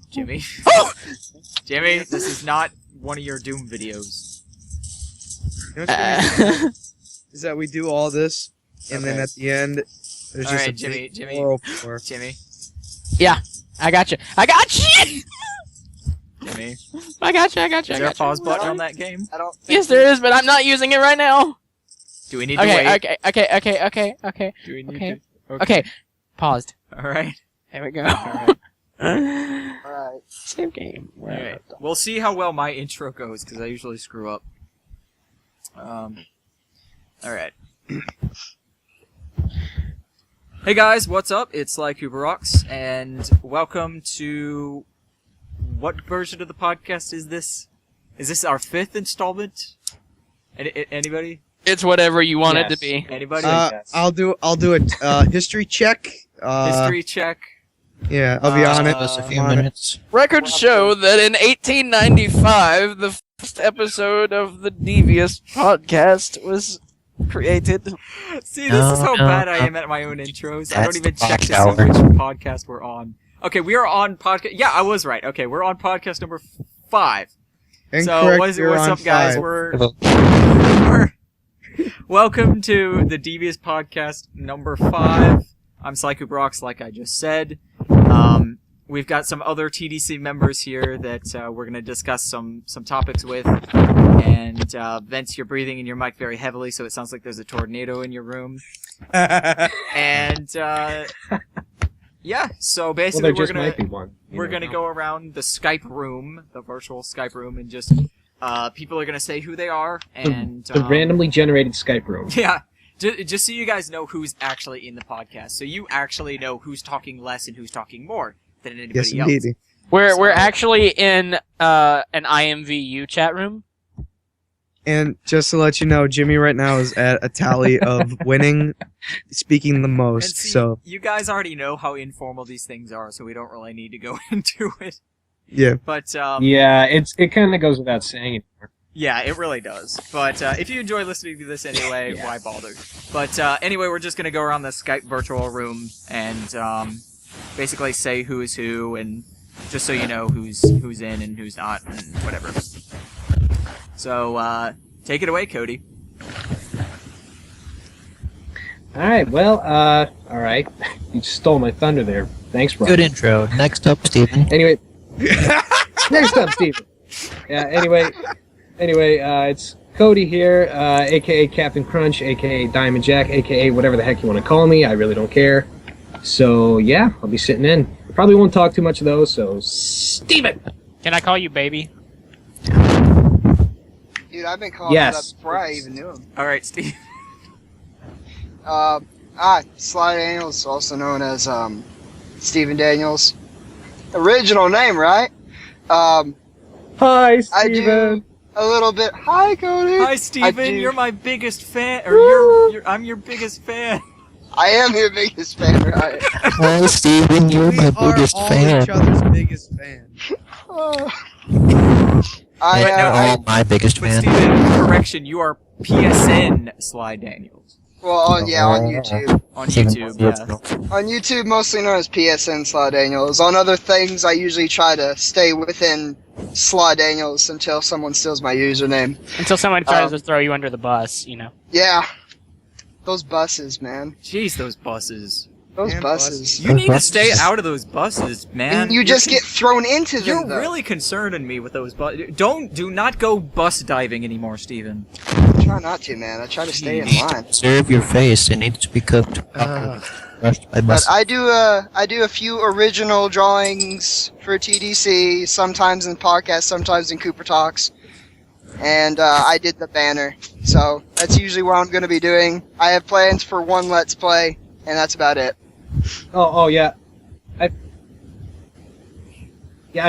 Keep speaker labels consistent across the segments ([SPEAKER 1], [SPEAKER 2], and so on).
[SPEAKER 1] Jimmy. Jimmy, this is not one of your Doom videos.
[SPEAKER 2] You know what's funny is that we do all this, and then at the end, there's just a
[SPEAKER 1] Jimmy. Jimmy.
[SPEAKER 3] Yeah, I got you. I got you.
[SPEAKER 1] Jimmy.
[SPEAKER 3] I got you.
[SPEAKER 1] Is there a pause button on that game?
[SPEAKER 2] I don't.
[SPEAKER 3] Yes, there is, but I'm not using it right now.
[SPEAKER 1] Do we need to wait?
[SPEAKER 3] Okay.
[SPEAKER 1] Do we need to?
[SPEAKER 3] Okay. Paused.
[SPEAKER 1] All right.
[SPEAKER 3] There we go.
[SPEAKER 2] Alright.
[SPEAKER 3] Save game.
[SPEAKER 1] All right. We'll see how well my intro goes because I usually screw up. All right. Hey guys, what's up? It's SlyCooperRawks, and welcome to... What version of the podcast is this? Is this our 5th installment? Anybody?
[SPEAKER 3] It's whatever you want it to be.
[SPEAKER 1] Anybody?
[SPEAKER 2] I'll do a history check.
[SPEAKER 1] History check.
[SPEAKER 2] Yeah, I'll be on it.
[SPEAKER 4] Just a few minutes.
[SPEAKER 3] Records show that in 1895, the first episode of the Devious podcast was created.
[SPEAKER 1] See, this is how bad I am at my own intros. I don't even check to see
[SPEAKER 4] hour.
[SPEAKER 1] which podcast we're on. Okay, we are on podcast. Yeah, I was right. Okay, we're on podcast number 5. So what's up, guys?
[SPEAKER 2] 5.
[SPEAKER 1] We're welcome to the Devious podcast number 5. I'm SlyCooperRawks, like I just said. We've got some other TDC members here that we're going to discuss some topics with. And Vince, you're breathing in your mic very heavily, so it sounds like there's a tornado in your room. And yeah, so basically we're gonna go around the Skype room, the virtual Skype room, and just people are gonna say who they are and
[SPEAKER 5] the randomly generated Skype room.
[SPEAKER 1] Yeah. Just so you guys know who's actually in the podcast, so you actually know who's talking less and who's talking more than anybody else.
[SPEAKER 2] Indeed.
[SPEAKER 3] We're actually in an IMVU chat room.
[SPEAKER 2] And just to let you know, Jimmy right now is at a tally of winning, speaking the most.
[SPEAKER 1] And see,
[SPEAKER 2] so
[SPEAKER 1] you guys already know how informal these things are, so we don't really need to go into it.
[SPEAKER 2] yeah.
[SPEAKER 1] But
[SPEAKER 5] Yeah, it kind of goes without saying anymore.
[SPEAKER 1] yeah, it really does. But if you enjoy listening to this anyway, why bother? But anyway, we're just gonna go around the Skype virtual room and basically say who is who, and just so you know who's in and who's not, and whatever. So take it away, Cody.
[SPEAKER 5] Alright, well, alright. You just stole my thunder there. Thanks, bro.
[SPEAKER 4] Good intro. Next up, Steven.
[SPEAKER 5] Anyway. Next up, Steven. Yeah, anyway, it's Cody here, aka Captain Crunch, aka Diamond Jack, aka whatever the heck you want to call me. I really don't care. So, yeah, I'll be sitting in. Probably won't talk too much of those, so... Steven!
[SPEAKER 3] Can I call you baby?
[SPEAKER 6] Dude, I've been calling that before I even knew him.
[SPEAKER 1] Alright, Steve.
[SPEAKER 6] Sly Daniels, also known as, Stephen Daniels. Original name, right?
[SPEAKER 5] Hi, Steven!
[SPEAKER 6] I do a little bit... Hi, Cody!
[SPEAKER 1] Hi, Steven, you're my biggest fan, or I'm your biggest fan.
[SPEAKER 6] I am your biggest fan, right?
[SPEAKER 4] Hi, Steven. You're my biggest fan.
[SPEAKER 2] Each other's biggest fan.
[SPEAKER 4] All my biggest
[SPEAKER 1] But
[SPEAKER 4] fan.
[SPEAKER 1] Steven, correction, you are PSN Sly Daniels.
[SPEAKER 6] Well, on YouTube.
[SPEAKER 1] On YouTube, yeah.
[SPEAKER 6] On YouTube, mostly known as PSN Sly Daniels. On other things, I usually try to stay within Sly Daniels until someone steals my username.
[SPEAKER 3] Until someone tries to throw you under the bus, you know.
[SPEAKER 6] Yeah. Those buses, man.
[SPEAKER 1] Jeez, those buses.
[SPEAKER 6] Those buses.
[SPEAKER 1] You need to stay out of those buses, man.
[SPEAKER 6] And you just get thrown into them,
[SPEAKER 1] You're
[SPEAKER 6] though.
[SPEAKER 1] really concerning me with those buses. Do not go bus diving anymore, Steven.
[SPEAKER 6] I try not to, man. I try to stay in line.
[SPEAKER 4] Serve your face. It needs to be cooked. Brushed by
[SPEAKER 6] But
[SPEAKER 4] bus.
[SPEAKER 6] I do a few original drawings for TDC, sometimes in podcasts, sometimes in Cooper Talks. And I did the banner. So that's usually what I'm going to be doing. I have plans for one Let's Play, and that's about it.
[SPEAKER 5] Oh, yeah. I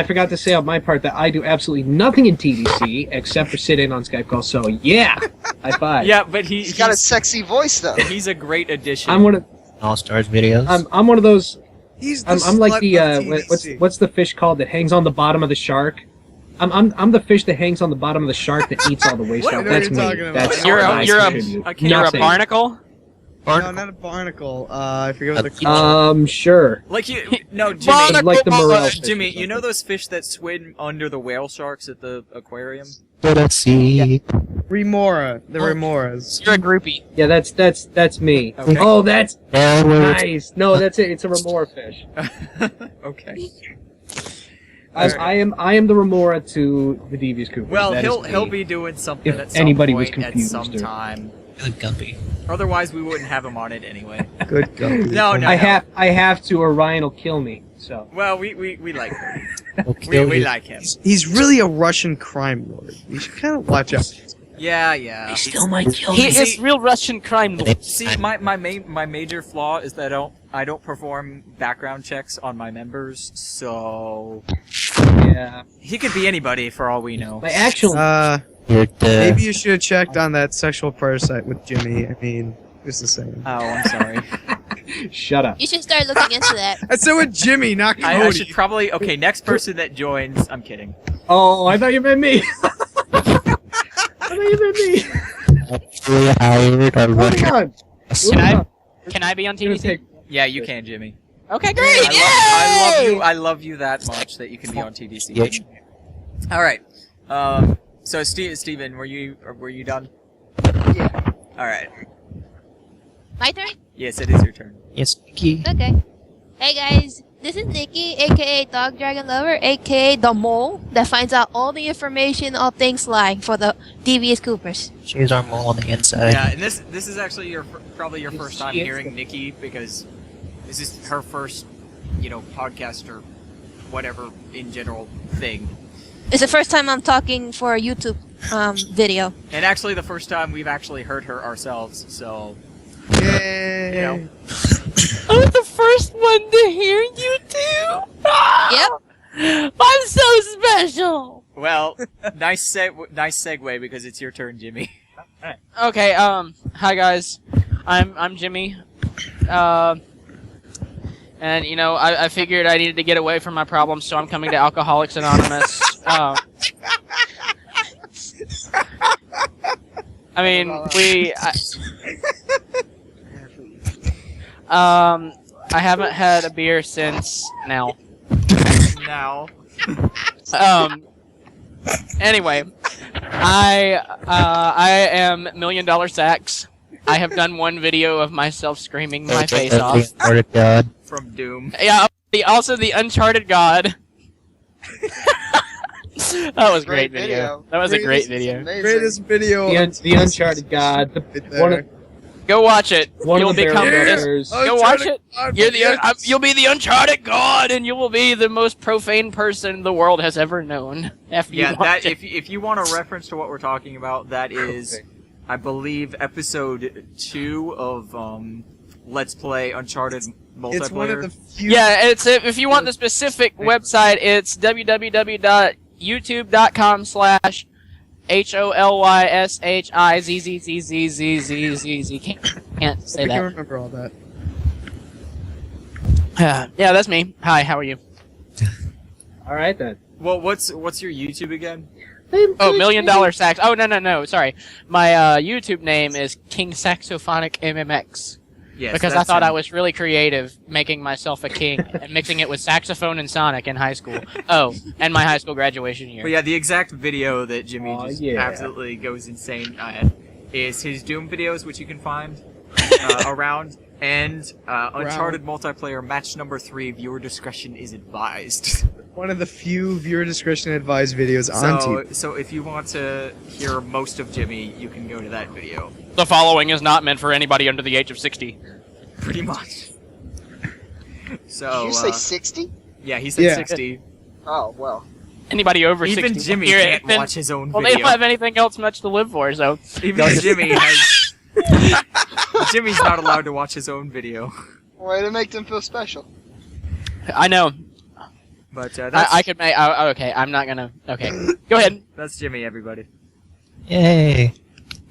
[SPEAKER 5] forgot to say on my part that I do absolutely nothing in TDC except for sit in on Skype calls, so yeah! High five.
[SPEAKER 1] Yeah, but
[SPEAKER 6] He's got a sexy voice, though.
[SPEAKER 1] he's a great addition.
[SPEAKER 5] I'm one of...
[SPEAKER 4] All-Stars videos.
[SPEAKER 5] I'm one of those...
[SPEAKER 2] He's the
[SPEAKER 5] I'm like the,
[SPEAKER 2] slut of TDC.
[SPEAKER 5] what's the fish called that hangs on the bottom of the shark? I'm the fish that hangs on the bottom of the shark that eats all the waste
[SPEAKER 1] What?
[SPEAKER 5] out.
[SPEAKER 1] I know
[SPEAKER 5] That's
[SPEAKER 2] what
[SPEAKER 5] me.
[SPEAKER 2] you're talking about.
[SPEAKER 5] That's
[SPEAKER 3] You're
[SPEAKER 5] my
[SPEAKER 3] a
[SPEAKER 5] contribute.
[SPEAKER 3] you're a
[SPEAKER 5] Nothing.
[SPEAKER 3] barnacle?
[SPEAKER 2] No, not a barnacle. I forget what they're called.
[SPEAKER 5] Sure.
[SPEAKER 1] Like you, no, Jimmy.
[SPEAKER 5] Like the morel fish
[SPEAKER 1] Jimmy,
[SPEAKER 5] or
[SPEAKER 1] you know those fish that swim under the whale sharks at the aquarium?
[SPEAKER 4] Let's see.
[SPEAKER 2] Remora. The Remoras.
[SPEAKER 3] You're a groupie.
[SPEAKER 5] Yeah, that's me.
[SPEAKER 1] Okay.
[SPEAKER 5] Oh, that's
[SPEAKER 4] Yeah, we're
[SPEAKER 5] nice. No, that's it. It's a remora fish.
[SPEAKER 1] Okay.
[SPEAKER 5] I am the remora to the Devious Coopers.
[SPEAKER 1] Well,
[SPEAKER 5] That is
[SPEAKER 1] he'll
[SPEAKER 5] me.
[SPEAKER 1] be doing something
[SPEAKER 5] If
[SPEAKER 1] at some
[SPEAKER 5] anybody
[SPEAKER 1] point
[SPEAKER 5] was confused
[SPEAKER 1] at some
[SPEAKER 5] or-
[SPEAKER 1] time.
[SPEAKER 4] good guppy.
[SPEAKER 1] Otherwise, we wouldn't have him on it anyway.
[SPEAKER 2] Good guppy.
[SPEAKER 1] No, no.
[SPEAKER 5] I have to, or Ryan will kill me. So
[SPEAKER 1] Well, we like him.
[SPEAKER 4] We'll
[SPEAKER 1] We
[SPEAKER 4] kill you.
[SPEAKER 1] like him.
[SPEAKER 2] He's really a Russian crime lord. You should kind of watch out.
[SPEAKER 1] Yeah.
[SPEAKER 4] Still might kill
[SPEAKER 3] He
[SPEAKER 4] you.
[SPEAKER 3] is real Russian crime lord.
[SPEAKER 1] See, my major flaw is that I don't perform background checks on my members, so
[SPEAKER 5] yeah,
[SPEAKER 1] he could be anybody for all we know.
[SPEAKER 5] my actual
[SPEAKER 4] You're the...
[SPEAKER 2] Maybe you should have checked on that sexual parasite with Jimmy. I mean, just the same.
[SPEAKER 1] Oh, I'm sorry.
[SPEAKER 5] shut up.
[SPEAKER 7] You should start looking into that.
[SPEAKER 2] I said with Jimmy, not Cody.
[SPEAKER 1] I should probably okay. Next person that joins, I'm kidding.
[SPEAKER 5] Oh, I thought you meant me. I thought you meant me.
[SPEAKER 4] Actually hired a
[SPEAKER 5] Moving
[SPEAKER 4] Russian...
[SPEAKER 5] on.
[SPEAKER 3] Can I? Can I be on
[SPEAKER 5] I'm gonna
[SPEAKER 3] TDC?
[SPEAKER 5] take-
[SPEAKER 1] Yeah, you can, Jimmy.
[SPEAKER 3] Okay, great.
[SPEAKER 1] I love you that much that you can be on TDC.
[SPEAKER 4] Yeah.
[SPEAKER 1] All right. So Steven, were you done?
[SPEAKER 6] Yeah.
[SPEAKER 1] All right.
[SPEAKER 7] My turn?
[SPEAKER 1] Yes, it is your turn.
[SPEAKER 4] Yes, Nikki.
[SPEAKER 7] Okay. Hey guys, this is Nikki, aka Dog Dragon Lover, aka the mole that finds out all the information of things like for the Devious Coopers.
[SPEAKER 4] She's our mole on the inside.
[SPEAKER 1] Yeah, and this is actually probably your first time
[SPEAKER 5] She is
[SPEAKER 1] hearing
[SPEAKER 5] the-
[SPEAKER 1] Nikki because this is her first, podcast or whatever in general thing.
[SPEAKER 7] It's the first time I'm talking for a YouTube video.
[SPEAKER 1] And actually the first time we've actually heard her ourselves, so
[SPEAKER 2] Yay.
[SPEAKER 1] you know.
[SPEAKER 3] I was the first one to hear you two.
[SPEAKER 7] Yep.
[SPEAKER 3] I'm so special.
[SPEAKER 1] Well, nice segue because it's your turn, Jimmy.
[SPEAKER 3] Okay. Hi guys. I'm Jimmy. And I figured I needed to get away from my problems, so I'm coming to Alcoholics Anonymous. I mean, I haven't had a beer since now.
[SPEAKER 1] Now.
[SPEAKER 3] Anyway, I am $1 Million Sax. I have done one video of myself screaming my face off.
[SPEAKER 4] Lord God.
[SPEAKER 1] From Doom.
[SPEAKER 3] Yeah, also the Uncharted God. That was a great video. That was a great video.
[SPEAKER 2] Greatest video.
[SPEAKER 5] The Uncharted God. One of,
[SPEAKER 3] Go watch it.
[SPEAKER 5] one
[SPEAKER 3] You'll
[SPEAKER 5] of the
[SPEAKER 3] become
[SPEAKER 5] Bears.
[SPEAKER 3] Go watch it. You'll be the Uncharted God, and you will be the most profane person the world has ever known. After you
[SPEAKER 1] Yeah,
[SPEAKER 3] watch it.
[SPEAKER 1] if you want a reference to what we're talking about, that is, I believe, episode 2 of Let's Play Uncharted multiplayer.
[SPEAKER 2] It's one of the few.
[SPEAKER 3] Yeah, if you want the specific website, it's www.youtube.com/HOLYSHIZZZZZZZZ. Can't
[SPEAKER 2] I
[SPEAKER 3] say
[SPEAKER 2] can
[SPEAKER 3] that.
[SPEAKER 2] remember all that.
[SPEAKER 3] Yeah, that's me. Hi, how are you?
[SPEAKER 5] All right then.
[SPEAKER 1] Well, what's your YouTube again?
[SPEAKER 3] Oh, $1 Million Sax. Oh, no. Sorry. My YouTube name is King Saxophonic MMX.
[SPEAKER 1] Yes,
[SPEAKER 3] Because I
[SPEAKER 1] that's
[SPEAKER 3] thought
[SPEAKER 1] him.
[SPEAKER 3] I was really creative making myself a king and mixing it with saxophone and Sonic in high school. Oh, and my high school graduation year.
[SPEAKER 1] But yeah, the exact video that Jimmy
[SPEAKER 5] Aw,
[SPEAKER 1] just
[SPEAKER 5] yeah.
[SPEAKER 1] absolutely goes insane at is his Doom videos, which you can find around, and Uncharted multiplayer match number 3. Viewer discretion is advised.
[SPEAKER 2] One of the few viewer discretion advised videos on TV.
[SPEAKER 1] So if you want to hear most of Jimmy, you can go to that video.
[SPEAKER 3] The following is not meant for anybody under the age of 60.
[SPEAKER 1] Pretty much. So
[SPEAKER 6] Did you say 60?
[SPEAKER 1] yeah, he said
[SPEAKER 2] Yeah.
[SPEAKER 1] 60.
[SPEAKER 6] Oh, well.
[SPEAKER 3] Anybody over 60.
[SPEAKER 1] Even Jimmy
[SPEAKER 3] Hear it.
[SPEAKER 1] can't
[SPEAKER 3] Then-
[SPEAKER 1] watch his own
[SPEAKER 3] Well, they
[SPEAKER 1] video.
[SPEAKER 3] don't have anything else much to live for, so.
[SPEAKER 1] Even Jimmy has. Jimmy's not allowed to watch his own video.
[SPEAKER 6] Way to make them feel special.
[SPEAKER 3] I know.
[SPEAKER 1] But that's,
[SPEAKER 3] I could make. Okay, I'm not gonna. Okay. Go ahead.
[SPEAKER 1] that's Jimmy, everybody.
[SPEAKER 4] Yay.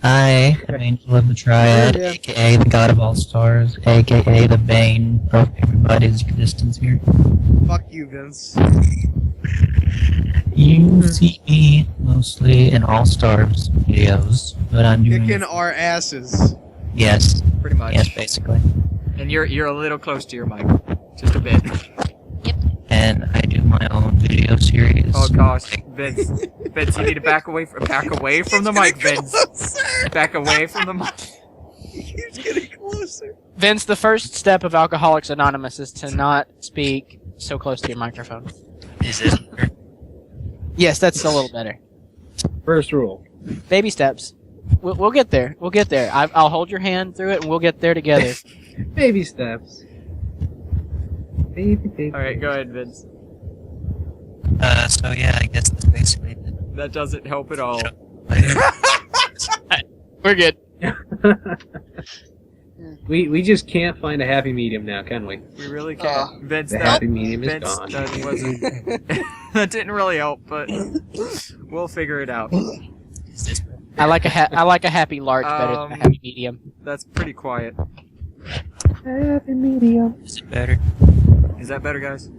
[SPEAKER 4] I am Angel of the Triad,
[SPEAKER 2] Yeah.
[SPEAKER 4] aka the God of All Stars, aka the Bane of everybody's existence here.
[SPEAKER 2] Fuck you, Vince.
[SPEAKER 4] You see me mostly in All Stars videos, but I'm doing...
[SPEAKER 2] Kicking our asses.
[SPEAKER 4] Yes.
[SPEAKER 1] pretty much.
[SPEAKER 4] Yes, basically.
[SPEAKER 1] And you're a little close to your mic, just a bit.
[SPEAKER 4] And I do my own video series.
[SPEAKER 1] Oh gosh, Vince, you need to back away from the mic, Vince. Back away from the mic.
[SPEAKER 2] He keeps getting closer.
[SPEAKER 3] Vince, the first step of Alcoholics Anonymous is to not speak so close to your microphone.
[SPEAKER 4] Is this better?
[SPEAKER 3] Yes, that's a little better.
[SPEAKER 5] First rule.
[SPEAKER 3] Baby steps. We'll get there. We'll get there. I'll hold your hand through it, and we'll get there together.
[SPEAKER 5] Baby steps. Baby.
[SPEAKER 1] All right, go ahead, Vince.
[SPEAKER 4] So yeah, I guess that's basically it.
[SPEAKER 1] That doesn't help at all.
[SPEAKER 3] We're good.
[SPEAKER 5] We just can't find a happy medium now, can we?
[SPEAKER 1] We really can't. Vince,
[SPEAKER 5] The
[SPEAKER 1] that,
[SPEAKER 5] happy medium is
[SPEAKER 1] Vince,
[SPEAKER 5] gone.
[SPEAKER 1] that wasn't. That didn't really help, but we'll figure it out.
[SPEAKER 4] Is this better?
[SPEAKER 3] I like a happy large better than a happy medium.
[SPEAKER 1] That's pretty quiet.
[SPEAKER 5] Happy medium.
[SPEAKER 4] Is it better?
[SPEAKER 1] Is that better, guys?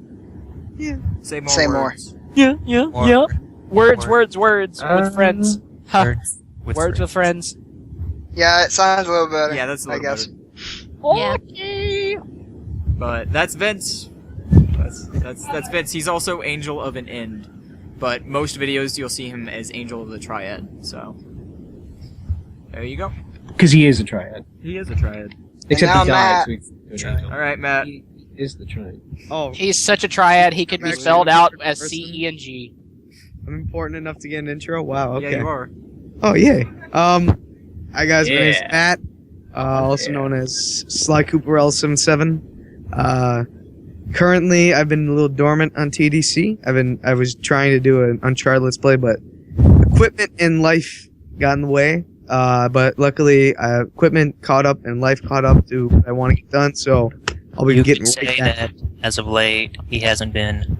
[SPEAKER 2] Yeah.
[SPEAKER 1] Say more.
[SPEAKER 6] Say more.
[SPEAKER 1] words.
[SPEAKER 3] Yeah.
[SPEAKER 4] Or
[SPEAKER 3] Words with friends. Ha.
[SPEAKER 4] words with
[SPEAKER 3] Words with friends.
[SPEAKER 6] Yeah, it sounds a little better.
[SPEAKER 1] Yeah, that's a
[SPEAKER 6] I
[SPEAKER 1] little
[SPEAKER 6] guess.
[SPEAKER 1] better.
[SPEAKER 7] Yeah.
[SPEAKER 1] But that's Vince. That's Vince. He's also Angel of an End. But most videos you'll see him as Angel of the Triad. So there you go.
[SPEAKER 5] Because he is a triad.
[SPEAKER 1] He is a Triad.
[SPEAKER 5] Except
[SPEAKER 6] now
[SPEAKER 5] he died,
[SPEAKER 6] Matt-
[SPEAKER 5] so he's an angel.
[SPEAKER 1] All right, Matt.
[SPEAKER 5] He is the triad.
[SPEAKER 2] Oh,
[SPEAKER 3] He's such a triad, he could be
[SPEAKER 2] Actually,
[SPEAKER 3] spelled out as
[SPEAKER 2] person.
[SPEAKER 3] C, E, and G.
[SPEAKER 2] I'm important enough to get an intro. Wow. Okay.
[SPEAKER 1] Yeah, you are.
[SPEAKER 2] Oh yay. Hi guys, my name's
[SPEAKER 5] Yeah.
[SPEAKER 2] Matt, also known as Sly Cooper L77. Currently, I've been a little dormant on TDC. I was trying to do an Uncharted Let's Play, but equipment and life got in the way. But luckily, equipment caught up and life caught up to what I want to get done. So I'll be
[SPEAKER 4] You
[SPEAKER 2] getting
[SPEAKER 4] could say
[SPEAKER 2] right back.
[SPEAKER 4] that as of late, he hasn't been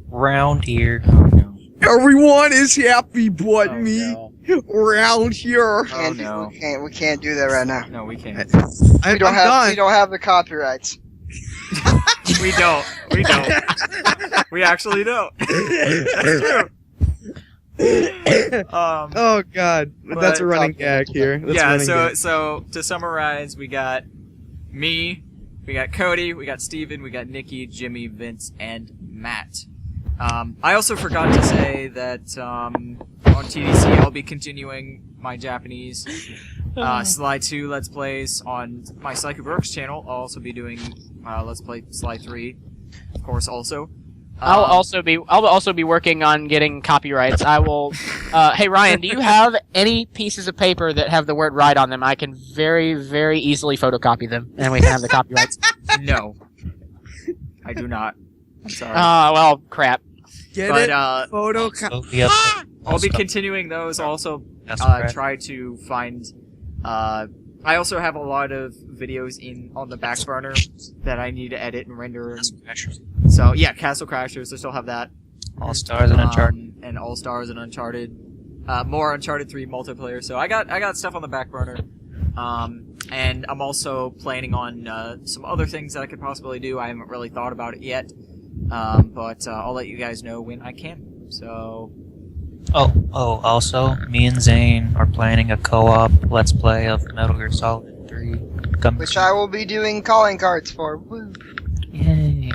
[SPEAKER 4] round here.
[SPEAKER 1] Oh no.
[SPEAKER 2] Everyone is happy but
[SPEAKER 1] Oh,
[SPEAKER 2] me
[SPEAKER 1] no.
[SPEAKER 2] around here.
[SPEAKER 1] Oh, no.
[SPEAKER 6] We can't do that right now.
[SPEAKER 1] No, we can't.
[SPEAKER 2] I'm
[SPEAKER 6] We don't
[SPEAKER 2] done.
[SPEAKER 6] have the copyrights.
[SPEAKER 1] We don't. We actually don't. That's true.
[SPEAKER 2] Oh god,
[SPEAKER 1] But-
[SPEAKER 2] that's a running gag here. That's a
[SPEAKER 1] Yeah,
[SPEAKER 2] running
[SPEAKER 1] so
[SPEAKER 2] gag.
[SPEAKER 1] so to summarize, we got me, we got Cody, we got Steven, we got Nikki, Jimmy, Vince, and Matt. I also forgot to say that on TDC I'll be continuing my Japanese Sly 2 Let's Plays on my SlyCooperRawks channel. I'll also be doing Let's Play Sly 3, of course, also.
[SPEAKER 3] I'll also be working on getting copyrights. I will. Hey Ryan, do you have any pieces of paper that have the word "right" on them? I can very, very easily photocopy them, and we can have the copyrights.
[SPEAKER 1] No, I do not. I'm sorry.
[SPEAKER 3] Well, crap.
[SPEAKER 2] Get
[SPEAKER 1] But
[SPEAKER 2] it? Photo.
[SPEAKER 4] So we have
[SPEAKER 1] I'll be continuing those. Also,
[SPEAKER 4] That's correct.
[SPEAKER 1] try to find. I also have a lot of videos on the back burner that I need to edit and render. So yeah, Castle Crashers. I still have that.
[SPEAKER 4] All Stars and Uncharted.
[SPEAKER 1] And All Stars and Uncharted. More Uncharted 3 multiplayer. So I got stuff on the back burner. And I'm also planning on some other things that I could possibly do. I haven't really thought about it yet. But I'll let you guys know when I can. So
[SPEAKER 4] Also, me and Zane are planning a co-op Let's Play of Metal Gear Solid 3.
[SPEAKER 6] Which I will be doing calling cards for. Woo.
[SPEAKER 4] Yay.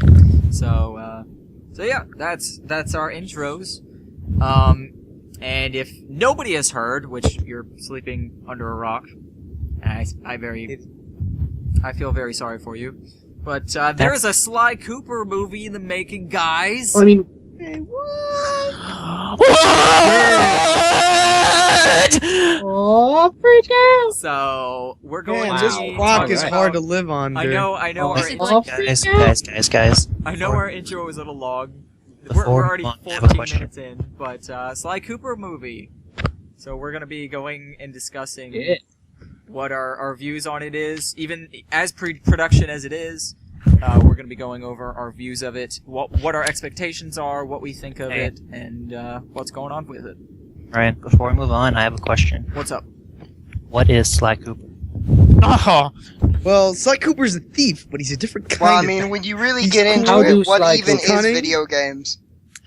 [SPEAKER 1] So yeah, that's our intros. And if nobody has heard, which you're sleeping under a rock, and I feel very sorry for you. But there is a Sly Cooper movie in the making, guys.
[SPEAKER 5] Well, I mean, oh, freak out!
[SPEAKER 1] So we're going
[SPEAKER 2] Man,
[SPEAKER 1] to
[SPEAKER 2] this
[SPEAKER 1] be
[SPEAKER 2] rock
[SPEAKER 1] talking
[SPEAKER 2] is
[SPEAKER 1] about-
[SPEAKER 2] hard to live on,
[SPEAKER 1] I
[SPEAKER 2] dude.
[SPEAKER 1] know.
[SPEAKER 5] Oh,
[SPEAKER 1] Our,
[SPEAKER 5] is it like-
[SPEAKER 4] Guys.
[SPEAKER 1] I know our intro is a little long. We're
[SPEAKER 4] Before
[SPEAKER 1] already
[SPEAKER 4] we move on, I have a
[SPEAKER 1] 14
[SPEAKER 4] question.
[SPEAKER 1] minutes in, but Sly Cooper movie. So we're gonna be going and discussing
[SPEAKER 5] Yeah.
[SPEAKER 1] what our views on it is, even as pre-production as it is. We're gonna be going over our views of it, what our expectations are, what we think of
[SPEAKER 4] Hey.
[SPEAKER 1] it, and what's going on with it.
[SPEAKER 4] Ryan, before we move on, I have a question.
[SPEAKER 1] What's up?
[SPEAKER 4] What is Sly Cooper?
[SPEAKER 3] Oh,
[SPEAKER 2] Well, Sly Cooper's a thief, but he's a different kind
[SPEAKER 6] Well, I
[SPEAKER 2] of
[SPEAKER 6] mean, when you really
[SPEAKER 2] He's
[SPEAKER 6] get into
[SPEAKER 5] How do
[SPEAKER 6] it, what
[SPEAKER 5] Sly
[SPEAKER 6] even
[SPEAKER 2] Cooper-
[SPEAKER 6] is
[SPEAKER 2] Cunning?
[SPEAKER 6] video games?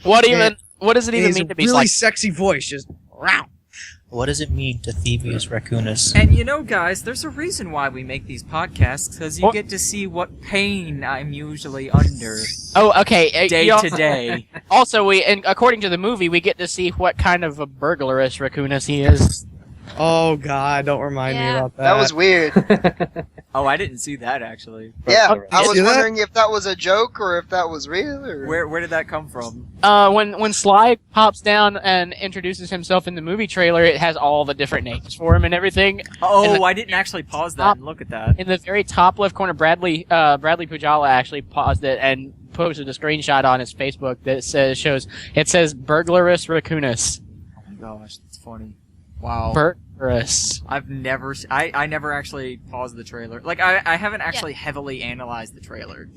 [SPEAKER 3] what
[SPEAKER 2] Yeah.
[SPEAKER 3] does it
[SPEAKER 2] and
[SPEAKER 3] even
[SPEAKER 2] he has
[SPEAKER 3] mean
[SPEAKER 2] a
[SPEAKER 3] to be
[SPEAKER 2] really
[SPEAKER 3] Sly?
[SPEAKER 2] sexy voice, just
[SPEAKER 4] What does it mean to Devious Raccoonus?
[SPEAKER 1] And you know, guys, there's a reason why we make these podcasts, because you
[SPEAKER 3] What?
[SPEAKER 1] get to see what pain I'm usually under
[SPEAKER 3] Oh, okay.
[SPEAKER 1] day
[SPEAKER 3] you
[SPEAKER 1] to day.
[SPEAKER 3] Also, and according to the movie, we get to see what kind of a burglarous raccoonus he is.
[SPEAKER 2] Oh God, don't remind me
[SPEAKER 7] Yeah.
[SPEAKER 2] about that.
[SPEAKER 6] That was weird.
[SPEAKER 1] Oh, I didn't see that, actually.
[SPEAKER 6] Yeah, I
[SPEAKER 2] You
[SPEAKER 6] was
[SPEAKER 2] see that?
[SPEAKER 6] wondering if that was a joke or if that was real. Or...
[SPEAKER 1] Where did that come from?
[SPEAKER 3] When Sly pops down and introduces himself in the movie trailer, it has all the different names for him and everything.
[SPEAKER 1] Oh, I didn't actually pause that and look at that.
[SPEAKER 3] In the very top left corner, Bradley Pujala actually paused it and posted a screenshot on his Facebook that says burglarous raccoonus.
[SPEAKER 1] Oh my gosh, that's funny. Wow.
[SPEAKER 3] Burglarous.
[SPEAKER 1] I've never, I never actually paused the trailer. Like, I haven't actually heavily analyzed the trailer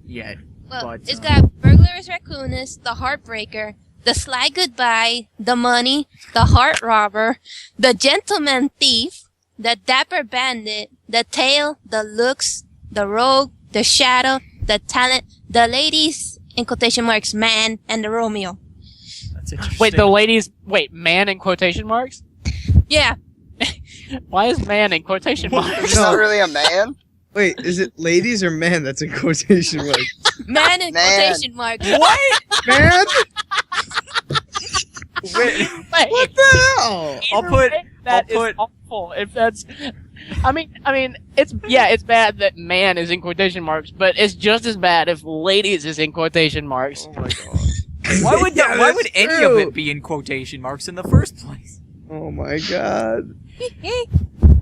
[SPEAKER 1] yet.
[SPEAKER 7] Well,
[SPEAKER 1] But,
[SPEAKER 7] it's got Burglarous Raccoonus, the Heartbreaker, the Sly Goodbye, the Money, the Heart Robber, the Gentleman Thief, the Dapper Bandit, the Tail, the Looks, the Rogue, the Shadow, the Talent, the Ladies, in quotation marks, Man, and the Romeo.
[SPEAKER 1] That's interesting.
[SPEAKER 3] Wait, man in quotation marks?
[SPEAKER 7] Yeah,
[SPEAKER 3] Why is man in quotation marks?
[SPEAKER 6] He's not really a man.
[SPEAKER 2] Wait, is it ladies or men? That's in quotation marks.
[SPEAKER 7] Man in
[SPEAKER 6] Man.
[SPEAKER 7] quotation marks.
[SPEAKER 1] What?
[SPEAKER 2] Man,
[SPEAKER 1] Wait,
[SPEAKER 2] what the hell?
[SPEAKER 1] I'll put-
[SPEAKER 3] That is
[SPEAKER 1] I'll put-
[SPEAKER 3] awful. If that's, I mean, it's bad that man is in quotation marks, but it's just as bad if ladies is in quotation marks.
[SPEAKER 1] oh my god. Why would
[SPEAKER 2] Yeah,
[SPEAKER 1] why
[SPEAKER 2] that's
[SPEAKER 1] would any
[SPEAKER 2] true.
[SPEAKER 1] of it be in quotation marks in the first place?
[SPEAKER 2] Oh my God.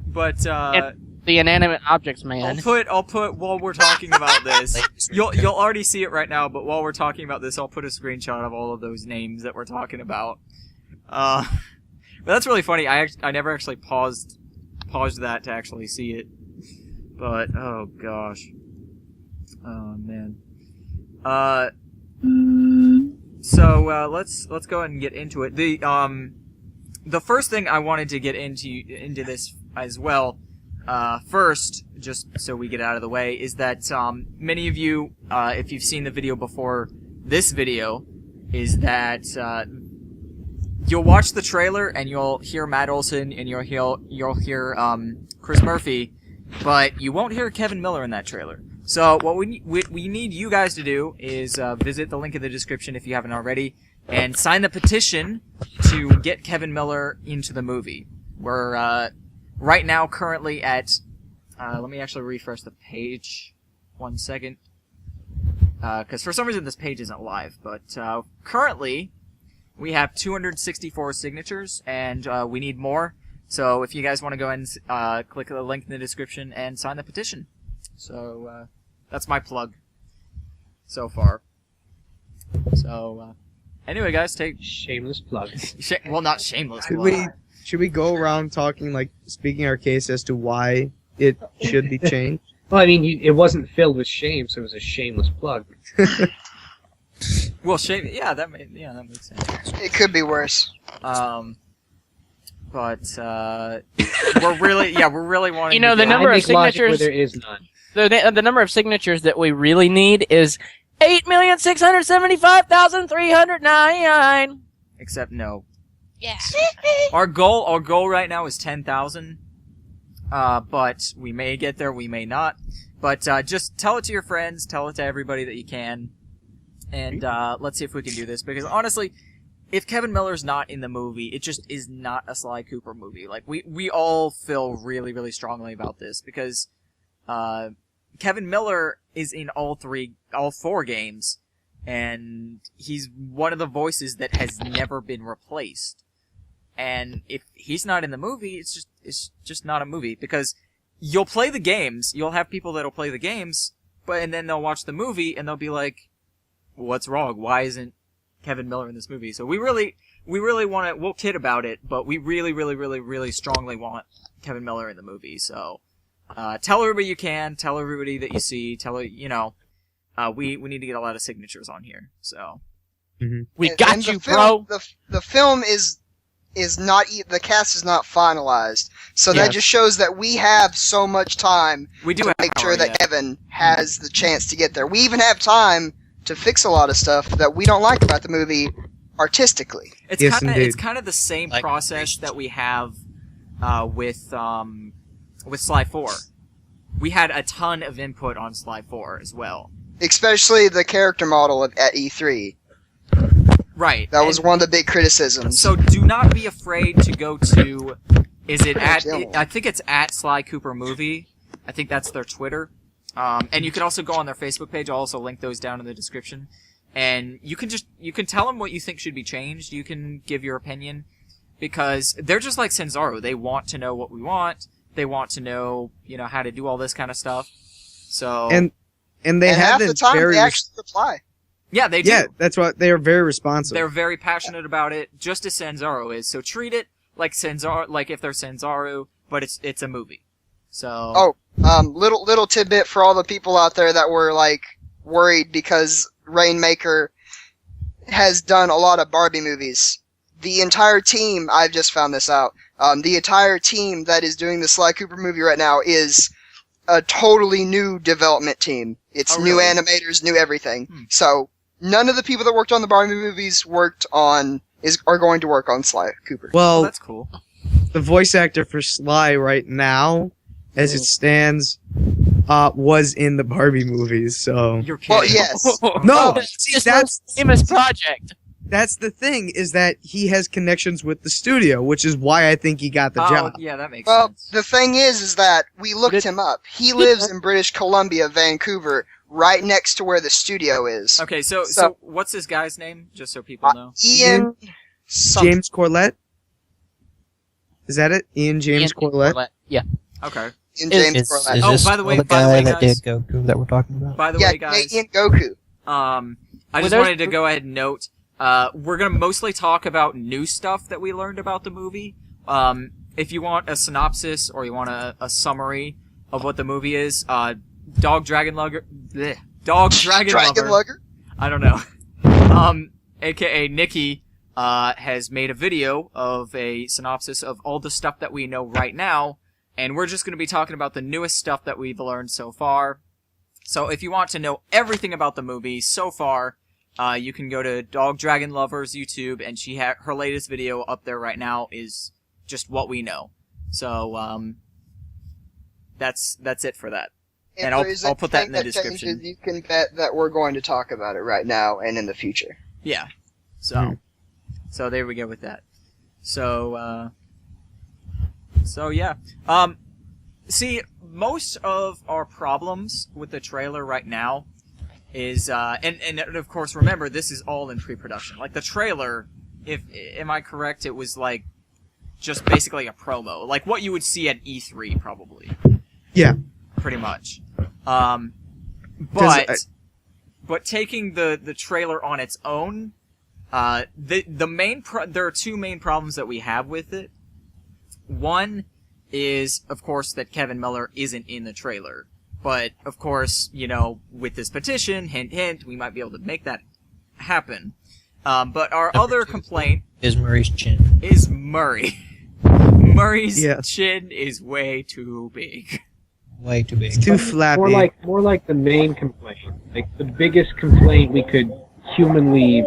[SPEAKER 1] But
[SPEAKER 3] The inanimate objects man.
[SPEAKER 1] I'll put while we're talking about this. You'll already see it right now, but while we're talking about this, I'll put a screenshot of all of those names that we're talking about. But that's really funny. I never actually paused that to actually see it. But oh gosh. Oh man. So let's go ahead and get into it. The first thing I wanted to get into this as well, first, just so we get out of the way, is that many of you, if you've seen the video before this video, is that you'll watch the trailer and you'll hear Matt Olson and you'll hear Chris Murphy, but you won't hear Kevin Miller in that trailer. So what we need you guys to do is visit the link in the description if you haven't already, and sign the petition to get Kevin Miller into the movie. We're right now currently at let me actually refresh the page 1 second, because for some reason this page isn't live, but currently we have 264 signatures and we need more. So if you guys want to go ahead and click the link in the description and sign the petition. So that's my plug so far. So anyway, guys, take
[SPEAKER 5] Shameless plug.
[SPEAKER 1] well, not shameless.
[SPEAKER 2] Should we go around talking, like, speaking our case as to why it should be changed?
[SPEAKER 5] Well, I mean, it wasn't filled with shame, so it was a shameless plug.
[SPEAKER 1] Well, shame. Yeah, that makes sense.
[SPEAKER 6] It could be worse.
[SPEAKER 1] But we're really wanting.
[SPEAKER 3] You know,
[SPEAKER 1] to
[SPEAKER 3] the
[SPEAKER 1] get-
[SPEAKER 3] number
[SPEAKER 5] I
[SPEAKER 3] of
[SPEAKER 5] make logic where
[SPEAKER 3] signatures-
[SPEAKER 5] there is none.
[SPEAKER 3] The number of signatures that we really need is 8,675,399.
[SPEAKER 1] Except no.
[SPEAKER 7] Yeah.
[SPEAKER 1] Our goal right now is 10,000. But we may get there, we may not. But just tell it to your friends, tell it to everybody that you can, and let's see if we can do this. Because honestly, if Kevin Miller's not in the movie, it just is not a Sly Cooper movie. Like we all feel really, really strongly about this because Kevin Miller is in all four games, and he's one of the voices that has never been replaced. And if he's not in the movie, it's just not a movie, because you'll play the games, you'll have people that'll play the games, and then they'll watch the movie and they'll be like, "What's wrong? Why isn't Kevin Miller in this movie?" So we really want to. We'll kid about it, but we really strongly want Kevin Miller in the movie. So tell everybody you can, tell everybody that you see, we need to get a lot of signatures on here. So
[SPEAKER 3] We
[SPEAKER 6] And
[SPEAKER 3] got
[SPEAKER 6] the
[SPEAKER 3] you,
[SPEAKER 6] film,
[SPEAKER 3] bro.
[SPEAKER 6] The film is not the cast is not finalized, so that
[SPEAKER 3] Yes.
[SPEAKER 6] just shows that we have so much time
[SPEAKER 1] we do
[SPEAKER 6] to
[SPEAKER 1] have
[SPEAKER 6] make
[SPEAKER 1] power,
[SPEAKER 6] sure that
[SPEAKER 1] yeah.
[SPEAKER 6] Kevin has the chance to get there. We even have time to fix a lot of stuff that we don't like about the movie artistically.
[SPEAKER 1] It's
[SPEAKER 2] Yes,
[SPEAKER 1] kind of
[SPEAKER 2] indeed.
[SPEAKER 1] it's kind of the same
[SPEAKER 4] Like
[SPEAKER 1] process that we have with Sly 4. We had a ton of input on Sly 4 as well.
[SPEAKER 6] Especially the character model at E3.
[SPEAKER 1] Right.
[SPEAKER 6] That was one of the big criticisms.
[SPEAKER 1] So do not be afraid to go to. Is it at?
[SPEAKER 6] Yeah.
[SPEAKER 1] I think it's at Sly Cooper Movie. I think that's their Twitter. And you can also go on their Facebook page. I'll also link those down in the description. And you can tell them what you think should be changed. You can give your opinion, because they're just like Senzaro. They want to know what we want. They want to know, how to do all this kind of stuff. So
[SPEAKER 2] And they
[SPEAKER 6] and
[SPEAKER 2] have
[SPEAKER 6] half
[SPEAKER 2] been
[SPEAKER 6] the time
[SPEAKER 2] very
[SPEAKER 6] they actually reply.
[SPEAKER 1] yeah, they do.
[SPEAKER 2] yeah, that's what they are very responsive.
[SPEAKER 1] They're very passionate about it, just as Senzaro is. So treat it like Senzaro, like if they're Senzaro, but it's a movie. So
[SPEAKER 6] Little tidbit for all the people out there that were like worried because Rainmaker has done a lot of Barbie movies. The entire team, I've just found this out, the entire team that is doing the Sly Cooper movie right now is a totally new development team. It's
[SPEAKER 1] Oh,
[SPEAKER 6] new
[SPEAKER 1] really?
[SPEAKER 6] animators, new everything. So none of the people that worked on the Barbie movies are going to work on Sly Cooper.
[SPEAKER 2] well,
[SPEAKER 1] that's cool.
[SPEAKER 2] the voice actor for Sly right now, as it stands, was in the Barbie movies. So
[SPEAKER 1] You're kidding.
[SPEAKER 6] Well, yes.
[SPEAKER 2] no,
[SPEAKER 3] It's
[SPEAKER 2] see,
[SPEAKER 3] just
[SPEAKER 2] that's
[SPEAKER 3] a famous project.
[SPEAKER 2] that's the thing, is that he has connections with the studio, which is why I think he got the
[SPEAKER 1] Oh,
[SPEAKER 2] job.
[SPEAKER 1] yeah, that makes
[SPEAKER 6] Well,
[SPEAKER 1] sense.
[SPEAKER 6] the thing is that we looked him up. He lives in British Columbia, Vancouver, right next to where the studio is.
[SPEAKER 1] Okay, so
[SPEAKER 6] so-
[SPEAKER 1] what's this guy's name, just so people know?
[SPEAKER 6] Ian something.
[SPEAKER 2] James Corlett? Is that it? Ian James Corlett?
[SPEAKER 3] Yeah.
[SPEAKER 1] Okay.
[SPEAKER 6] Ian James
[SPEAKER 4] Is
[SPEAKER 6] Corlett.
[SPEAKER 1] Oh,
[SPEAKER 4] this
[SPEAKER 1] by the way-
[SPEAKER 4] the
[SPEAKER 1] by the
[SPEAKER 4] guy
[SPEAKER 1] way,
[SPEAKER 4] that
[SPEAKER 1] guys-
[SPEAKER 4] did Goku that we're talking about?
[SPEAKER 1] By the
[SPEAKER 6] Yeah,
[SPEAKER 1] way, guys,
[SPEAKER 6] Canadian Goku.
[SPEAKER 1] I just
[SPEAKER 3] there's-
[SPEAKER 1] wanted to go ahead and note, we're gonna mostly talk about new stuff that we learned about the movie. If you want a synopsis or you want a summary of what the movie is, Dog Dragon Lugger,
[SPEAKER 6] Dragon Lugger.
[SPEAKER 1] I don't know. AKA Nikki, has made a video of a synopsis of all the stuff that we know right now, and we're just going to be talking about the newest stuff that we've learned so far. So if you want to know everything about the movie so far, you can go to Dog Dragon Lover's YouTube, and her latest video up there right now is just what we know. So that's it for that.
[SPEAKER 6] If
[SPEAKER 1] And I'll
[SPEAKER 6] there's
[SPEAKER 1] put that in the
[SPEAKER 6] anything that
[SPEAKER 1] description.
[SPEAKER 6] changes, you can bet that we're going to talk about it right now and in the future.
[SPEAKER 1] Yeah. So there we go with that. So yeah. See, most of our problems with the trailer right now is and of course remember, this is all in pre-production. Like the trailer, am I correct, it was like just basically a promo. Like what you would see at E3 probably.
[SPEAKER 2] Yeah.
[SPEAKER 1] Pretty much.
[SPEAKER 2] 'Cause
[SPEAKER 1] But taking the trailer on its own, there are two main problems that we have with it. One is, of course, that Kevin Miller isn't in the trailer. But, of course, with this petition, hint, hint, we might be able to make that happen. But our other complaint
[SPEAKER 4] Is Murray's chin.
[SPEAKER 1] is Murray. Murray's
[SPEAKER 2] Yeah.
[SPEAKER 1] chin is way too big.
[SPEAKER 4] Way too big.
[SPEAKER 2] It's too flappy.
[SPEAKER 5] More like the main complaint, like the biggest complaint we could humanly,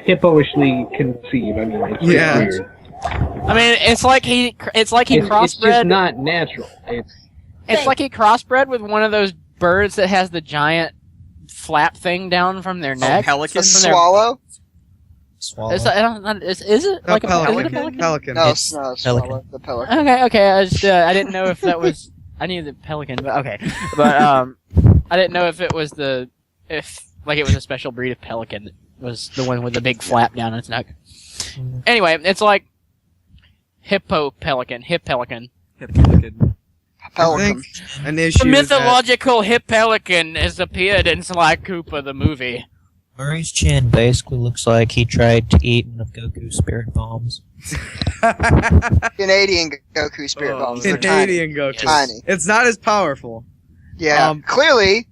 [SPEAKER 5] hippoishly conceive. I mean, it's
[SPEAKER 2] Yeah.
[SPEAKER 5] weird.
[SPEAKER 3] I mean, it's like he
[SPEAKER 5] It's
[SPEAKER 3] crossbred.
[SPEAKER 5] just not natural.
[SPEAKER 3] It's like he crossbred with one of those birds that has the giant flap thing down from their neck.
[SPEAKER 6] A
[SPEAKER 1] Pelicans?
[SPEAKER 6] swallow?
[SPEAKER 4] Swallow.
[SPEAKER 3] Is it
[SPEAKER 2] A
[SPEAKER 3] like a
[SPEAKER 2] pelican.
[SPEAKER 3] pelican?
[SPEAKER 2] Pelican.
[SPEAKER 6] No,
[SPEAKER 4] It's
[SPEAKER 6] no,
[SPEAKER 4] pelican.
[SPEAKER 6] swallow. The pelican.
[SPEAKER 3] Okay. I didn't know if that was. I knew the pelican, but okay. But I didn't know if it was it was a special breed of pelican that was the one with the big flap down its neck. Anyway, it's like hip pelican.
[SPEAKER 1] Pelican.
[SPEAKER 2] I
[SPEAKER 6] Pelican.
[SPEAKER 2] think an issue
[SPEAKER 3] The
[SPEAKER 2] is that
[SPEAKER 3] mythological hip pelican has appeared in Sly Cooper the movie.
[SPEAKER 4] Murray's chin basically looks like he tried to eat one of Goku's spirit bombs.
[SPEAKER 6] Canadian Goku Spirit
[SPEAKER 1] Oh,
[SPEAKER 6] Bombs. They're tiny.
[SPEAKER 2] Canadian Goku.
[SPEAKER 6] Tiny.
[SPEAKER 2] It's not as powerful.
[SPEAKER 6] Yeah, clearly.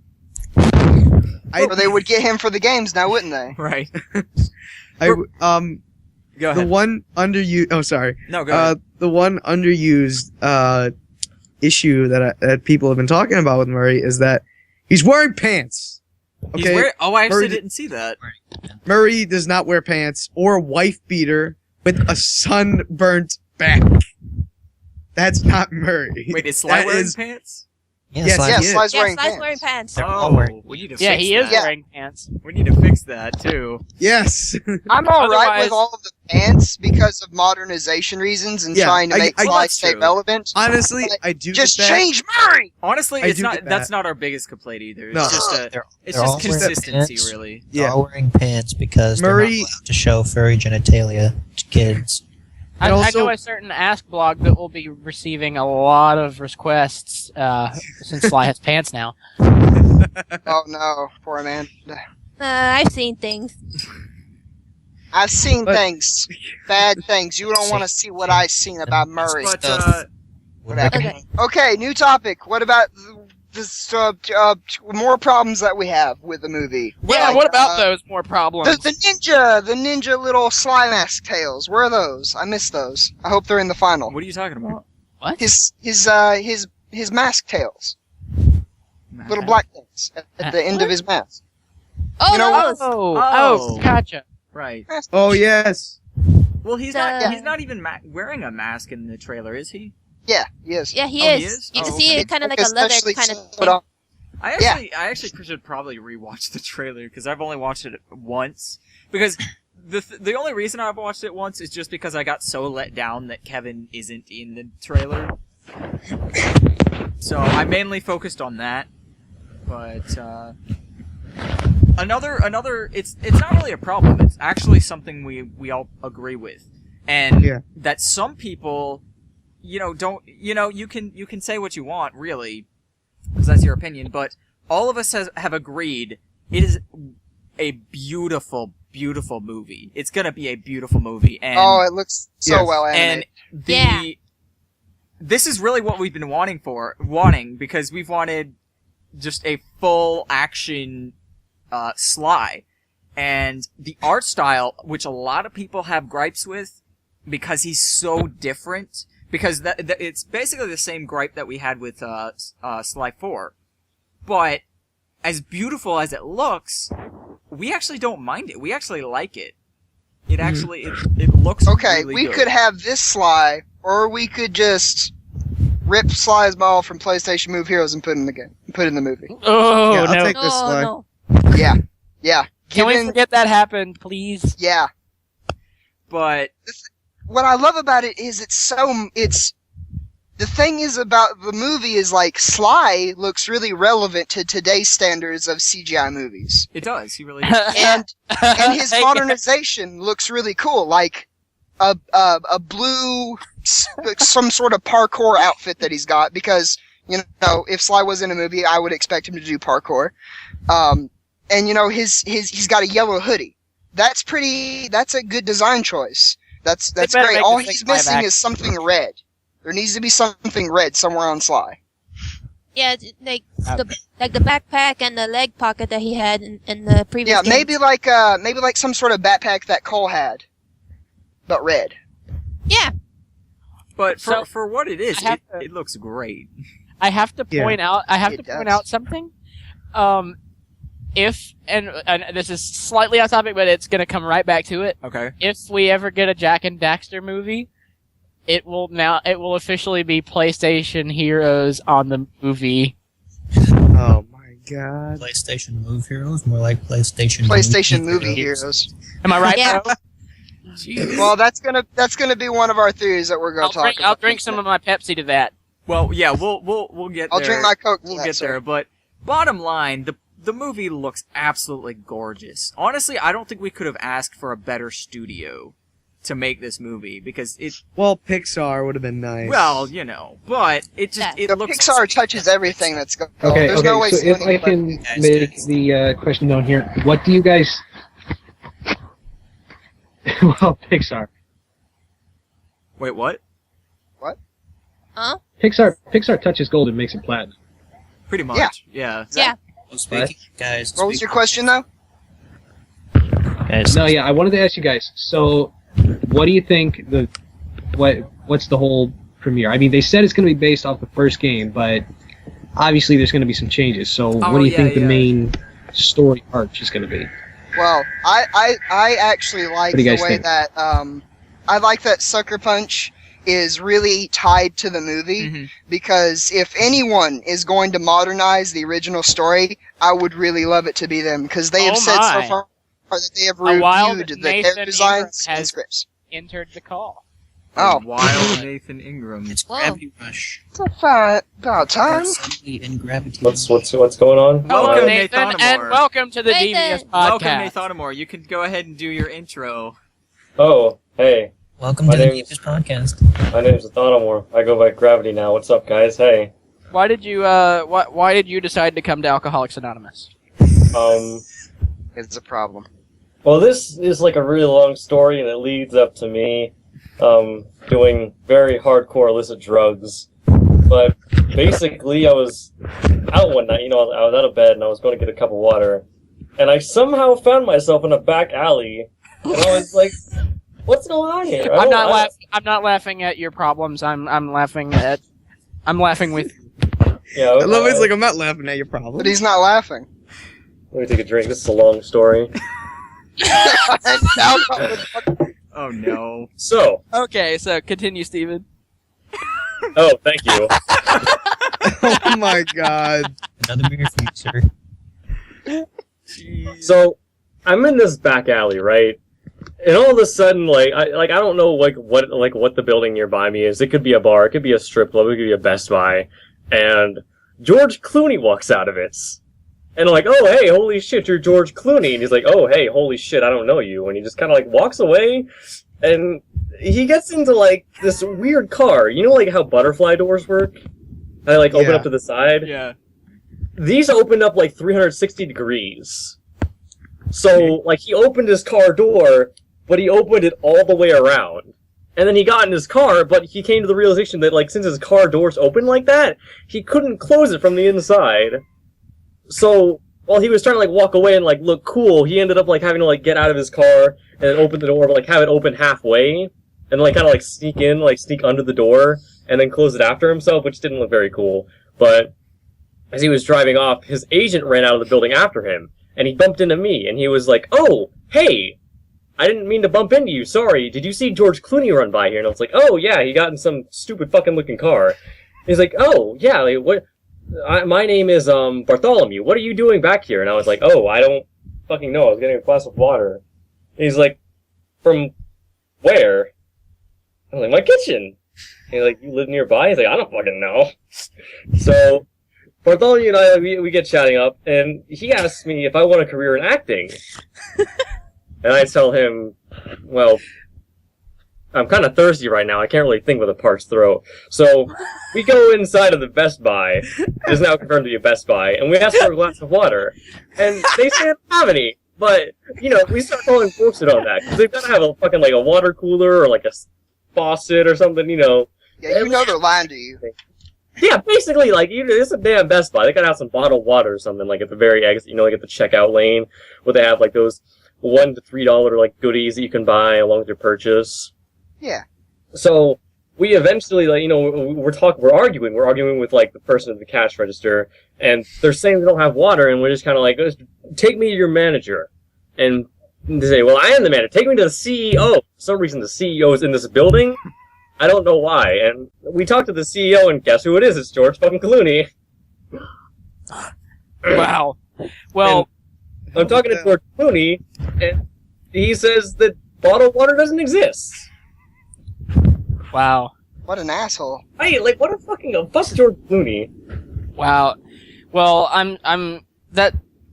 [SPEAKER 2] I-
[SPEAKER 6] Or they would get him for the games now, wouldn't they?
[SPEAKER 1] Right.
[SPEAKER 2] Go
[SPEAKER 1] Go
[SPEAKER 2] the
[SPEAKER 1] ahead.
[SPEAKER 2] one underused. Oh, sorry.
[SPEAKER 1] No, go ahead.
[SPEAKER 2] The one underused issue that people have been talking about with Murray is that he's wearing pants. Okay.
[SPEAKER 1] I actually
[SPEAKER 2] Murray-
[SPEAKER 1] didn't see that.
[SPEAKER 2] Murray does not wear pants or a wife beater with a sunburnt back. That's not Murray.
[SPEAKER 1] Wait, is Sly
[SPEAKER 2] That
[SPEAKER 1] wearing
[SPEAKER 2] is-
[SPEAKER 1] pants?
[SPEAKER 2] Yes,
[SPEAKER 4] Sly-
[SPEAKER 2] he
[SPEAKER 6] Yeah,
[SPEAKER 2] is.
[SPEAKER 6] Sly's
[SPEAKER 7] Yeah,
[SPEAKER 6] wearing
[SPEAKER 7] Sly's
[SPEAKER 6] pants.
[SPEAKER 7] wearing pants.
[SPEAKER 4] They're all wearing
[SPEAKER 1] We need to
[SPEAKER 3] Yeah,
[SPEAKER 1] fix
[SPEAKER 3] he is
[SPEAKER 1] that.
[SPEAKER 6] Yeah.
[SPEAKER 3] wearing pants.
[SPEAKER 1] We need to fix that too.
[SPEAKER 2] Yes.
[SPEAKER 6] I'm all right
[SPEAKER 3] Otherwise-
[SPEAKER 6] with all of the pants because of modernization reasons and
[SPEAKER 2] Yeah,
[SPEAKER 6] trying to make
[SPEAKER 2] I-
[SPEAKER 6] Sly
[SPEAKER 1] that's
[SPEAKER 6] stay
[SPEAKER 1] true.
[SPEAKER 6] relevant.
[SPEAKER 2] Honestly,
[SPEAKER 6] But
[SPEAKER 2] I do
[SPEAKER 6] Just
[SPEAKER 2] get that.
[SPEAKER 6] change Murray!
[SPEAKER 1] Honestly,
[SPEAKER 2] I
[SPEAKER 1] it's
[SPEAKER 2] do
[SPEAKER 1] not.
[SPEAKER 2] get that.
[SPEAKER 1] That's not our biggest complaint either. It's
[SPEAKER 2] No.
[SPEAKER 1] just
[SPEAKER 4] They're
[SPEAKER 1] it's
[SPEAKER 4] all
[SPEAKER 1] just
[SPEAKER 4] wearing
[SPEAKER 1] consistency,
[SPEAKER 4] pants.
[SPEAKER 1] really.
[SPEAKER 4] They're
[SPEAKER 2] Yeah.
[SPEAKER 4] all wearing pants because they're
[SPEAKER 2] Murray-
[SPEAKER 4] not allowed to show furry genitalia to kids.
[SPEAKER 3] I,
[SPEAKER 2] And
[SPEAKER 3] I
[SPEAKER 2] also-
[SPEAKER 3] know a certain Ask blog that will be receiving a lot of requests since Sly has pants now.
[SPEAKER 6] Oh no, poor Amanda.
[SPEAKER 7] I've seen things.
[SPEAKER 6] I've seen
[SPEAKER 2] But-
[SPEAKER 6] things. Bad things. You don't want to see what I've seen about Murray.
[SPEAKER 1] But
[SPEAKER 6] Whatever.
[SPEAKER 7] Okay.
[SPEAKER 6] Okay, new topic. What about this, more problems that we have with the movie?
[SPEAKER 3] Yeah,
[SPEAKER 6] Like,
[SPEAKER 3] what about those more problems?
[SPEAKER 6] the ninja little Sly mask tails. Where are those? I missed those. I hope they're in the final.
[SPEAKER 1] what are you talking about?
[SPEAKER 3] What?
[SPEAKER 6] His mask tails. Little black things at the end of his mask.
[SPEAKER 7] Oh,
[SPEAKER 6] You know
[SPEAKER 7] those.
[SPEAKER 1] Oh.
[SPEAKER 3] Gotcha.
[SPEAKER 1] Right.
[SPEAKER 2] Oh yes.
[SPEAKER 1] Well, he's
[SPEAKER 7] The-
[SPEAKER 1] not. He's not even wearing a mask in the trailer, is he?
[SPEAKER 6] Yeah, yes.
[SPEAKER 7] Yeah, he
[SPEAKER 1] Oh,
[SPEAKER 7] is.
[SPEAKER 1] he is?
[SPEAKER 7] You can
[SPEAKER 1] Oh,
[SPEAKER 7] see
[SPEAKER 1] okay.
[SPEAKER 7] it kind of like a leather
[SPEAKER 6] Especially
[SPEAKER 7] kind of
[SPEAKER 6] sewed
[SPEAKER 7] thing.
[SPEAKER 6] on.
[SPEAKER 1] I actually should probably rewatch the trailer because I've only watched it once. Because the only reason I've watched it once is just because I got so let down that Kevin isn't in the trailer. So I mainly focused on that. But another it's not really a problem. It's actually something we all agree with, and
[SPEAKER 2] Yeah.
[SPEAKER 1] that some people, don't you can say what you want really, because that's your opinion. But all of us have agreed it is a beautiful, beautiful movie. It's gonna be a beautiful movie, and
[SPEAKER 6] Oh, it looks so
[SPEAKER 2] Yes.
[SPEAKER 6] well
[SPEAKER 1] and
[SPEAKER 6] animated.
[SPEAKER 1] this is really what we've been wanting because we've wanted just a full action Sly, and the art style, which a lot of people have gripes with because he's so different, because it's basically the same gripe that we had with Sly 4, but as beautiful as it looks, we actually don't mind it. We actually like it. It actually it looks
[SPEAKER 6] Okay,
[SPEAKER 1] really
[SPEAKER 6] we
[SPEAKER 1] good.
[SPEAKER 6] could have this Sly, or we could just rip Sly's ball from PlayStation Move Heroes and put it in the game, put it in the movie.
[SPEAKER 3] Oh,
[SPEAKER 2] Yeah, I'll
[SPEAKER 3] no.
[SPEAKER 2] take this
[SPEAKER 7] Oh,
[SPEAKER 2] Sly.
[SPEAKER 7] no.
[SPEAKER 6] Yeah.
[SPEAKER 3] Can we
[SPEAKER 6] Given-
[SPEAKER 3] forget that happened, please?
[SPEAKER 6] Yeah.
[SPEAKER 1] But
[SPEAKER 6] What I love about it is the thing is about the movie is like Sly looks really relevant to today's standards of CGI movies.
[SPEAKER 1] it does. He really does.
[SPEAKER 6] And his modernization looks really cool, like a blue some sort of parkour outfit that he's got, because if Sly was in a movie, I would expect him to do parkour. And he's got a yellow hoodie. That's a good design choice. That's
[SPEAKER 3] better
[SPEAKER 6] great.
[SPEAKER 3] make
[SPEAKER 6] All
[SPEAKER 3] this
[SPEAKER 6] he's
[SPEAKER 3] thing live
[SPEAKER 6] missing
[SPEAKER 3] action.
[SPEAKER 6] is something red. There needs to be something red somewhere on Sly.
[SPEAKER 7] Yeah, like the backpack and the leg pocket that he had in the previous
[SPEAKER 6] Yeah,
[SPEAKER 7] game.
[SPEAKER 6] maybe like some sort of backpack that Cole had, but red.
[SPEAKER 7] Yeah.
[SPEAKER 1] But
[SPEAKER 3] So,
[SPEAKER 1] for what it is,
[SPEAKER 3] I have to-
[SPEAKER 1] it looks great.
[SPEAKER 3] I have to
[SPEAKER 2] Yeah.
[SPEAKER 3] point out.
[SPEAKER 6] It
[SPEAKER 3] Point
[SPEAKER 6] does.
[SPEAKER 3] out something. If and this is slightly off topic, but it's gonna come right back to it.
[SPEAKER 1] Okay.
[SPEAKER 3] If we ever get a Jack and Daxter movie, it will officially be PlayStation Heroes on the movie.
[SPEAKER 2] Oh my god.
[SPEAKER 4] PlayStation Move Heroes, more like PlayStation
[SPEAKER 6] Movie Heroes.
[SPEAKER 3] Am I right?
[SPEAKER 7] Yeah.
[SPEAKER 3] though?
[SPEAKER 1] Jeez.
[SPEAKER 6] Well, that's gonna be one of our theories that we're gonna
[SPEAKER 3] I'll
[SPEAKER 6] talk
[SPEAKER 3] drink.
[SPEAKER 6] about.
[SPEAKER 3] I'll drink some of my Pepsi to that.
[SPEAKER 1] Well, yeah, we'll get
[SPEAKER 6] I'll
[SPEAKER 1] there.
[SPEAKER 6] drink my Coke. to
[SPEAKER 1] We'll
[SPEAKER 6] that,
[SPEAKER 1] get
[SPEAKER 6] sir.
[SPEAKER 1] there, but bottom line, the movie looks absolutely gorgeous. Honestly, I don't think we could have asked for a better studio to make this movie because it.
[SPEAKER 2] Well, Pixar would have been nice.
[SPEAKER 1] Well, but it just it
[SPEAKER 6] The
[SPEAKER 1] looks.
[SPEAKER 6] Pixar touches everything that's going.
[SPEAKER 5] Okay,
[SPEAKER 6] There's no way.
[SPEAKER 5] so if I can make the question down here, what do you guys... well, Pixar.
[SPEAKER 1] Wait, what?
[SPEAKER 7] Huh?
[SPEAKER 5] Pixar touches gold and makes it platinum.
[SPEAKER 1] Pretty much. Yeah.
[SPEAKER 7] Yeah.
[SPEAKER 4] Speaking, guys.
[SPEAKER 6] What was your question though?
[SPEAKER 4] Guys,
[SPEAKER 5] No, yeah, I wanted to ask you guys. So, what do you think what's the whole premiere? I mean, they said it's going to be based off the first game, but obviously there's going to be some changes. So, what do you think the main story arc is going to be.
[SPEAKER 6] Well, I actually like
[SPEAKER 5] What do you
[SPEAKER 6] the
[SPEAKER 5] guys
[SPEAKER 6] way
[SPEAKER 5] think?
[SPEAKER 6] that I like that Sucker Punch is really tied to the movie,
[SPEAKER 1] Mhm.
[SPEAKER 6] because if anyone is going to modernize the original story, I would really love it to be them, because they have
[SPEAKER 3] Oh
[SPEAKER 6] said
[SPEAKER 3] my.
[SPEAKER 6] so far that they have
[SPEAKER 3] A wild
[SPEAKER 6] reviewed the
[SPEAKER 3] Nathan
[SPEAKER 6] character designs
[SPEAKER 3] Ingram
[SPEAKER 6] and
[SPEAKER 3] has-
[SPEAKER 6] scripts.
[SPEAKER 3] Entered the call.
[SPEAKER 6] Oh,
[SPEAKER 1] Wild Nathan Ingram.
[SPEAKER 4] It's
[SPEAKER 7] Whoa.
[SPEAKER 4] Gravity Rush.
[SPEAKER 6] about time.
[SPEAKER 4] Assembly and Gravity.
[SPEAKER 8] What's going on?
[SPEAKER 3] Hello,
[SPEAKER 1] Welcome,
[SPEAKER 3] Nathan,
[SPEAKER 1] Nathanamore.
[SPEAKER 3] and welcome to the
[SPEAKER 7] Nathan.
[SPEAKER 3] Devious podcast.
[SPEAKER 1] Welcome, Nathanamore. You can go ahead and do your intro.
[SPEAKER 8] Oh, hey,
[SPEAKER 4] Welcome
[SPEAKER 8] My
[SPEAKER 4] to the
[SPEAKER 8] name's-
[SPEAKER 4] Devious podcast.
[SPEAKER 8] my name's Athanomore. I go by Gravity now. What's up, guys? Hey.
[SPEAKER 3] Why did you why did you decide to come to Alcoholics Anonymous?
[SPEAKER 6] It's a problem.
[SPEAKER 8] Well, this is like a really long story, and it leads up to me, doing very hardcore illicit drugs. But basically, I was out one night, I was out of bed, and I was going to get a cup of water. And I somehow found myself in a back alley, and I was like, what's going on here?
[SPEAKER 3] I'm not laughing at your problems. I'm laughing with.
[SPEAKER 8] Yeah,
[SPEAKER 2] I love it. It's like, I'm not laughing at your problem.
[SPEAKER 6] But he's not laughing.
[SPEAKER 8] Let me take a drink. This is a long story.
[SPEAKER 1] Oh no.
[SPEAKER 8] So,
[SPEAKER 3] Okay, so continue, Steven.
[SPEAKER 8] oh, thank you.
[SPEAKER 2] Oh my god.
[SPEAKER 4] Another beer for you, sir.
[SPEAKER 8] So, I'm in this back alley, right? And all of a sudden, I don't know, what the building nearby me is. It could be a bar, it could be a strip club, it could be a Best Buy. And George Clooney walks out of it. And I'm like, oh, hey, holy shit, you're George Clooney. And he's like, oh, hey, holy shit, I don't know you. And he just kind of, walks away. And he gets into, this weird car. You know, how butterfly doors work? They, open
[SPEAKER 2] Yeah.
[SPEAKER 8] up to the side?
[SPEAKER 1] Yeah.
[SPEAKER 8] These opened up, 360 degrees. So, he opened his car door, but he opened it all the way around. And then he got in his car, but he came to the realization that, since his car door's open like that, he couldn't close it from the inside. So, while he was trying to, walk away and, look cool, he ended up, having to, get out of his car and then open the door, but, have it open halfway, and, kind of, sneak in, sneak under the door, and then close it after himself, which didn't look very cool. But, as he was driving off, his agent ran out of the building after him, and he bumped into me, and he was like, oh, hey! I didn't mean to bump into you, sorry. Did you see George Clooney run by here? And I was like, oh, yeah, he got in some stupid fucking looking car. He's like, oh, yeah, what? My name is, Bartholomew. What are you doing back here? And I was like, oh, I don't fucking know. I was getting a glass of water. And he's like, from where? I was like, my kitchen. And he's like, you live nearby? He's like, I don't fucking know. So, Bartholomew and I, we get chatting up, and he asks me if I want a career in acting. And I tell him, well, I'm kind of thirsty right now. I can't really think with a parched throat. So we go inside of the Best Buy. It's now confirmed to be a Best Buy. And we ask for a glass of water. And they say they don't have any. But, we start calling bullshit on that. Because they've got to have a fucking, a water cooler or, a faucet or something,
[SPEAKER 6] Yeah, they're lying to you.
[SPEAKER 8] Yeah, basically, it's a damn Best Buy. They gotta have some bottled water or something, at the very exit, at the checkout lane, where they have, those $1 to $3, goodies that you can buy along with your purchase.
[SPEAKER 6] Yeah.
[SPEAKER 8] So, we eventually, we're arguing with, the person at the cash register, and they're saying they don't have water, and we're just kind of take me to your manager. And they say, well, I am the manager. Take me to the CEO. For some reason, the CEO is in this building. I don't know why. And we talked to the CEO, and guess who it is? It's George fucking Clooney.
[SPEAKER 3] Wow. Well,
[SPEAKER 8] I'm talking to George Clooney, and he says that bottled water doesn't exist.
[SPEAKER 3] wow.
[SPEAKER 6] What an asshole.
[SPEAKER 8] Hey, what a fucking fuck George Clooney.
[SPEAKER 3] Wow. Well,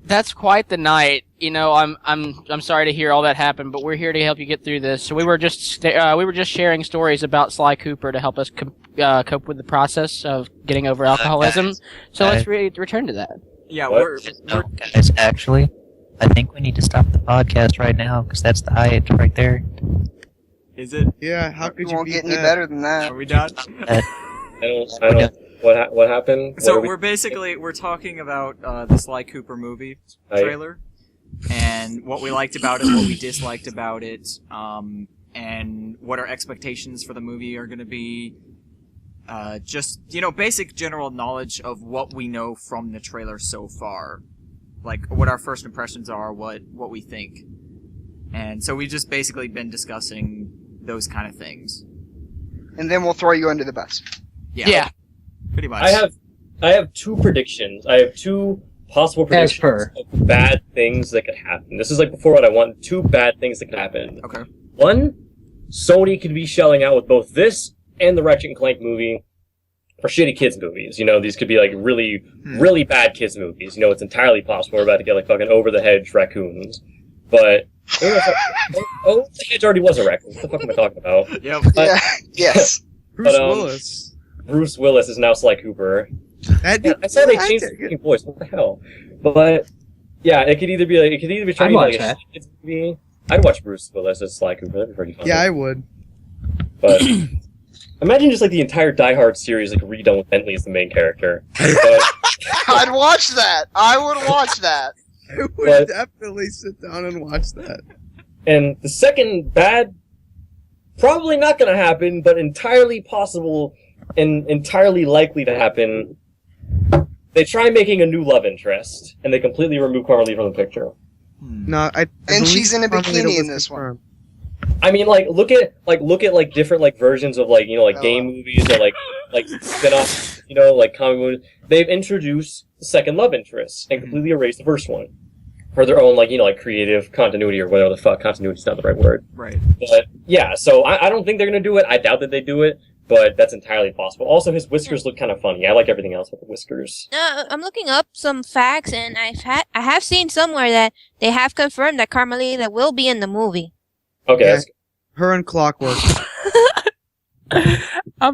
[SPEAKER 3] that's quite the night. I'm sorry to hear all that happened, but we're here to help you get through this. So we were just sharing stories about Sly Cooper to help us cope with the process of getting over alcoholism. So let's return to that.
[SPEAKER 1] Yeah,
[SPEAKER 8] What?
[SPEAKER 1] we're
[SPEAKER 4] No, guys, actually, I think we need to stop the podcast right now, because that's the height right there.
[SPEAKER 1] is it?
[SPEAKER 2] Yeah, how could
[SPEAKER 6] It
[SPEAKER 2] you
[SPEAKER 6] won't
[SPEAKER 2] beat
[SPEAKER 6] get any
[SPEAKER 2] that?
[SPEAKER 6] better than that.
[SPEAKER 1] Are we done?
[SPEAKER 8] I don't. What happened?
[SPEAKER 1] So
[SPEAKER 8] What
[SPEAKER 1] we're talking about the Sly Cooper movie
[SPEAKER 8] Right.
[SPEAKER 1] trailer, and what we liked about it, what we disliked about it, and what our expectations for the movie are going to be. Just basic general knowledge of what we know from the trailer so far. like what our first impressions are, what we think. And so we've just basically been discussing those kind of things.
[SPEAKER 6] And then we'll throw you under the bus.
[SPEAKER 3] Yeah.
[SPEAKER 1] Pretty much.
[SPEAKER 8] I have 2 predictions. I have 2 possible predictions of bad things that could happen. This is like before what I want. 2 bad things that could happen.
[SPEAKER 1] Okay.
[SPEAKER 8] 1, Sony could be shelling out with both this and the Ratchet and Clank movie for shitty kids movies. You know, these could be like really, really bad kids movies. You know, it's entirely possible we're about to get like fucking over the hedge raccoons. But oh, the hedge already was a raccoon. What the fuck am I talking about?
[SPEAKER 1] Yep.
[SPEAKER 6] Yeah. Yes.
[SPEAKER 2] Bruce Willis.
[SPEAKER 8] Bruce Willis is now Sly Cooper.
[SPEAKER 2] That'd
[SPEAKER 8] I saw they changed the fucking voice. What the hell? But yeah, it could either be trying to be like a kids movie. I'd watch Bruce Willis as Sly Cooper. That'd be pretty fun.
[SPEAKER 2] Yeah, I would.
[SPEAKER 8] But imagine just like the entire Die Hard series like redone with Bentley as the main character. But,
[SPEAKER 6] I'd watch that. I would watch that.
[SPEAKER 2] I would definitely sit down and watch that.
[SPEAKER 8] and the second bad, probably not going to happen, but entirely possible and entirely likely to happen. They try making a new love interest, and they completely remove Carly from the picture.
[SPEAKER 2] No,
[SPEAKER 6] and she's in a bikini in this one.
[SPEAKER 8] I mean, like, look at different, like, versions of, like, you know, like, game movies or, like spin-offs, you know, like, comic movies. They've introduced the second love interest and completely erased the first one for their own, like, you know, like, creative continuity or whatever the fuck. Continuity's not the right word.
[SPEAKER 1] Right.
[SPEAKER 8] But, yeah, so I don't think they're gonna do it. I doubt that they do it, but that's entirely possible. Also, his whiskers look kind of funny. I like everything else with the whiskers.
[SPEAKER 7] I'm looking up some facts, and I have seen somewhere that they have confirmed that Carmelita will be in the movie.
[SPEAKER 8] Okay,
[SPEAKER 2] Yeah.
[SPEAKER 8] that's
[SPEAKER 2] Her and Clockwork.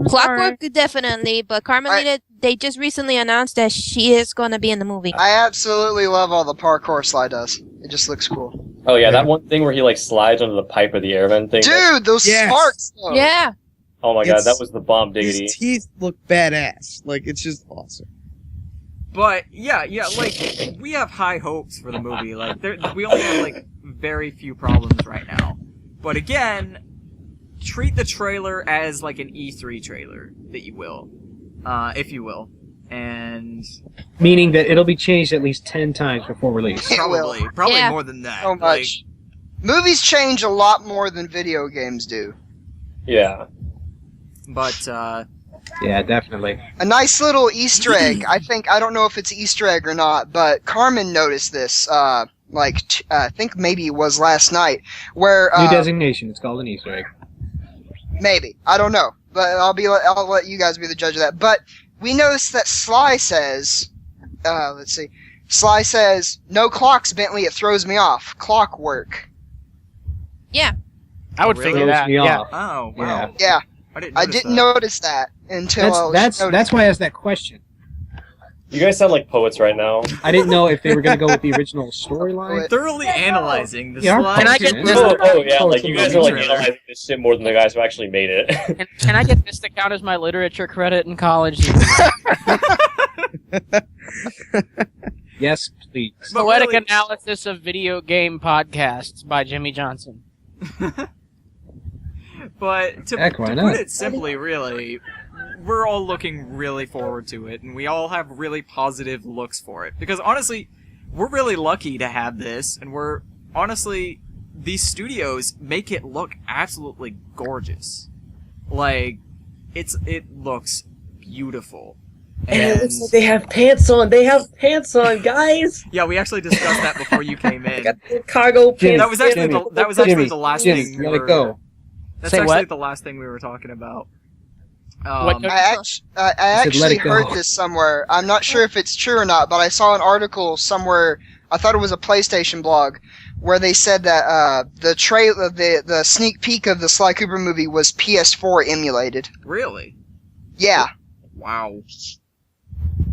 [SPEAKER 7] Clockwork definitely, but Carmelita, they just recently announced that she is going to be in the movie.
[SPEAKER 6] I absolutely love all the parkour Sly does. It just looks cool.
[SPEAKER 8] Oh yeah, that one thing where he like slides under the pipe or the air vent thing.
[SPEAKER 6] Dude, those
[SPEAKER 2] Yes.
[SPEAKER 6] sparks though.
[SPEAKER 7] Yeah.
[SPEAKER 8] Oh my god,
[SPEAKER 2] It's-
[SPEAKER 8] that was the bomb diggity.
[SPEAKER 2] His teeth look badass. Like, it's just awesome.
[SPEAKER 1] But yeah, like we have high hopes for the movie. Like we only have like very few problems right now. But again, treat the trailer as like an E3 trailer that you will, if you will, and
[SPEAKER 5] Meaning that it'll be changed at least 10 times before release.
[SPEAKER 6] It will.
[SPEAKER 1] probably
[SPEAKER 7] Yeah.
[SPEAKER 1] more than that.
[SPEAKER 6] So much. Movies change a lot more than video games do.
[SPEAKER 8] Yeah.
[SPEAKER 1] But
[SPEAKER 5] Yeah, definitely.
[SPEAKER 6] A nice little Easter egg. I don't know if it's an Easter egg or not, but Carmen noticed this. I think maybe it was last night, where
[SPEAKER 5] New designation. It's called an Easter egg.
[SPEAKER 6] maybe I don't know, but I'll let you guys be the judge of that. But we noticed that Sly says, let's see, Sly says, "No clocks, Bentley. It throws me off. Clockwork."
[SPEAKER 7] Yeah.
[SPEAKER 3] I would
[SPEAKER 1] Really?
[SPEAKER 3] figure that.
[SPEAKER 5] Throws me
[SPEAKER 3] Yeah.
[SPEAKER 5] off.
[SPEAKER 1] oh
[SPEAKER 5] Yeah.
[SPEAKER 1] wow,
[SPEAKER 6] Yeah,
[SPEAKER 1] I
[SPEAKER 6] I
[SPEAKER 1] didn't
[SPEAKER 6] didn't
[SPEAKER 1] notice
[SPEAKER 6] notice that until
[SPEAKER 5] That's why I asked that question.
[SPEAKER 8] You guys sound like poets right now.
[SPEAKER 5] I didn't know if they were going to go with the original storyline.
[SPEAKER 1] that. Thoroughly analyzing the
[SPEAKER 5] Yeah,
[SPEAKER 1] slide.
[SPEAKER 3] Can I get
[SPEAKER 5] Yeah.
[SPEAKER 3] this?
[SPEAKER 8] Oh yeah, like you guys are like
[SPEAKER 1] Trailer.
[SPEAKER 8] analyzing this shit more than the guys who actually made it.
[SPEAKER 3] Can I get this to count as my literature credit in college?
[SPEAKER 5] Yes, please.
[SPEAKER 1] But
[SPEAKER 3] Poetic
[SPEAKER 1] really-
[SPEAKER 3] analysis of video game podcasts by Jimmy Johnson.
[SPEAKER 1] But to
[SPEAKER 5] Heck, why
[SPEAKER 1] put
[SPEAKER 5] not?
[SPEAKER 1] it simply, really, we're all looking really forward to it, and we all have really positive looks for it. Because honestly, we're really lucky to have this, and these studios make it look absolutely gorgeous. Like, it looks beautiful. And
[SPEAKER 8] they have pants on. They have pants on, guys.
[SPEAKER 1] yeah, we actually discussed that before you came in.
[SPEAKER 8] Cargo
[SPEAKER 5] Jimmy,
[SPEAKER 8] pants.
[SPEAKER 1] That was actually
[SPEAKER 5] Jimmy,
[SPEAKER 1] the
[SPEAKER 5] Jimmy,
[SPEAKER 1] last
[SPEAKER 5] Jimmy,
[SPEAKER 1] thing we
[SPEAKER 5] let it
[SPEAKER 1] were.
[SPEAKER 5] go.
[SPEAKER 1] That's
[SPEAKER 3] Say
[SPEAKER 1] actually
[SPEAKER 3] what?
[SPEAKER 1] the last thing we were talking about.
[SPEAKER 3] What-
[SPEAKER 6] I
[SPEAKER 5] said, "Let
[SPEAKER 6] actually
[SPEAKER 5] it go."
[SPEAKER 6] heard this somewhere. I'm not sure if it's true or not, but I saw an article somewhere. I thought it was a PlayStation blog where they said that the sneak peek of the Sly Cooper movie was PS4 emulated.
[SPEAKER 1] Really?
[SPEAKER 6] Yeah.
[SPEAKER 1] Wow.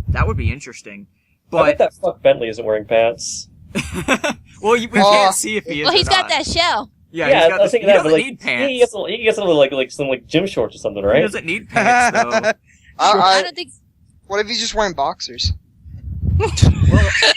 [SPEAKER 1] That would be interesting.
[SPEAKER 8] I bet
[SPEAKER 1] But
[SPEAKER 8] that fuck Bentley isn't wearing pants.
[SPEAKER 1] well, we can't see if he is.
[SPEAKER 7] Well, he's
[SPEAKER 1] or
[SPEAKER 7] got
[SPEAKER 1] not.
[SPEAKER 7] that shell.
[SPEAKER 1] Yeah,
[SPEAKER 8] I
[SPEAKER 1] he's got
[SPEAKER 8] was
[SPEAKER 1] he
[SPEAKER 8] thinking that,
[SPEAKER 1] doesn't
[SPEAKER 8] but like
[SPEAKER 1] need pants.
[SPEAKER 8] he gets some like some like gym shorts or something,
[SPEAKER 1] He
[SPEAKER 8] right?
[SPEAKER 1] doesn't need pants though.
[SPEAKER 7] I
[SPEAKER 6] I,
[SPEAKER 7] don't think.
[SPEAKER 6] what if he's just wearing boxers?
[SPEAKER 1] Well,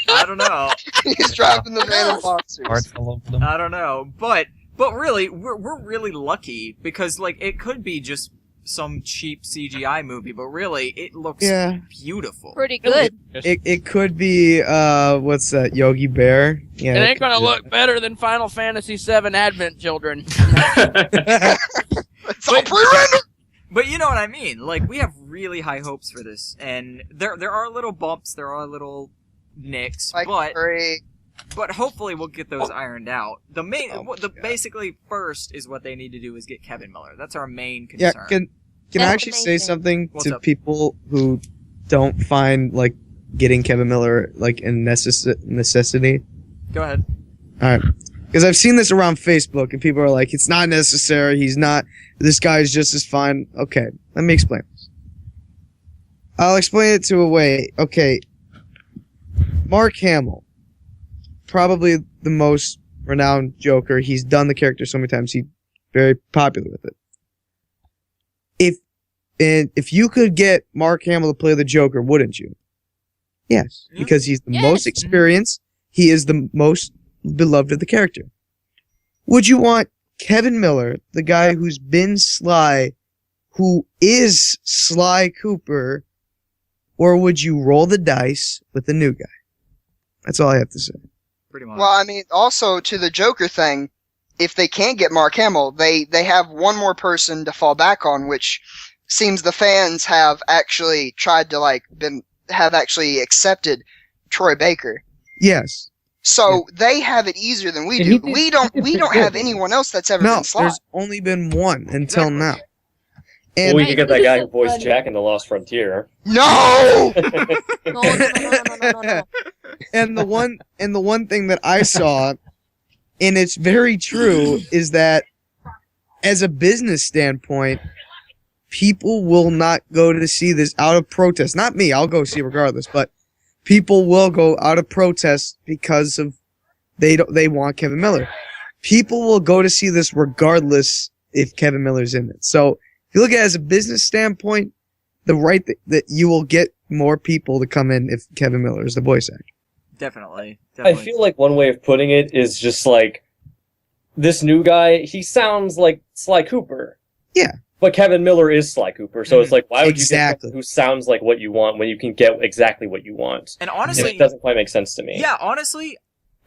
[SPEAKER 1] I don't know.
[SPEAKER 6] He's driving the van in boxers.
[SPEAKER 4] Heart full of them.
[SPEAKER 1] I don't know. But really, we're really lucky because like it could be just some cheap CGI movie, but really, it looks beautiful.
[SPEAKER 7] Pretty good.
[SPEAKER 2] It could be what's that? Yogi Bear. Yeah.
[SPEAKER 3] It ain't gonna look better than Final Fantasy VII Advent Children.
[SPEAKER 6] It's all pre-rendered.
[SPEAKER 1] But you know what I mean. Like, we have really high hopes for this, and there are little bumps, there are little nicks,
[SPEAKER 6] Like,
[SPEAKER 1] but hopefully we'll get those ironed out. The main, basically first is what they need to do is get Kevin Miller. That's our main concern.
[SPEAKER 2] Yeah. Can I
[SPEAKER 7] That's
[SPEAKER 2] actually say
[SPEAKER 7] amazing.
[SPEAKER 2] something
[SPEAKER 1] What's
[SPEAKER 2] to
[SPEAKER 1] up?
[SPEAKER 2] people who don't find like getting Kevin Miller like a necessity?
[SPEAKER 1] Go ahead.
[SPEAKER 2] All right. Because I've seen this around Facebook, and people are like, it's not necessary, he's not, this guy's just as fine. Okay, let me explain this. I'll explain it to a way. Okay, Mark Hamill, probably the most renowned Joker. He's done the character so many times, he's very popular with it. If you could get Mark Hamill to play the Joker, wouldn't you? Yes,
[SPEAKER 1] Yeah.
[SPEAKER 2] because he's the
[SPEAKER 7] Yes.
[SPEAKER 2] most experienced, he is the most beloved of the character. Would you want Kevin Miller, the guy who's been Sly, who is Sly Cooper, or would you roll the dice with the new guy? That's all I have to say.
[SPEAKER 1] Pretty much.
[SPEAKER 6] Well, I mean, also to the Joker thing, if they can't get Mark Hamill, they have one more person to fall back on, which seems the fans have actually tried to have actually accepted Troy Baker.
[SPEAKER 2] Yes.
[SPEAKER 6] So they have it easier than we
[SPEAKER 5] And
[SPEAKER 6] do.
[SPEAKER 5] he did-
[SPEAKER 6] We don't
[SPEAKER 5] he did
[SPEAKER 6] have
[SPEAKER 5] good.
[SPEAKER 6] anyone else that's ever
[SPEAKER 2] No,
[SPEAKER 6] been Sly.
[SPEAKER 2] there's only been one until
[SPEAKER 1] Exactly.
[SPEAKER 2] now.
[SPEAKER 8] Well,
[SPEAKER 2] And
[SPEAKER 8] we could get that guy who voiced Jack in The Lost Frontier.
[SPEAKER 6] No!
[SPEAKER 7] No.
[SPEAKER 2] and the one thing that I saw, and it's very true, is that as a business standpoint, people will not go to see this out of protest. Not me, I'll go see regardless, but people will go out of protest because of they want Kevin Miller. People will go to see this regardless if Kevin Miller's in it. So if you look at it as a business standpoint, that you will get more people to come in if Kevin Miller is the voice actor.
[SPEAKER 1] Definitely.
[SPEAKER 8] I feel like one way of putting it is just like, this new guy, he sounds like Sly Cooper.
[SPEAKER 2] Yeah.
[SPEAKER 8] But Kevin Miller is Sly Cooper, so it's like, why would you get
[SPEAKER 2] Exactly.
[SPEAKER 8] someone who sounds like what you want when you can get exactly what you want?
[SPEAKER 1] And
[SPEAKER 8] And
[SPEAKER 1] honestly,
[SPEAKER 8] it doesn't quite make sense to me.
[SPEAKER 1] yeah, honestly,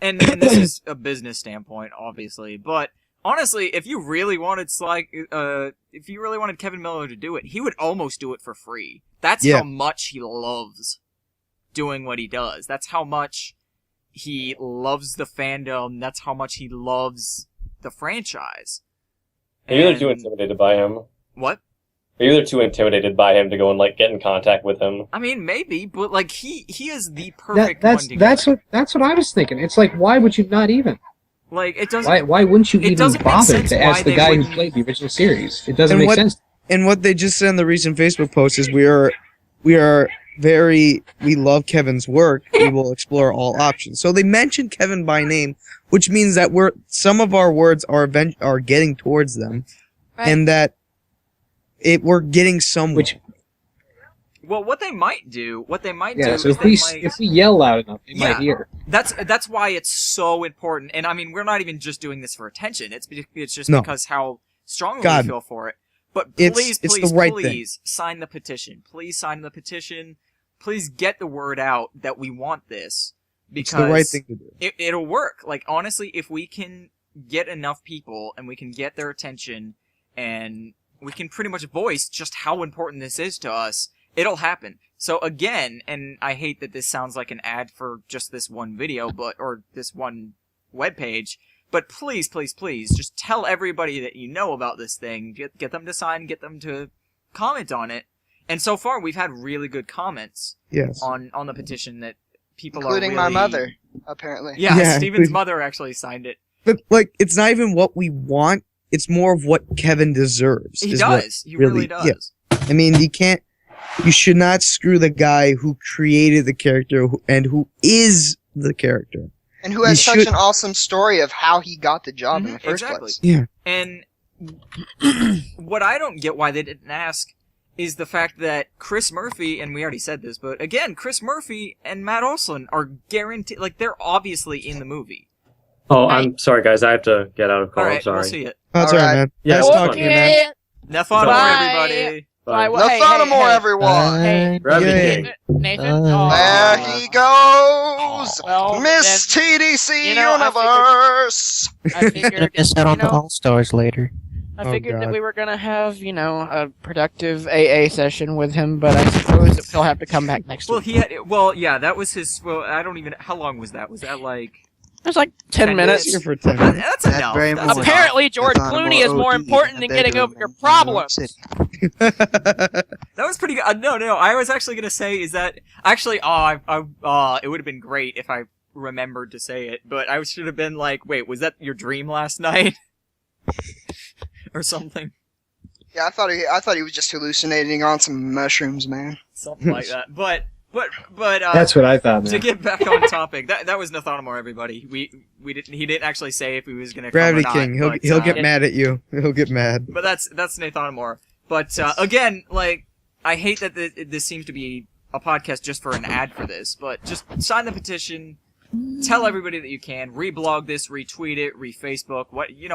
[SPEAKER 1] and this is a business standpoint, obviously, but honestly, if you really wanted Kevin Miller to do it, he would almost do it for free. That's
[SPEAKER 2] Yeah.
[SPEAKER 1] how much he loves doing what he does. That's how much he loves the fandom. That's how much he loves the franchise.
[SPEAKER 8] Are you
[SPEAKER 1] And-
[SPEAKER 8] too intimidated by him?
[SPEAKER 1] What?
[SPEAKER 8] Are you too intimidated by him to go and like get in contact with him?
[SPEAKER 1] I mean, maybe, but like he is the perfect one to
[SPEAKER 5] That's
[SPEAKER 1] get.
[SPEAKER 5] what I was thinking. It's like, why would you not even?
[SPEAKER 1] Like it doesn't.
[SPEAKER 5] Why wouldn't you
[SPEAKER 1] It
[SPEAKER 5] even
[SPEAKER 1] doesn't make
[SPEAKER 5] bother
[SPEAKER 1] sense
[SPEAKER 5] to
[SPEAKER 1] why
[SPEAKER 5] ask the
[SPEAKER 1] they
[SPEAKER 5] guy who
[SPEAKER 1] wouldn't-
[SPEAKER 5] played the original series? It doesn't
[SPEAKER 2] And
[SPEAKER 5] make
[SPEAKER 2] what-
[SPEAKER 5] sense.
[SPEAKER 2] And what they just said in the recent Facebook post is we love Kevin's work. We will explore all options. So they mentioned Kevin by name, which means that some of our words are getting towards them,
[SPEAKER 7] Right.
[SPEAKER 2] and that we're getting somewhere.
[SPEAKER 5] Which
[SPEAKER 1] Well, what they might do
[SPEAKER 5] yeah. So
[SPEAKER 1] is
[SPEAKER 5] if we yell loud enough, they
[SPEAKER 1] Yeah.
[SPEAKER 5] might hear.
[SPEAKER 1] that's why it's so important. And I mean, we're not even just doing this for attention. It's just
[SPEAKER 2] No.
[SPEAKER 1] because how strongly
[SPEAKER 2] God.
[SPEAKER 1] we feel for it. But
[SPEAKER 2] It's
[SPEAKER 1] please,
[SPEAKER 2] the
[SPEAKER 1] please,
[SPEAKER 2] right thing.
[SPEAKER 1] please sign the petition. Please sign the petition. Please get the word out that we want this
[SPEAKER 2] It's
[SPEAKER 1] because
[SPEAKER 2] the right thing to do.
[SPEAKER 1] it'll work. Like honestly, if we can get enough people and we can get their attention and we can pretty much voice just how important this is to us, it'll happen. So again, and I hate that this sounds like an ad for just this one video, or this one webpage, but please, please, please, just tell everybody that you know about this thing. Get them to sign, get them to comment on it. And so far, we've had really good comments
[SPEAKER 2] Yes.
[SPEAKER 1] on the petition that people
[SPEAKER 6] Including
[SPEAKER 1] are
[SPEAKER 6] my
[SPEAKER 1] really...
[SPEAKER 6] mother, apparently.
[SPEAKER 1] Yeah,
[SPEAKER 2] Yeah.
[SPEAKER 1] Steven's mother actually signed it.
[SPEAKER 2] But like, it's not even what we want. It's more of what Kevin deserves.
[SPEAKER 1] He
[SPEAKER 2] is what
[SPEAKER 1] does. He really does.
[SPEAKER 2] yeah. I mean, you should not screw the guy who created the character and who is the character.
[SPEAKER 6] And who has
[SPEAKER 2] You
[SPEAKER 6] such
[SPEAKER 2] should-
[SPEAKER 6] an awesome story of how he got the job in the
[SPEAKER 1] Mhm,
[SPEAKER 6] first
[SPEAKER 1] exactly.
[SPEAKER 6] place.
[SPEAKER 2] Yeah.
[SPEAKER 1] And what I don't get why they didn't ask is the fact that Chris Murphy, and we already said this, but again, Chris Murphy and Matt Olson are guaranteed, like, they're obviously in the movie.
[SPEAKER 8] Oh, I'm sorry, guys. I have to get out of call. I'm
[SPEAKER 1] Alright,
[SPEAKER 8] sorry.
[SPEAKER 1] we'll see it.
[SPEAKER 2] Oh, it's
[SPEAKER 6] All
[SPEAKER 2] alright,
[SPEAKER 6] right.
[SPEAKER 2] man.
[SPEAKER 8] Yeah,
[SPEAKER 2] Nice
[SPEAKER 8] well,
[SPEAKER 2] talking to you, man.
[SPEAKER 1] Nathanamore,
[SPEAKER 3] Bye.
[SPEAKER 1] everybody.
[SPEAKER 3] Bye.
[SPEAKER 8] Bye.
[SPEAKER 3] Well, hey,
[SPEAKER 6] Nathanamore,
[SPEAKER 3] hey,
[SPEAKER 6] everyone.
[SPEAKER 3] Hey,
[SPEAKER 8] Rabbit
[SPEAKER 2] Yay.
[SPEAKER 8] King.
[SPEAKER 3] Nathan.
[SPEAKER 6] There he goes,
[SPEAKER 3] Well,
[SPEAKER 6] Miss TDC
[SPEAKER 3] you know,
[SPEAKER 6] Universe.
[SPEAKER 3] I figured,
[SPEAKER 4] Miss out on the All-Stars later.
[SPEAKER 3] I
[SPEAKER 2] Oh,
[SPEAKER 3] figured that
[SPEAKER 2] God.
[SPEAKER 3] we were gonna have, a productive AA session with him, but I suppose that he'll have to come back next
[SPEAKER 1] Well,
[SPEAKER 3] week.
[SPEAKER 1] he had. Well, yeah, that was his. Well, I don't even. How long was that? Was that like?
[SPEAKER 3] It was like 10
[SPEAKER 1] 10
[SPEAKER 3] minutes.
[SPEAKER 2] Here for 10 minutes.
[SPEAKER 1] That's
[SPEAKER 9] That's
[SPEAKER 1] enough.
[SPEAKER 9] very
[SPEAKER 1] That's
[SPEAKER 9] much.
[SPEAKER 1] enough.
[SPEAKER 3] Apparently, George
[SPEAKER 9] Nathanamore
[SPEAKER 3] Clooney is more
[SPEAKER 9] OD
[SPEAKER 3] important
[SPEAKER 9] in
[SPEAKER 3] than
[SPEAKER 9] the
[SPEAKER 3] getting
[SPEAKER 9] bedroom
[SPEAKER 3] over your
[SPEAKER 9] in New York
[SPEAKER 3] problems.
[SPEAKER 9] City.
[SPEAKER 1] That was pretty good. No. I was actually gonna say is that actually. It would have been great if I remembered to say it, but I should have been like, wait, was that your dream last night? Or something.
[SPEAKER 6] Yeah, I thought he was just hallucinating on some mushrooms, man.
[SPEAKER 1] Something like that. But
[SPEAKER 5] That's what I thought,
[SPEAKER 1] to
[SPEAKER 5] man.
[SPEAKER 1] get back on topic, that was Nathanamore, everybody. He didn't actually say if he was gonna
[SPEAKER 2] Gravity
[SPEAKER 1] come or
[SPEAKER 2] King,
[SPEAKER 1] not,
[SPEAKER 2] he'll
[SPEAKER 1] but,
[SPEAKER 2] get mad at you. He'll get mad.
[SPEAKER 1] But that's Nathanamore. But again, like, I hate that this seems to be a podcast just for an ad for this, but just sign the petition, tell everybody that you can, reblog this, retweet it, re-Facebook,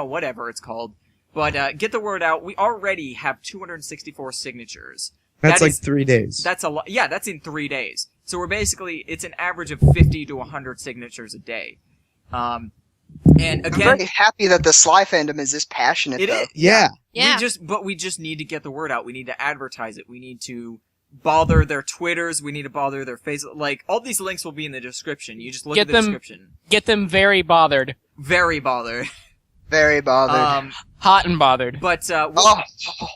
[SPEAKER 1] whatever it's called. But get the word out. We already have 264 signatures.
[SPEAKER 2] That's
[SPEAKER 1] That
[SPEAKER 2] like
[SPEAKER 1] is-
[SPEAKER 2] 3 days.
[SPEAKER 1] That's a lot. Yeah, that's in 3 days. So it's an average of 50 to 100 signatures a day. And
[SPEAKER 6] I'm
[SPEAKER 1] again,
[SPEAKER 6] very happy that the Sly fandom is this passionate,
[SPEAKER 1] it
[SPEAKER 6] though.
[SPEAKER 1] is.
[SPEAKER 2] Yeah.
[SPEAKER 7] Yeah.
[SPEAKER 1] We just need to get the word out. We need to advertise it. We need to bother their Twitters. We need to bother their Facebook. Like, all these links will be in the description. You just look
[SPEAKER 3] Get
[SPEAKER 1] at the
[SPEAKER 3] them-
[SPEAKER 1] description.
[SPEAKER 3] Get them very bothered.
[SPEAKER 1] Very bothered.
[SPEAKER 6] Very bothered.
[SPEAKER 3] Hot and bothered.
[SPEAKER 1] But
[SPEAKER 6] Oh.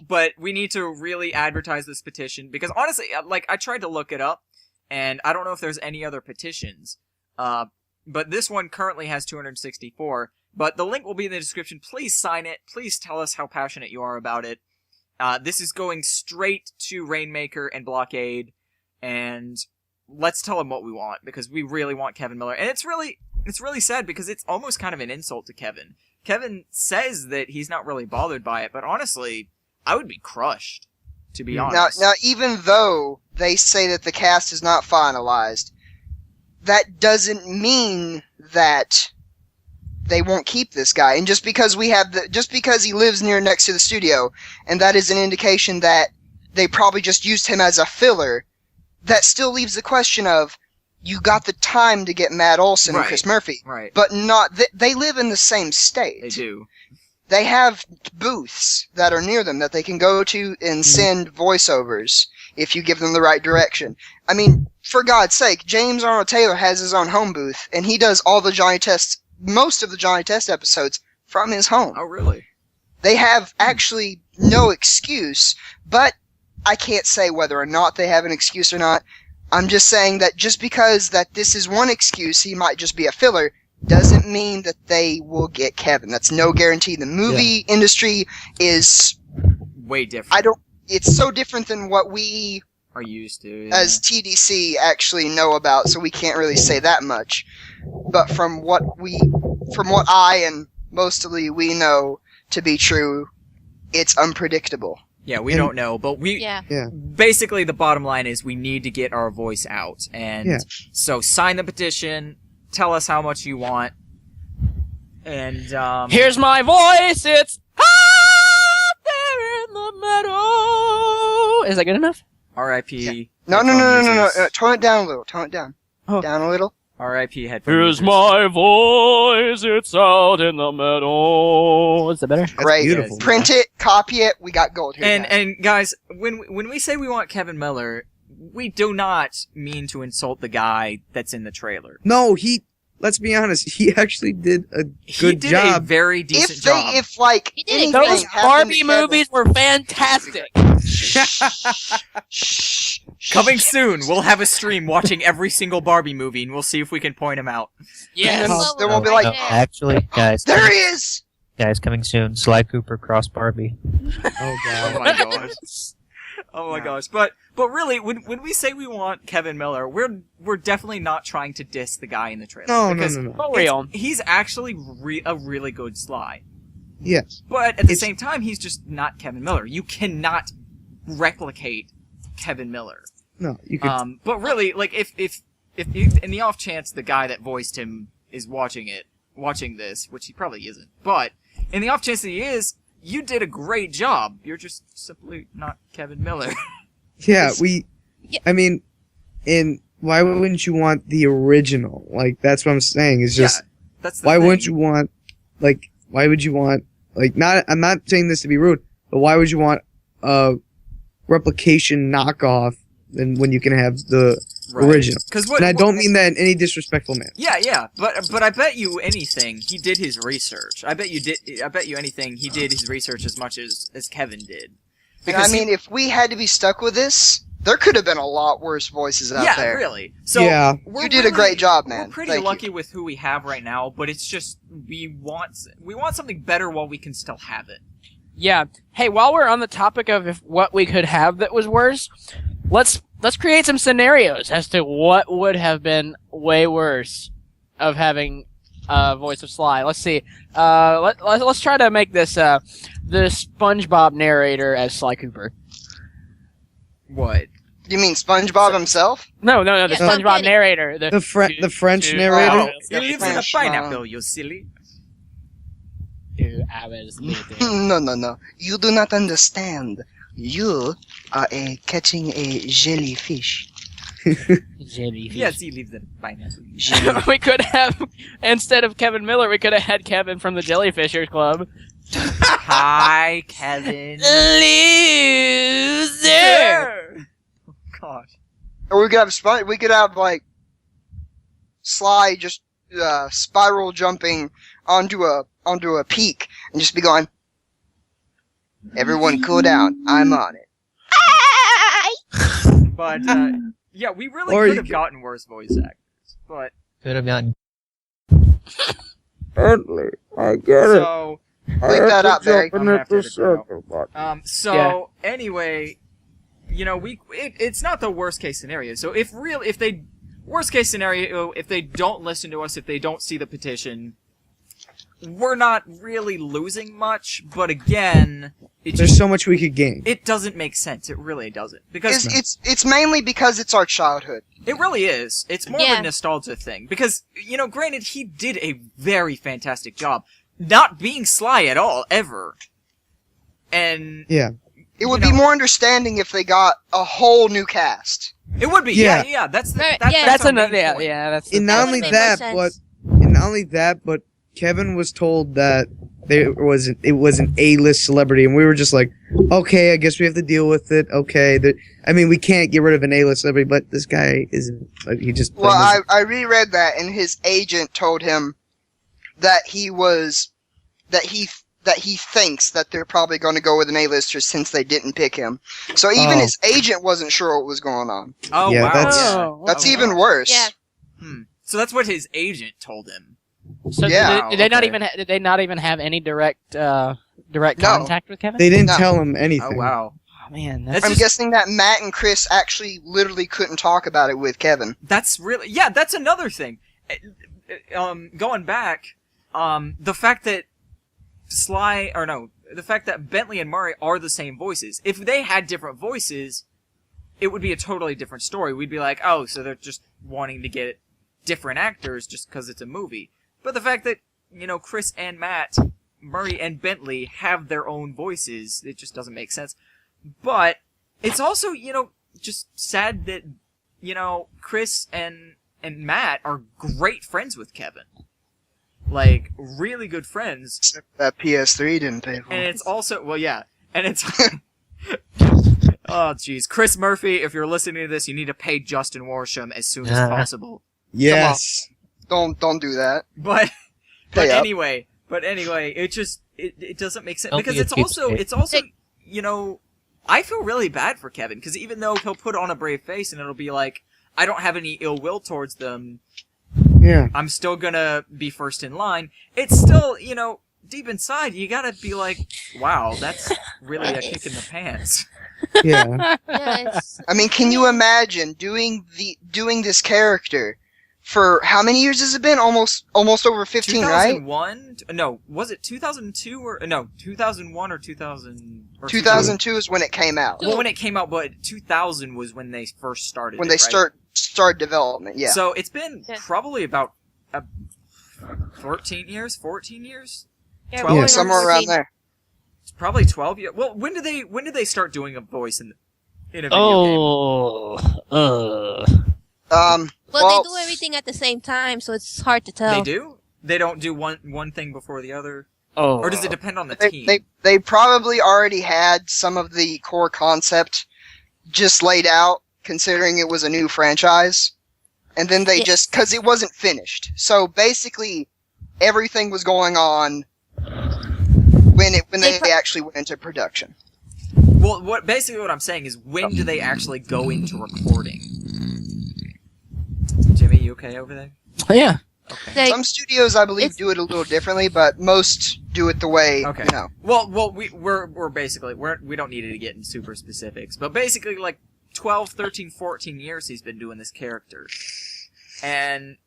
[SPEAKER 1] but we need to really advertise this petition because honestly, like, I tried to look it up, and I don't know if there's any other petitions. But this one currently has 264. But the link will be in the description. Please sign it. Please tell us how passionate you are about it. This is going straight to Rainmaker and Blockade, and let's tell them what we want because we really want Kevin Miller. And it's really sad because it's almost kind of an insult to Kevin. Kevin says that he's not really bothered by it, but honestly, I would be crushed, to be honest.
[SPEAKER 6] Now, even though they say that the cast is not finalized, that doesn't mean that they won't keep this guy. And just because he lives next to the studio, and that is an indication that they probably just used him as a filler, that still leaves the question of, you got the time to get Matt Olson and
[SPEAKER 1] Right.
[SPEAKER 6] Chris Murphy,
[SPEAKER 1] Right.
[SPEAKER 6] but not. They live in the same state.
[SPEAKER 1] They do.
[SPEAKER 6] They have booths that are near them that they can go to and send voiceovers if you give them the right direction. I mean, for God's sake, James Arnold Taylor has his own home booth, and he does all the most of the Johnny Test episodes from his home.
[SPEAKER 1] Oh, really?
[SPEAKER 6] They have actually no excuse, but I can't say whether or not they have an excuse or not. I'm just saying that just because that this is one excuse, he might just be a filler, doesn't mean that they will get Kevin. That's no guarantee. The movie industry is,
[SPEAKER 1] Way different.
[SPEAKER 6] it's so different than what we
[SPEAKER 1] Are used to. Yeah.
[SPEAKER 6] as TDC actually know about, so we can't really say that much. But from what I and mostly we know to be true, it's unpredictable.
[SPEAKER 1] Yeah, we don't know, but
[SPEAKER 7] Yeah.
[SPEAKER 1] basically the bottom line is we need to get our voice out. And
[SPEAKER 2] Yeah.
[SPEAKER 1] so sign the petition, tell us how much you want. And
[SPEAKER 3] Here's my voice. It's out there in the meadow. Is that good enough?
[SPEAKER 1] RIP.
[SPEAKER 6] No.
[SPEAKER 1] headphone users.
[SPEAKER 6] Tone it down a little. Tone it down.
[SPEAKER 3] Oh.
[SPEAKER 6] Down a little.
[SPEAKER 1] RIP headphone
[SPEAKER 3] Here's
[SPEAKER 1] users.
[SPEAKER 3] my voice. It's out in the meadow. Is that better?
[SPEAKER 2] That's
[SPEAKER 6] Great.
[SPEAKER 2] beautiful.
[SPEAKER 6] Print it, copy it. We got gold here. guys.
[SPEAKER 1] And guys, when we say we want Kevin Miller, we do not mean to insult the guy that's in the trailer.
[SPEAKER 2] No, let's be honest, he actually did a
[SPEAKER 1] He
[SPEAKER 2] good
[SPEAKER 1] did a
[SPEAKER 2] job.
[SPEAKER 1] very decent
[SPEAKER 6] if
[SPEAKER 1] job.
[SPEAKER 7] He did a
[SPEAKER 6] anything
[SPEAKER 7] great
[SPEAKER 3] Those
[SPEAKER 6] happened
[SPEAKER 3] Barbie
[SPEAKER 6] to Kevin-
[SPEAKER 3] movies were fantastic.
[SPEAKER 6] Shh.
[SPEAKER 1] Coming soon, we'll have a stream watching every single Barbie movie, and we'll see if we can point him out.
[SPEAKER 3] Yes.
[SPEAKER 7] Well,
[SPEAKER 6] There won't be
[SPEAKER 7] right
[SPEAKER 6] like-
[SPEAKER 7] there.
[SPEAKER 4] Actually, guys,
[SPEAKER 6] There he is.
[SPEAKER 4] coming soon. Sly Cooper cross Barbie.
[SPEAKER 2] Oh
[SPEAKER 1] Oh
[SPEAKER 2] god.
[SPEAKER 1] my gosh. Oh my gosh. But really, when we say we want Kevin Miller, we're definitely not trying to diss the guy in the trailer.
[SPEAKER 2] No,
[SPEAKER 1] because
[SPEAKER 2] no.
[SPEAKER 3] For real.
[SPEAKER 1] He's actually a really good Sly.
[SPEAKER 2] Yes.
[SPEAKER 1] But at the
[SPEAKER 2] It's-
[SPEAKER 1] same time, he's just not Kevin Miller. You cannot replicate Kevin Miller.
[SPEAKER 2] No, you could.
[SPEAKER 1] But really, like, if in the off chance the guy that voiced him is watching this, which he probably isn't, but in the off chance that he is, you did a great job. You're just simply not Kevin Miller.
[SPEAKER 2] Yeah,
[SPEAKER 7] Yeah.
[SPEAKER 2] I mean, why wouldn't you want the original? Like, that's what I'm saying. It's just,
[SPEAKER 1] that's the
[SPEAKER 2] why
[SPEAKER 1] thing.
[SPEAKER 2] wouldn't you want, like, why would you want, like, I'm not saying this to be rude, but why would you want a replication knockoff when you can have the original? And I don't mean that in any disrespectful manner.
[SPEAKER 1] Yeah, but I bet you anything he did his research. I bet you anything he did his research as much as Kevin did.
[SPEAKER 6] And I mean, if we had to be stuck with this, there could have been a lot worse voices out there.
[SPEAKER 1] Yeah, really. So
[SPEAKER 2] Yeah.
[SPEAKER 6] You did a great job, man.
[SPEAKER 1] We're pretty
[SPEAKER 6] Thank
[SPEAKER 1] lucky
[SPEAKER 6] you.
[SPEAKER 1] with who we have right now, but it's just we want something better while we can still have it.
[SPEAKER 3] Yeah. Hey, while we're on the topic of what we could have that was worse, let's create some scenarios as to what would have been way worse of having voice of Sly. Let's see. Let's try to make this the SpongeBob narrator as Sly Cooper.
[SPEAKER 1] What?
[SPEAKER 6] You mean SpongeBob himself?
[SPEAKER 3] No, the
[SPEAKER 7] Yeah,
[SPEAKER 3] SpongeBob
[SPEAKER 7] Spaghetti.
[SPEAKER 3] narrator.
[SPEAKER 2] The French narrator?
[SPEAKER 1] Oh, he lives in a
[SPEAKER 6] French,
[SPEAKER 1] pineapple, you silly.
[SPEAKER 3] 2 hours later.
[SPEAKER 6] No. You do not understand. You are catching a jellyfish.
[SPEAKER 3] Jellyfish.
[SPEAKER 1] Yes, he lives in a pineapple.
[SPEAKER 3] We could have, instead of Kevin Miller, we could have had Kevin from the Jellyfishers Club.
[SPEAKER 1] Hi, Kevin.
[SPEAKER 3] Loser!
[SPEAKER 1] Oh, God.
[SPEAKER 6] Or we could have like Sly just spiral jumping onto a peak and just be going, "Everyone, cool down. I'm on it."
[SPEAKER 1] But yeah, we really
[SPEAKER 2] Or
[SPEAKER 1] could
[SPEAKER 2] you
[SPEAKER 1] have
[SPEAKER 2] could-
[SPEAKER 1] gotten worse voice actors. But
[SPEAKER 4] Could have gotten.
[SPEAKER 2] Bentley, I get
[SPEAKER 1] so
[SPEAKER 6] Leave that out, Barry.
[SPEAKER 1] I'm gonna have to edit that
[SPEAKER 2] out.
[SPEAKER 1] So anyway, you know, it's not the worst case scenario. So if they worst case scenario, if they don't listen to us, if they don't see the petition, we're not really losing much. But again,
[SPEAKER 2] There's so much we could gain.
[SPEAKER 1] it doesn't make sense. It really doesn't, because
[SPEAKER 6] It's mainly because it's our childhood.
[SPEAKER 1] it really is. It's more of
[SPEAKER 7] Yeah.
[SPEAKER 1] a nostalgia thing. Because, you know, granted, he did a very fantastic job. Not being Sly at all, ever. And
[SPEAKER 2] Yeah.
[SPEAKER 6] It would
[SPEAKER 1] You
[SPEAKER 6] be
[SPEAKER 1] know.
[SPEAKER 6] more understanding if they got a whole new cast.
[SPEAKER 1] it would be,
[SPEAKER 2] Yeah.
[SPEAKER 1] yeah. That's
[SPEAKER 7] Right,
[SPEAKER 1] that's
[SPEAKER 7] yeah.
[SPEAKER 3] That's
[SPEAKER 1] our main
[SPEAKER 3] another,
[SPEAKER 1] point.
[SPEAKER 3] that's.
[SPEAKER 2] And
[SPEAKER 7] That
[SPEAKER 2] not
[SPEAKER 7] would
[SPEAKER 2] only
[SPEAKER 7] make more
[SPEAKER 2] that,
[SPEAKER 7] sense.
[SPEAKER 2] but Kevin was told that it was an A-list celebrity, and we were just like, okay, I guess we have to deal with it. Okay, I mean, we can't get rid of an A-list celebrity, but this guy isn't. Like, he just.
[SPEAKER 6] Well, I reread that, and his agent told him that he thinks that they're probably going to go with an A-lister since they didn't pick him. So even
[SPEAKER 2] Oh.
[SPEAKER 6] his agent wasn't sure what was going on.
[SPEAKER 1] Oh,
[SPEAKER 2] Yeah,
[SPEAKER 1] wow.
[SPEAKER 2] that's-
[SPEAKER 6] That's
[SPEAKER 1] Oh,
[SPEAKER 6] even
[SPEAKER 1] wow.
[SPEAKER 6] worse.
[SPEAKER 7] Yeah.
[SPEAKER 1] So that's what his agent told him.
[SPEAKER 3] So
[SPEAKER 6] Yeah.
[SPEAKER 3] did they not
[SPEAKER 1] Okay.
[SPEAKER 3] even did they not even have any direct contact with Kevin?
[SPEAKER 2] They didn't
[SPEAKER 6] No.
[SPEAKER 2] tell him anything.
[SPEAKER 1] Oh, wow.
[SPEAKER 3] Oh man,
[SPEAKER 1] That's
[SPEAKER 6] I'm
[SPEAKER 1] just-
[SPEAKER 6] guessing that Matt and Chris actually literally couldn't talk about it with Kevin.
[SPEAKER 1] That's really, yeah, that's another thing. Going back, the fact that the fact that Bentley and Murray are the same voices. If they had different voices, it would be a totally different story. We'd be like, oh, so they're just wanting to get different actors just because it's a movie. But the fact that, you know, Chris and Matt, Murray and Bentley have their own voices, it just doesn't make sense. But it's also, you know, just sad that, you know, Chris and Matt are great friends with Kevin. Like, really good friends.
[SPEAKER 6] Except that PS3 didn't pay for
[SPEAKER 1] And
[SPEAKER 6] it.
[SPEAKER 1] it's also, well, yeah. And it's, oh, jeez. Chris Murphy, if you're listening to this, you need to pay Justin Worsham as soon as possible.
[SPEAKER 2] Yes.
[SPEAKER 6] Don't do that.
[SPEAKER 1] But
[SPEAKER 6] Pay up.
[SPEAKER 1] anyway, it doesn't make sense.
[SPEAKER 4] Don't
[SPEAKER 1] Because
[SPEAKER 4] be a
[SPEAKER 1] it's also, you know, I feel really bad for Kevin, because even though he'll put on a brave face and it'll be like, I don't have any ill will towards them,
[SPEAKER 2] Yeah.
[SPEAKER 1] I'm still gonna be first in line, it's still, you know, deep inside, you gotta be like, wow, that's really a kick in the pants.
[SPEAKER 2] Yeah.
[SPEAKER 7] Yes.
[SPEAKER 6] I mean, can you imagine doing this character for how many years has it been? Almost over 15, right?
[SPEAKER 1] 2001? No, was it 2002 or no, 2001 or 2000? Or
[SPEAKER 6] 2002 is when it came out.
[SPEAKER 1] Well, when it came out, but 2000 was when they first started.
[SPEAKER 6] When
[SPEAKER 1] it,
[SPEAKER 6] they
[SPEAKER 1] right?
[SPEAKER 6] start development, yeah.
[SPEAKER 1] So it's been
[SPEAKER 7] Yeah.
[SPEAKER 1] probably about 14 years.
[SPEAKER 7] Yeah,
[SPEAKER 1] 12
[SPEAKER 7] we're
[SPEAKER 6] Somewhere
[SPEAKER 7] on
[SPEAKER 6] around
[SPEAKER 7] 14.
[SPEAKER 6] there.
[SPEAKER 1] It's Probably 12 years. Well, when did they start doing a voice in a video game?
[SPEAKER 7] Well, they do everything at the same time, so it's hard to tell.
[SPEAKER 1] They do? They don't do one thing before the other?
[SPEAKER 3] Oh.
[SPEAKER 1] Or does it depend on the team?
[SPEAKER 6] They probably already had some of the core concept just laid out, considering it was a new franchise. And then they just, because it wasn't finished. So basically, everything was going on when they actually went into production.
[SPEAKER 1] Well, basically what I'm saying is, when do they actually go into recording? Jimmy, you okay over there?
[SPEAKER 3] Yeah.
[SPEAKER 1] Okay.
[SPEAKER 6] Some studios, I believe, do it a little differently, but most do it the way,
[SPEAKER 1] Okay.
[SPEAKER 6] you know.
[SPEAKER 1] Well, we're basically, we don't need to get in super specifics, but basically, like, 12, 13, 14 years he's been doing this character. And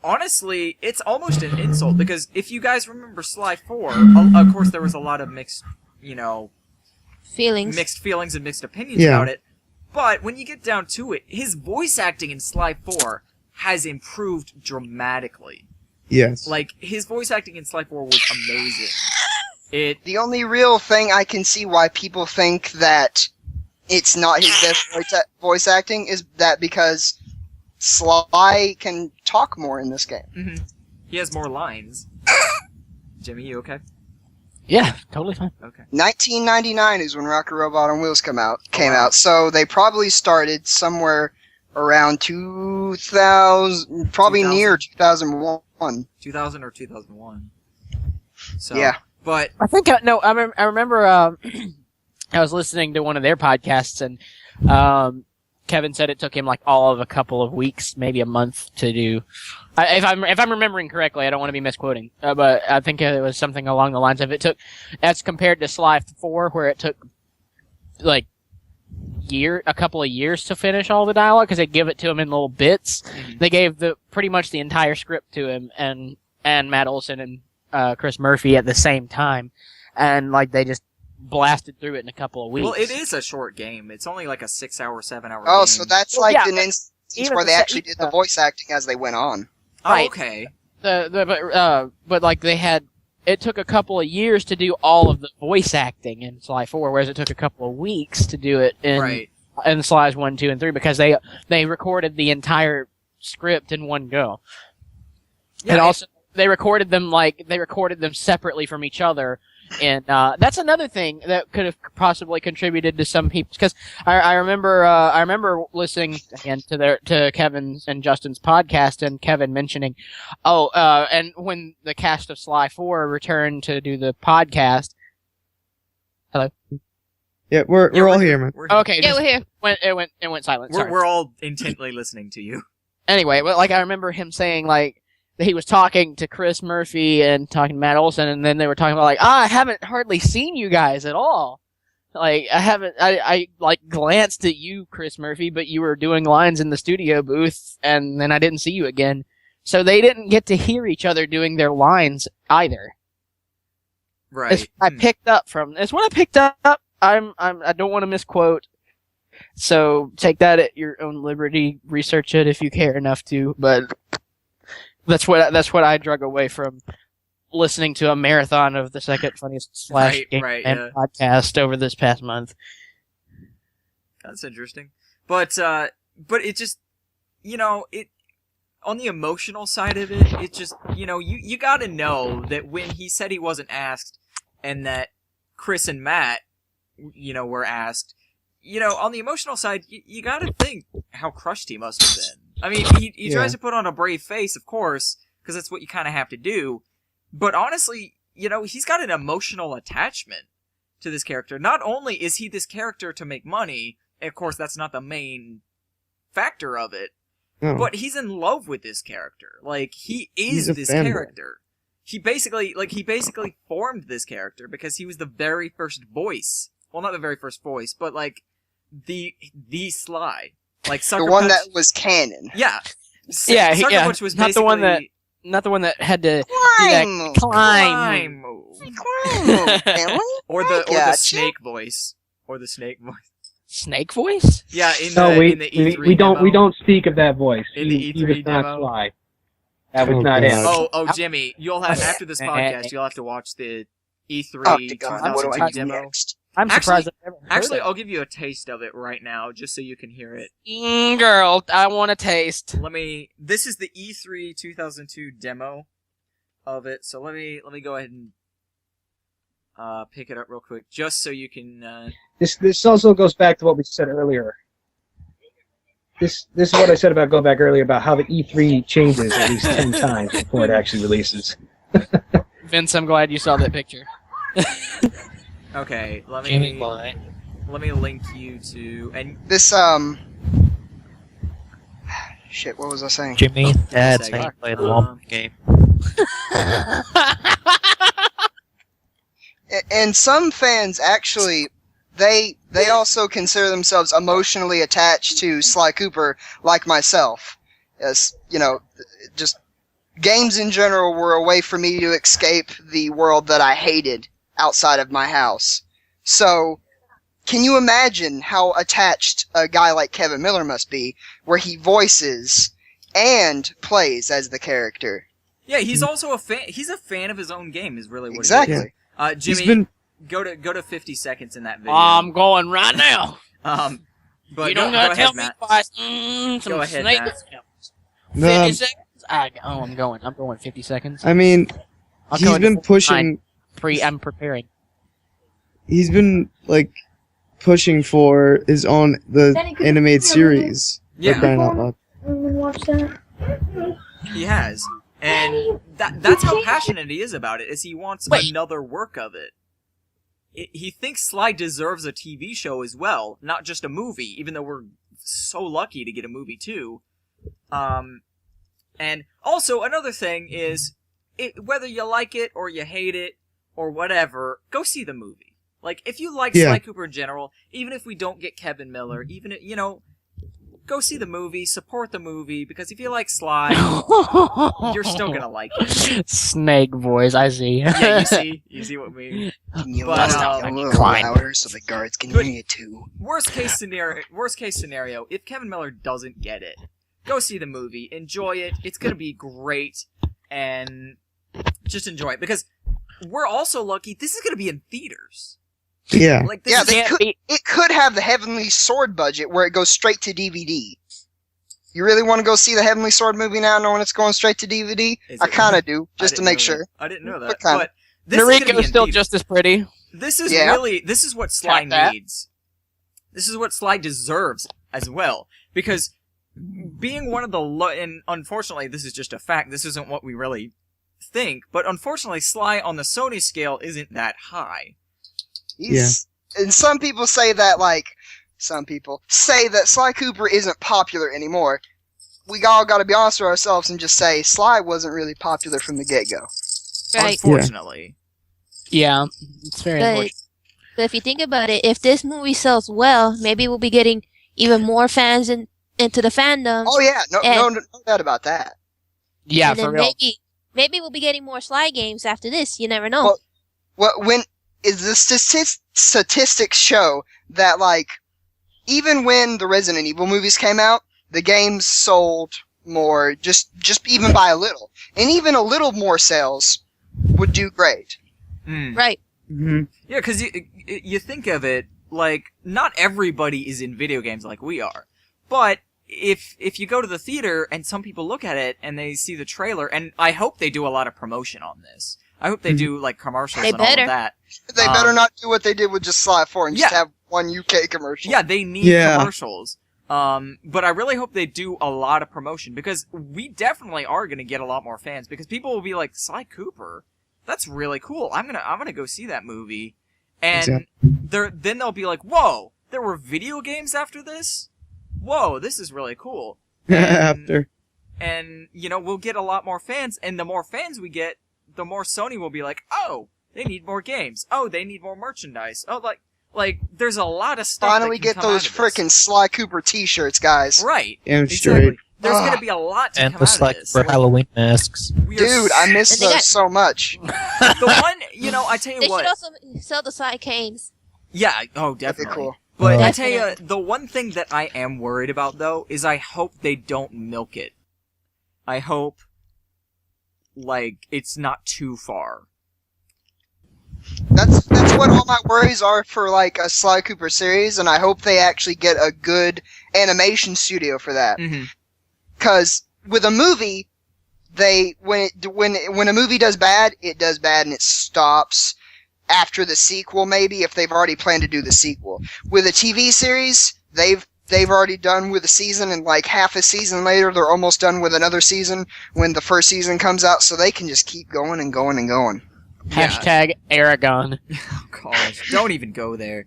[SPEAKER 1] honestly, it's almost an insult, because if you guys remember Sly 4, of course there was a lot of mixed feelings and mixed opinions about it. But when you get down to it, his voice acting in Sly 4 has improved dramatically.
[SPEAKER 2] Yes.
[SPEAKER 1] Like, his voice acting in Sly 4 was amazing.
[SPEAKER 6] The only real thing I can see why people think that it's not his best voice acting is that because Sly can talk more in this game.
[SPEAKER 1] Mm-hmm. He has more lines. Jimmy, you okay?
[SPEAKER 3] Yeah, totally fine.
[SPEAKER 1] Okay.
[SPEAKER 6] 1999 is when Rocket Robot on Wheels came out, so they probably started somewhere around 2000, probably
[SPEAKER 1] 2000.
[SPEAKER 6] near 2001.
[SPEAKER 1] 2000 or 2001. So,
[SPEAKER 6] yeah.
[SPEAKER 1] But
[SPEAKER 3] I think I remember I was listening to one of their podcasts, and Kevin said it took him like all of a couple of weeks, maybe a month to do. If I'm remembering correctly, I don't want to be misquoting, but I think it was something along the lines of it took, as compared to Sly 4, where it took like a couple of years to finish all the dialogue because they give it to him in little bits.
[SPEAKER 1] Mm-hmm.
[SPEAKER 3] They gave pretty much the entire script to him and Matt Olson and Chris Murphy at the same time, and like they just blasted through it in a couple of weeks.
[SPEAKER 1] well, it is a short game. It's only like a 6-hour, 7-hour
[SPEAKER 6] Oh,
[SPEAKER 1] game.
[SPEAKER 6] so that's
[SPEAKER 3] Well,
[SPEAKER 6] like
[SPEAKER 3] yeah,
[SPEAKER 6] an instance
[SPEAKER 3] even
[SPEAKER 6] where
[SPEAKER 3] if
[SPEAKER 6] they
[SPEAKER 3] it's-
[SPEAKER 6] actually did the voice acting as they went on.
[SPEAKER 1] Oh,
[SPEAKER 3] right.
[SPEAKER 1] okay.
[SPEAKER 3] But like they had, it took a couple of years to do all of the voice acting in Sly 4, whereas it took a couple of weeks to do it in Slides 1, 2, and 3 because they recorded the entire script in one go.
[SPEAKER 1] Yeah,
[SPEAKER 3] and also they recorded them separately from each other. And that's another thing that could have possibly contributed to some people, because I remember listening again to Kevin's and Justin's podcast, and Kevin mentioning, and when the cast of Sly 4 returned to do the podcast. Hello.
[SPEAKER 2] Yeah, we're all here, man.
[SPEAKER 3] Okay.
[SPEAKER 7] Yeah, we're here.
[SPEAKER 3] It went silent. Sorry.
[SPEAKER 1] We're all intently listening to you.
[SPEAKER 3] Anyway, well, like I remember him saying like that he was talking to Chris Murphy and talking to Matt Olson, and then they were talking about like, I haven't hardly seen you guys at all. Like I like glanced at you, Chris Murphy, but you were doing lines in the studio booth, and then I didn't see you again. So they didn't get to hear each other doing their lines either.
[SPEAKER 1] Right.
[SPEAKER 3] It's what I picked up from. It's what I picked up. I don't want to misquote. So take that at your own liberty. Research it if you care enough to. But that's what I drug away from listening to a marathon of the second funniest Gamerland podcast over this past month.
[SPEAKER 1] That's interesting. But it just, it, on the emotional side of it, it just, you gotta know that when he said he wasn't asked, and that Chris and Matt, were asked, on the emotional side, you gotta think how crushed he must have been. I mean, he tries to put on a brave face, of course, because that's what you kind of have to do. But honestly, he's got an emotional attachment to this character. Not only is he this character to make money, and of course that's not the main factor of it, but he's in love with this character. Like, he is this character. He basically formed this character because he was the very first voice. Well, not the very first voice, but like the Sly. Like Sucker
[SPEAKER 6] the one
[SPEAKER 1] Punch.
[SPEAKER 6] that was canon.
[SPEAKER 1] Yeah.
[SPEAKER 3] Sucker
[SPEAKER 1] Punch was
[SPEAKER 3] not
[SPEAKER 1] basically
[SPEAKER 3] not the one that had to
[SPEAKER 6] Climb move.
[SPEAKER 3] climb
[SPEAKER 1] move.
[SPEAKER 6] Climb move, family.
[SPEAKER 1] Or the snake voice. Or the snake voice.
[SPEAKER 3] Snake voice?
[SPEAKER 1] Yeah, in the E3
[SPEAKER 5] we
[SPEAKER 1] demo.
[SPEAKER 5] don't speak of that voice.
[SPEAKER 1] In the
[SPEAKER 5] he
[SPEAKER 1] E3
[SPEAKER 5] was not
[SPEAKER 1] demo.
[SPEAKER 5] Sly. That was not him.
[SPEAKER 1] Oh, Jimmy, you'll have after this podcast, you'll have to watch the E3
[SPEAKER 6] Octagon, what do I
[SPEAKER 1] 2002
[SPEAKER 6] do
[SPEAKER 1] demo.
[SPEAKER 6] next?
[SPEAKER 3] I'm surprised I've never heard
[SPEAKER 1] Actually,
[SPEAKER 3] of it.
[SPEAKER 1] I'll give you a taste of it right now, just so you can hear it.
[SPEAKER 3] Girl, I want a taste.
[SPEAKER 1] This is the E3 2002 demo of it. So let me go ahead and pick it up real quick, just so you can.
[SPEAKER 5] This also goes back to what we said earlier. This is what I said about going back earlier about how the E3 changes at least 10 times before it actually releases.
[SPEAKER 3] Vince, I'm glad you saw that picture.
[SPEAKER 1] Okay, let
[SPEAKER 4] Jimmy
[SPEAKER 1] me
[SPEAKER 4] boy.
[SPEAKER 1] link you to and
[SPEAKER 6] This shit. What was I saying?
[SPEAKER 4] Jimmy, that's
[SPEAKER 1] second.
[SPEAKER 4] how you play the Walmart game.
[SPEAKER 6] And some fans actually, they also consider themselves emotionally attached to Sly Cooper, like myself. As you know, just games in general were a way for me to escape the world that I hated outside of my house. So, can you imagine how attached a guy like Kevin Miller must be, where he voices and plays as the character?
[SPEAKER 1] yeah, he's also a fan. He's a fan of his own game. Is really what
[SPEAKER 6] Exactly.
[SPEAKER 1] It is.
[SPEAKER 2] He's
[SPEAKER 1] Jimmy,
[SPEAKER 2] been
[SPEAKER 1] go to 50 seconds in that video.
[SPEAKER 3] I'm going right now.
[SPEAKER 1] But
[SPEAKER 3] You don't
[SPEAKER 1] go
[SPEAKER 3] gotta
[SPEAKER 1] ahead,
[SPEAKER 3] tell
[SPEAKER 1] Matt.
[SPEAKER 3] me twice. Some
[SPEAKER 1] Go ahead,
[SPEAKER 3] snake.
[SPEAKER 1] Matt.
[SPEAKER 3] 50 seconds. I'm going 50 seconds.
[SPEAKER 2] I mean,
[SPEAKER 3] I'll
[SPEAKER 2] he's
[SPEAKER 3] go into
[SPEAKER 2] been pushing.
[SPEAKER 3] I'm preparing.
[SPEAKER 2] He's been like pushing for his own animated series.
[SPEAKER 1] Yeah.
[SPEAKER 2] For crying out loud.
[SPEAKER 9] Watch that.
[SPEAKER 1] He has, and that's how passionate he is about it. Is he wants
[SPEAKER 3] Wait.
[SPEAKER 1] another work of it. He thinks Sly deserves a TV show as well, not just a movie. Even though we're so lucky to get a movie too. And also another thing is, whether you like it or you hate it or whatever, go see the movie. Like if you like
[SPEAKER 2] Yeah.
[SPEAKER 1] Sly Cooper in general, even if we don't get Kevin Miller, even if, go see the movie, support the movie, because if you like Sly, you're still gonna like it.
[SPEAKER 3] Snake voice, I see.
[SPEAKER 1] Yeah, you see what we mean.
[SPEAKER 6] Can you
[SPEAKER 1] But,
[SPEAKER 6] bust out a little
[SPEAKER 3] climb.
[SPEAKER 6] louder so the guards can
[SPEAKER 1] Good.
[SPEAKER 6] hear you too?
[SPEAKER 1] Worst case scenario, if Kevin Miller doesn't get it, go see the movie, enjoy it. It's gonna be great, and just enjoy it because we're also lucky. This is gonna be in theaters.
[SPEAKER 2] Yeah.
[SPEAKER 1] Like this
[SPEAKER 6] Yeah,
[SPEAKER 1] is,
[SPEAKER 6] they
[SPEAKER 3] can't
[SPEAKER 6] could.
[SPEAKER 3] be-
[SPEAKER 6] It could have the Heavenly Sword budget where it goes straight to DVD. You really want to go see the Heavenly Sword movie now, knowing it's going straight to DVD?
[SPEAKER 1] Is
[SPEAKER 6] I
[SPEAKER 1] it?
[SPEAKER 6] kind of do,
[SPEAKER 1] I
[SPEAKER 6] just to
[SPEAKER 1] didn't
[SPEAKER 6] make
[SPEAKER 1] know
[SPEAKER 6] sure.
[SPEAKER 1] that. I didn't know that,
[SPEAKER 6] But kinda.
[SPEAKER 1] but this is gonna be
[SPEAKER 3] Nariko's
[SPEAKER 1] in
[SPEAKER 3] still
[SPEAKER 1] theaters.
[SPEAKER 3] just as pretty.
[SPEAKER 1] This is
[SPEAKER 6] Yeah.
[SPEAKER 1] this is what Sly
[SPEAKER 3] Check that.
[SPEAKER 1] needs. This is what Sly deserves as well. Because being one of the and unfortunately this is just a fact, this isn't what we really think, but unfortunately Sly on the Sony scale isn't that high.
[SPEAKER 6] And some people say that, some people say that Sly Cooper isn't popular anymore. We all gotta be honest with ourselves and just say Sly wasn't really popular from the get-go.
[SPEAKER 7] Right.
[SPEAKER 1] Unfortunately.
[SPEAKER 3] Yeah, it's very
[SPEAKER 7] But,
[SPEAKER 3] unfortunate.
[SPEAKER 7] but if you think about it, if this movie sells well, maybe we'll be getting even more fans into the fandom.
[SPEAKER 6] Oh yeah, no doubt about that.
[SPEAKER 3] Yeah,
[SPEAKER 7] and
[SPEAKER 3] for
[SPEAKER 7] then
[SPEAKER 3] real.
[SPEAKER 7] maybe we'll be getting more Sly games after this. You never know.
[SPEAKER 6] Well, the statistics show that, even when the Resident Evil movies came out, the games sold more, just even by a little. And even a little more sales would do great.
[SPEAKER 7] Right.
[SPEAKER 2] Mm-hmm.
[SPEAKER 1] Yeah, because you think of it, not everybody is in video games like we are. But if you go to the theater and some people look at it and they see the trailer, and I hope they do a lot of promotion on this. I hope they do, commercials
[SPEAKER 7] They
[SPEAKER 1] and all
[SPEAKER 7] better.
[SPEAKER 1] of that.
[SPEAKER 6] They better not do what they did with just Sly 4 and just
[SPEAKER 1] Yeah.
[SPEAKER 6] have one UK commercial.
[SPEAKER 1] Yeah, they need
[SPEAKER 2] Yeah.
[SPEAKER 1] commercials. But I really hope they do a lot of promotion because we definitely are going to get a lot more fans because people will be like, Sly Cooper? That's really cool. I'm gonna go see that movie. And then they'll be like, whoa, there were video games after this? Whoa, this is really cool.
[SPEAKER 2] After.
[SPEAKER 1] And, we'll get a lot more fans, and the more fans we get, the more Sony will be like, oh, they need more games. Oh, they need more merchandise. Oh, there's a lot of stuff
[SPEAKER 6] Finally
[SPEAKER 1] that can
[SPEAKER 6] get
[SPEAKER 1] come
[SPEAKER 6] those
[SPEAKER 1] out of this.
[SPEAKER 6] frickin' Sly Cooper t-shirts, guys.
[SPEAKER 1] Right.
[SPEAKER 2] Damn
[SPEAKER 1] Exactly.
[SPEAKER 2] straight.
[SPEAKER 1] There's
[SPEAKER 6] Ugh.
[SPEAKER 1] gonna be a lot to
[SPEAKER 4] And
[SPEAKER 1] come
[SPEAKER 4] the
[SPEAKER 1] out
[SPEAKER 4] Sly
[SPEAKER 1] of this.
[SPEAKER 4] for Halloween masks.
[SPEAKER 1] We are
[SPEAKER 6] Dude, I miss
[SPEAKER 7] And they
[SPEAKER 6] those
[SPEAKER 7] got-
[SPEAKER 6] so much.
[SPEAKER 1] the one, I tell you
[SPEAKER 7] They
[SPEAKER 1] what.
[SPEAKER 7] should also sell the Sly canes.
[SPEAKER 1] Yeah, oh,
[SPEAKER 6] That'd be
[SPEAKER 1] definitely.
[SPEAKER 6] cool.
[SPEAKER 1] But I
[SPEAKER 7] Definitely.
[SPEAKER 1] tell you, the one thing that I am worried about, though, is I hope they don't milk it. I hope, it's not too far.
[SPEAKER 6] what all my worries are for like a Sly Cooper series, and I hope they actually get a good animation studio for that. Because with a movie, when a movie does bad, it does bad, and it stops after the sequel. Maybe if they've already planned to do the sequel. With a TV series, they've already done with a season, and like half a season later, they're almost done with another season when the first season comes out, so they can just keep going and going and going.
[SPEAKER 3] Hashtag Aragon.
[SPEAKER 1] Oh gosh, don't even go there.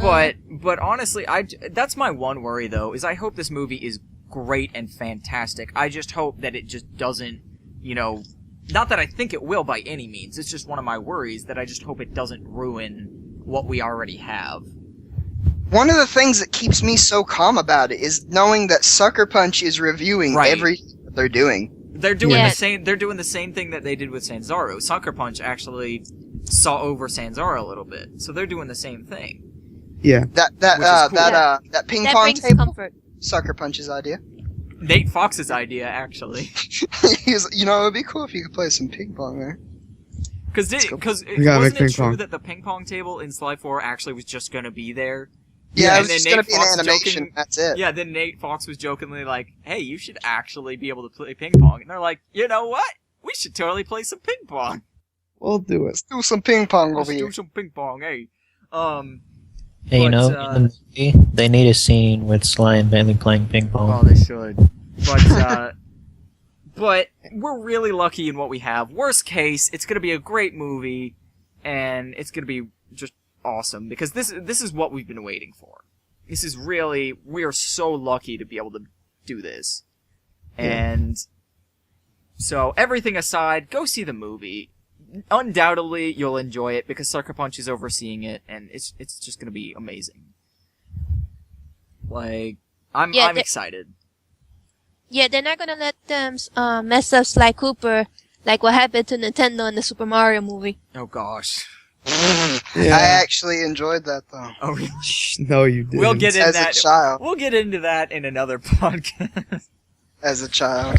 [SPEAKER 1] But honestly, that's my one worry though, is I hope this movie is great and fantastic. I just hope that it just doesn't, not that I think it will by any means, it's just one of my worries that I just hope it doesn't ruin what we already have.
[SPEAKER 6] One of the things that keeps me so calm about it is knowing that Sucker Punch is reviewing everything that they're doing.
[SPEAKER 1] They're doing the same. They're doing the same thing that they did with Sanzaru. Sucker Punch actually saw over Sanzaru a little bit, so they're doing the same thing.
[SPEAKER 2] Yeah.
[SPEAKER 6] That ping
[SPEAKER 7] That
[SPEAKER 6] pong
[SPEAKER 7] brings
[SPEAKER 6] table.
[SPEAKER 7] comfort.
[SPEAKER 6] Sucker Punch's idea.
[SPEAKER 1] Nate Fox's idea, actually.
[SPEAKER 6] He's, it would be cool if you could play some ping pong there.
[SPEAKER 1] Because wasn't it true that the ping pong table in Sly 4 actually was just going to be there?
[SPEAKER 6] Yeah, it was
[SPEAKER 1] then
[SPEAKER 6] just going to be an
[SPEAKER 1] Fox
[SPEAKER 6] animation. That's it.
[SPEAKER 1] Yeah, then Nate Fox was jokingly like, hey, you should actually be able to play ping pong. And they're like, you know what? We should totally play some ping pong.
[SPEAKER 2] We'll do it.
[SPEAKER 6] Let's do some ping pong over
[SPEAKER 1] Let's
[SPEAKER 6] here.
[SPEAKER 1] do some ping pong, hey.
[SPEAKER 4] Hey, in the movie, they need a scene with Sly and Bentley playing ping pong.
[SPEAKER 1] Oh, they should. But we're really lucky in what we have. Worst case, it's going to be a great movie, and it's going to be just awesome, because this is what we've been waiting for. This is really, we are so lucky to be able to do this. And so, everything aside, go see the movie. Undoubtedly, you'll enjoy it, because Sucker Punch is overseeing it, and it's just going to be amazing. Like, I'm excited.
[SPEAKER 7] Yeah, they're not gonna let them mess up Sly Cooper like what happened to Nintendo in the Super Mario movie.
[SPEAKER 1] Oh gosh.
[SPEAKER 2] Yeah.
[SPEAKER 6] I actually enjoyed that though.
[SPEAKER 1] Oh really?
[SPEAKER 2] No, you didn't.
[SPEAKER 1] We'll get into
[SPEAKER 6] As
[SPEAKER 1] that.
[SPEAKER 6] a child.
[SPEAKER 1] We'll get into that in another podcast.
[SPEAKER 6] As a child.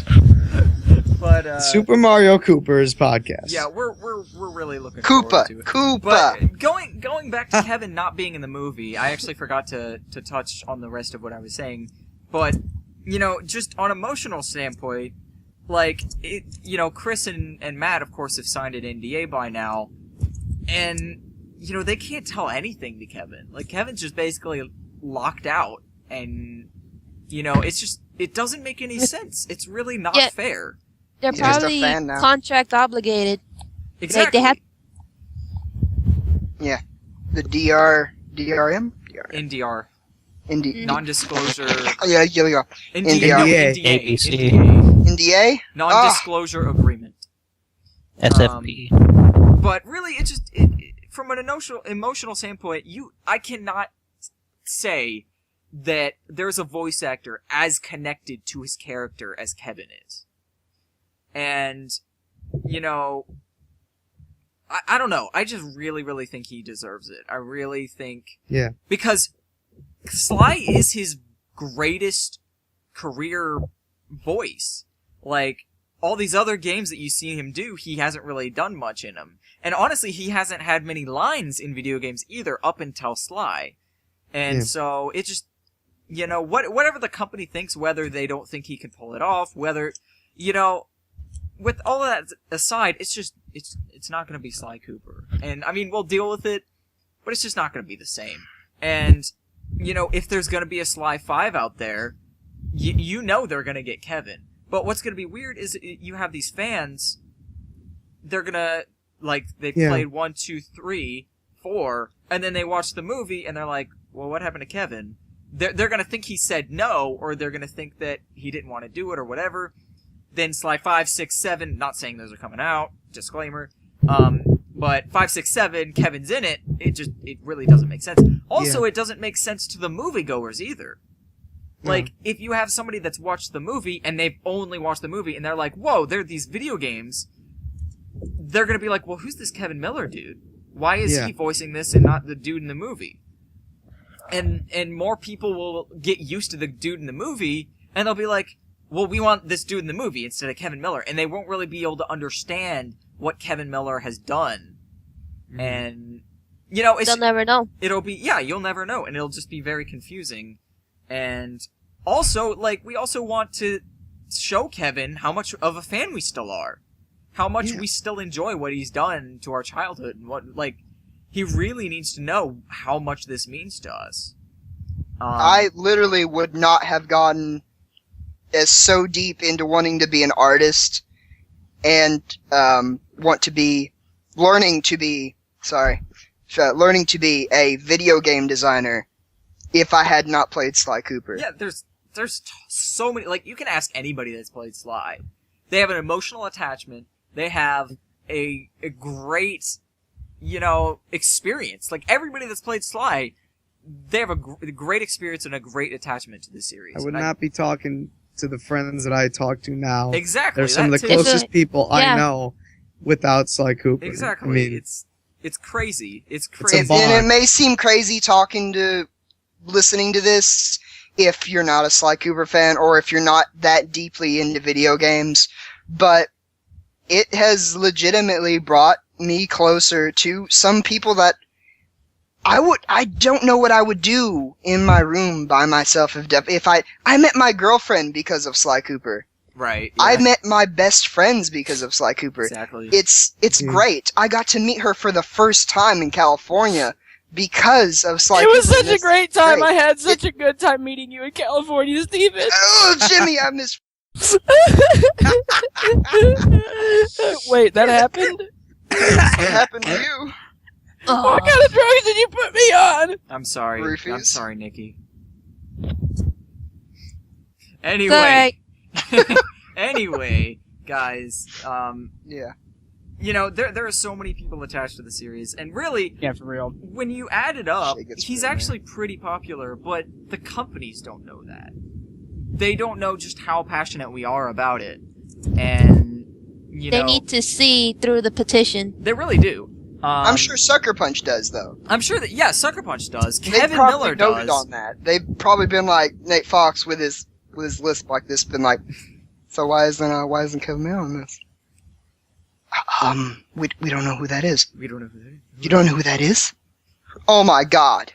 [SPEAKER 1] But
[SPEAKER 2] Super Mario Cooper's podcast.
[SPEAKER 1] yeah, we're really looking forward to it.
[SPEAKER 6] Koopa.
[SPEAKER 1] But going back to Kevin not being in the movie, I actually forgot to touch on the rest of what I was saying. But just on emotional standpoint, like Chris and Matt, of course, have signed an NDA by now, and they can't tell anything to Kevin. Like Kevin's just basically locked out, and it doesn't make any sense. It's really not fair.
[SPEAKER 7] They're
[SPEAKER 6] He's just a
[SPEAKER 7] probably
[SPEAKER 6] fan now.
[SPEAKER 7] contract obligated.
[SPEAKER 1] Exactly.
[SPEAKER 7] They have.
[SPEAKER 6] Yeah. The DRM?
[SPEAKER 1] NDR. Non-disclosure.
[SPEAKER 6] Oh, yeah, here we go.
[SPEAKER 2] NDA.
[SPEAKER 4] ABC.
[SPEAKER 6] NDA?
[SPEAKER 1] Non-disclosure agreement.
[SPEAKER 4] SFP.
[SPEAKER 1] But really, from an emotional standpoint, I cannot say that there's a voice actor as connected to his character as Kevin is. And, I don't know. I just really, really think he deserves it. I really think...
[SPEAKER 2] Yeah.
[SPEAKER 1] Because Sly is his greatest career voice. Like, all these other games that you see him do, he hasn't really done much in them. And honestly, he hasn't had many lines in video games either, up until Sly. And so, it just, whatever the company thinks, whether they don't think he can pull it off, whether, with all of that aside, it's not gonna be Sly Cooper. And, I mean, we'll deal with it, but it's just not gonna be the same. And, if there's gonna be a Sly 5 out there, they're gonna get Kevin. But what's gonna be weird is you have these fans, they're gonna, they played 1, 2, 3, 4, and then they watch the movie, and they're like, well, what happened to Kevin? They're gonna think he said no, or they're gonna think that he didn't want to do it, or whatever. Then Sly 5, 6, 7, not saying those are coming out, disclaimer, but 5, 6, 7, Kevin's in it, it really doesn't make sense. Also, it doesn't make sense to the moviegoers either. Like, if you have somebody that's watched the movie, and they've only watched the movie, and they're like, whoa, there are these video games, they're gonna be like, well, who's this Kevin Miller dude? Why is he voicing this and not the dude in the movie? And more people will get used to the dude in the movie, and they'll be like, well, we want this dude in the movie instead of Kevin Miller, and they won't really be able to understand what Kevin Miller has done. And, you know,
[SPEAKER 7] They'll never know.
[SPEAKER 1] it'll be, yeah, you'll never know, and it'll just be very confusing. And also, like, we also want to show Kevin how much of a fan we still are. How much we still enjoy what he's done to our childhood, and what, like, he really needs to know how much this means to us.
[SPEAKER 6] I literally would not have gotten as so deep into wanting to be an artist and learning to be a video game designer if I had not played Sly Cooper.
[SPEAKER 1] Yeah, there's so many, like, you can ask anybody that's played Sly. They have an emotional attachment. They have a great, you know, experience. Like, everybody that's played Sly, they have a great experience and a great attachment to the series.
[SPEAKER 2] I would not be talking to the friends that I talk to now.
[SPEAKER 1] Exactly.
[SPEAKER 2] They're some of the
[SPEAKER 1] that too.
[SPEAKER 2] closest people I know without Sly Cooper.
[SPEAKER 1] Exactly.
[SPEAKER 2] I mean,
[SPEAKER 1] it's crazy. It's
[SPEAKER 2] a
[SPEAKER 1] crazy.
[SPEAKER 2] bond.
[SPEAKER 6] And it may seem crazy listening to this if you're not a Sly Cooper fan or if you're not that deeply into video games, but it has legitimately brought me closer to some people that I don't know what I would do in my room by myself if I met my girlfriend because of Sly Cooper.
[SPEAKER 1] Right.
[SPEAKER 6] I
[SPEAKER 1] yeah.
[SPEAKER 6] met my best friends because of Sly Cooper.
[SPEAKER 1] Exactly.
[SPEAKER 6] It's great. I got to meet her for the first time in California because of Sly Cooper.
[SPEAKER 3] It was such a great time.
[SPEAKER 6] Great.
[SPEAKER 3] I had such a good time meeting you in California, Steven.
[SPEAKER 6] Oh, Jimmy, I miss.
[SPEAKER 3] Wait, that happened?
[SPEAKER 6] What happened to you?
[SPEAKER 3] What kind of drugs did you put me on?
[SPEAKER 1] I'm sorry.
[SPEAKER 6] Roofies.
[SPEAKER 1] I'm sorry, Nikki.
[SPEAKER 7] It's
[SPEAKER 1] Anyway.
[SPEAKER 7] alright.
[SPEAKER 1] Anyway, guys,
[SPEAKER 6] Yeah.
[SPEAKER 1] you know, there are so many people attached to the series, and really,
[SPEAKER 3] Yeah, for real.
[SPEAKER 1] when you add it up,
[SPEAKER 6] Shit gets
[SPEAKER 1] he's
[SPEAKER 6] real, man.
[SPEAKER 1] actually pretty popular, but the companies don't know that. They don't know just how passionate we are about it. And, you
[SPEAKER 7] They
[SPEAKER 1] know,
[SPEAKER 7] need to see through the petition.
[SPEAKER 1] they really do.
[SPEAKER 6] I'm sure Sucker Punch does, though.
[SPEAKER 1] I'm sure that, yeah, Sucker Punch does.
[SPEAKER 6] They
[SPEAKER 1] Kevin
[SPEAKER 6] probably
[SPEAKER 1] Miller
[SPEAKER 6] noted
[SPEAKER 1] does.
[SPEAKER 6] on that. They've probably been like Nate Fox with his lisp like this, been like, so why isn't Kevin Miller on this? We don't know who that is.
[SPEAKER 1] We don't know who that is.
[SPEAKER 6] You don't know who that is? Oh my god.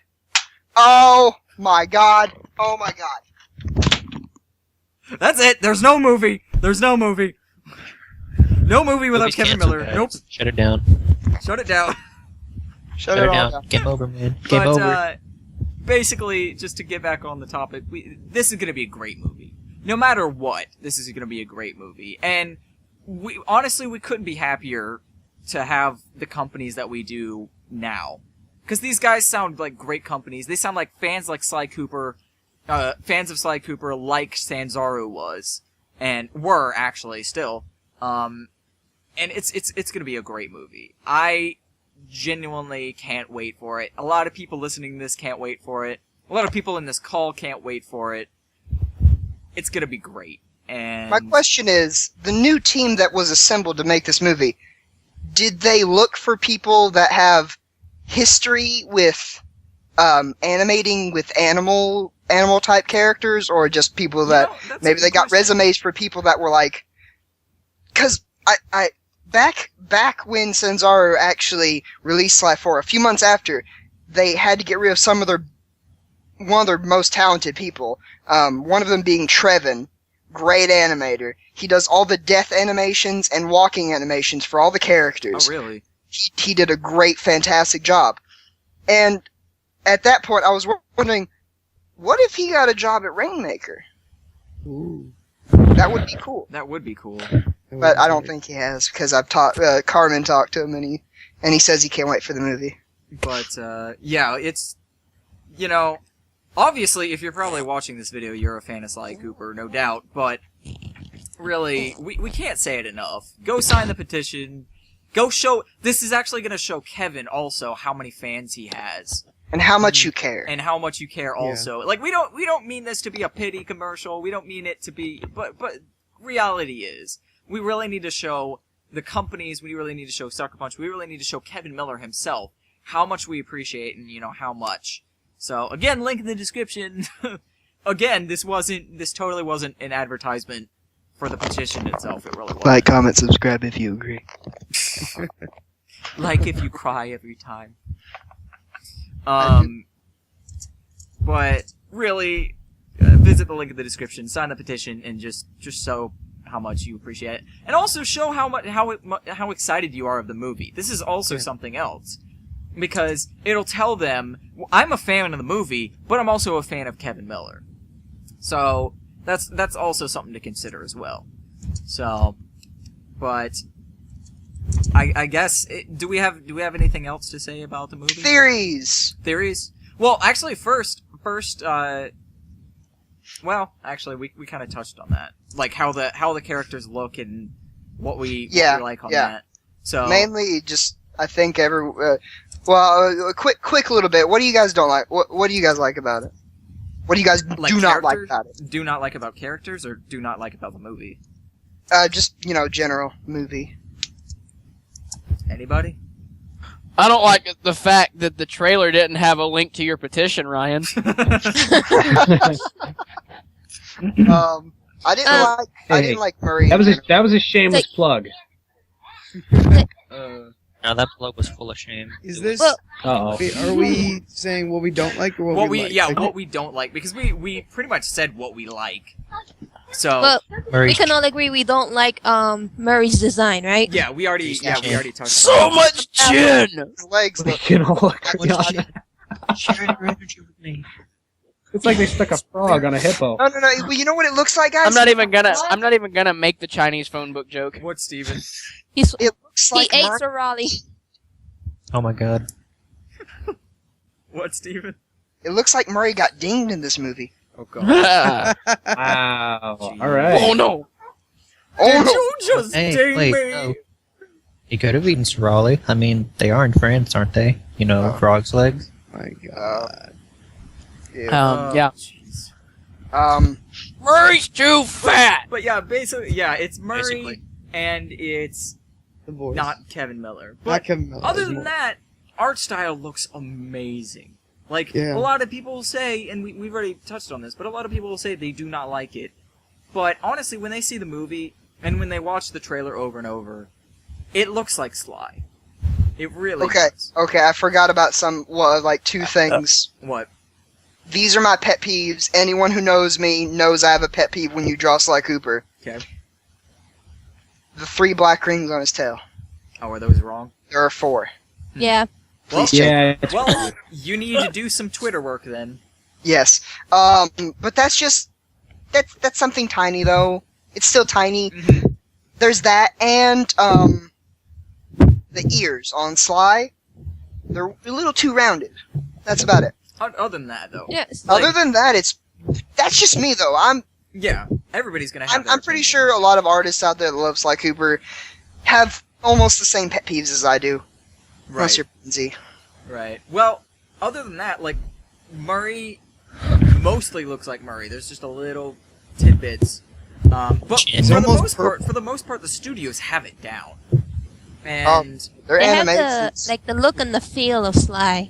[SPEAKER 6] Oh my god. Oh my god.
[SPEAKER 1] That's it. There's no movie. There's no movie. No movie without
[SPEAKER 4] Movie's
[SPEAKER 1] Kevin
[SPEAKER 4] canceled,
[SPEAKER 1] Miller.
[SPEAKER 4] guys.
[SPEAKER 1] Nope.
[SPEAKER 4] Shut it down.
[SPEAKER 1] Shut it down.
[SPEAKER 6] Shut
[SPEAKER 4] Shut
[SPEAKER 6] it
[SPEAKER 4] it
[SPEAKER 6] all
[SPEAKER 4] down.
[SPEAKER 6] down.
[SPEAKER 4] Game over, man. Game
[SPEAKER 1] But
[SPEAKER 4] over.
[SPEAKER 1] basically, just to get back on the topic, this is going to be a great movie. No matter what, this is going to be a great movie. And we honestly, we couldn't be happier to have the companies that we do now. Because these guys sound like great companies. They sound like fans like Sly Cooper, fans of Sly Cooper like Sanzaru was. And were, actually, still. And it's going to be a great movie. I genuinely can't wait for it. A lot of people listening to this can't wait for it. A lot of people in this call can't wait for it. It's gonna be great. And
[SPEAKER 6] My question is, the new team that was assembled to make this movie, did they look for people that have history with animating with animal type characters, or just people that
[SPEAKER 1] that's a
[SPEAKER 6] maybe they
[SPEAKER 1] good
[SPEAKER 6] got
[SPEAKER 1] question.
[SPEAKER 6] resumes for people that were like, because I back when Sanzaru actually released Sly 4, a few months after, they had to get rid of one of their most talented people. One of them being Trevin, great animator. He does all the death animations and walking animations for all the characters.
[SPEAKER 1] Oh, really?
[SPEAKER 6] He did a great, fantastic job. And at that point, I was wondering, what if he got a job at Rainmaker?
[SPEAKER 2] Ooh.
[SPEAKER 6] That would be cool.
[SPEAKER 1] That would be cool.
[SPEAKER 6] But I don't think he has, because I've Carmen talked to him, and he says he can't wait for the movie.
[SPEAKER 1] But yeah, it's, you know, obviously, if you're probably watching this video, you're a fan of Sly Cooper, no doubt. But really, we can't say it enough. Go sign the petition. Go show. This is actually going to show Kevin also how many fans he has.
[SPEAKER 6] And how much you care.
[SPEAKER 1] And how much you care also. Like, we don't mean this to be a pity commercial. We don't mean it to be, but reality is, we really need to show the companies, we really need to show Sucker Punch, we really need to show Kevin Miller himself how much we appreciate and, you know, how much. So, again, link in the description. Again, this totally wasn't an advertisement for the petition itself. It really wasn't.
[SPEAKER 6] Like, comment, subscribe if you agree.
[SPEAKER 1] Like if you cry every time. But really, visit the link in the description, sign the petition, and just show how much you appreciate it, and also show how excited you are of the movie. This is also something else, because it'll tell them I'm a fan of the movie, but I'm also a fan of Kevin Miller. So that's also something to consider as well. So, but I guess do we have anything else to say about the movie?
[SPEAKER 6] Theories.
[SPEAKER 1] Well, actually, first, well, actually, we kind of touched on that, like how the characters look and what we like on that. So
[SPEAKER 6] mainly, just I think a quick little bit. What do you guys don't like? What do you guys like about it? What do you guys do not like about it?
[SPEAKER 1] Do not like about characters, or do not like about the movie?
[SPEAKER 6] Just general movie.
[SPEAKER 1] Anybody?
[SPEAKER 3] I don't like the fact that the trailer didn't have a link to your petition, Ryan.
[SPEAKER 6] I didn't like Murray.
[SPEAKER 5] That was a shameless plug.
[SPEAKER 4] No, that plug was full of shame.
[SPEAKER 2] Is this?
[SPEAKER 5] Uh-oh.
[SPEAKER 2] Are we saying what we don't like or what we like?
[SPEAKER 1] Yeah, what we don't like, because we pretty much said what we like. So
[SPEAKER 7] we can all agree we don't like Murray's design, right?
[SPEAKER 1] yeah, we already touched.
[SPEAKER 3] So much chin.
[SPEAKER 6] His legs
[SPEAKER 5] We
[SPEAKER 6] look.
[SPEAKER 5] can all agree on it.
[SPEAKER 4] Share your energy with me.
[SPEAKER 5] It's like they stuck a frog on a hippo.
[SPEAKER 6] No. Well, you know what it looks like, guys?
[SPEAKER 3] I'm not even gonna make the Chinese phone book joke.
[SPEAKER 1] What, Steven?
[SPEAKER 6] It looks like
[SPEAKER 7] He ate
[SPEAKER 6] Murray.
[SPEAKER 7] Sorali.
[SPEAKER 4] Oh my god.
[SPEAKER 1] What, Steven?
[SPEAKER 6] It looks like Murray got dinged in this movie.
[SPEAKER 1] Oh god.
[SPEAKER 5] Wow.
[SPEAKER 1] Jeez.
[SPEAKER 5] All right.
[SPEAKER 3] Oh no!
[SPEAKER 1] Did you just
[SPEAKER 4] Hey,
[SPEAKER 1] ding
[SPEAKER 4] wait,
[SPEAKER 1] me?
[SPEAKER 4] no. You could have eaten Sorali. I mean, they are in France, aren't they? You know, frog's legs.
[SPEAKER 2] My God.
[SPEAKER 3] Yeah.
[SPEAKER 1] Jeez.
[SPEAKER 3] Murray's too fat.
[SPEAKER 1] But yeah, basically, it's Murray
[SPEAKER 4] Basically.
[SPEAKER 1] and it's
[SPEAKER 2] The voice.
[SPEAKER 1] not Kevin Miller. But
[SPEAKER 2] Not Kevin Miller.
[SPEAKER 1] other than that, art style looks amazing. Like,
[SPEAKER 2] Yeah.
[SPEAKER 1] a lot of people say, and we've already touched on this, but a lot of people will say they do not like it. But honestly, when they see the movie, and when they watch the trailer over and over, it looks like Sly. It really does.
[SPEAKER 6] Okay, I forgot about two things.
[SPEAKER 1] What?
[SPEAKER 6] These are my pet peeves. Anyone who knows me knows I have a pet peeve when you draw Sly Cooper.
[SPEAKER 1] Okay.
[SPEAKER 6] The 3 black rings on his tail.
[SPEAKER 1] Oh, are those wrong?
[SPEAKER 6] There are 4.
[SPEAKER 7] Yeah.
[SPEAKER 1] Well,
[SPEAKER 5] Yeah.
[SPEAKER 1] well, you need to do some Twitter work then.
[SPEAKER 6] Yes. But that's that's something tiny though. It's still tiny.
[SPEAKER 1] Mm-hmm.
[SPEAKER 6] There's that, and the ears on Sly. They're a little too rounded. That's about it.
[SPEAKER 1] Other than that, though.
[SPEAKER 7] Yes.
[SPEAKER 1] Like-
[SPEAKER 6] Other than that, that's just me though.
[SPEAKER 1] Yeah, everybody's gonna have.
[SPEAKER 6] I'm pretty sure a lot of artists out there that love Sly Cooper have almost the same pet peeves as I do. Unless
[SPEAKER 1] Right.
[SPEAKER 6] you're Z.
[SPEAKER 1] Right. Well, other than that, like Murray mostly looks like Murray. There's just a little tidbits. But
[SPEAKER 4] It's
[SPEAKER 1] for the most part, the studios have it down. And
[SPEAKER 6] They're
[SPEAKER 7] They have
[SPEAKER 6] animated.
[SPEAKER 7] the look and the feel of Sly.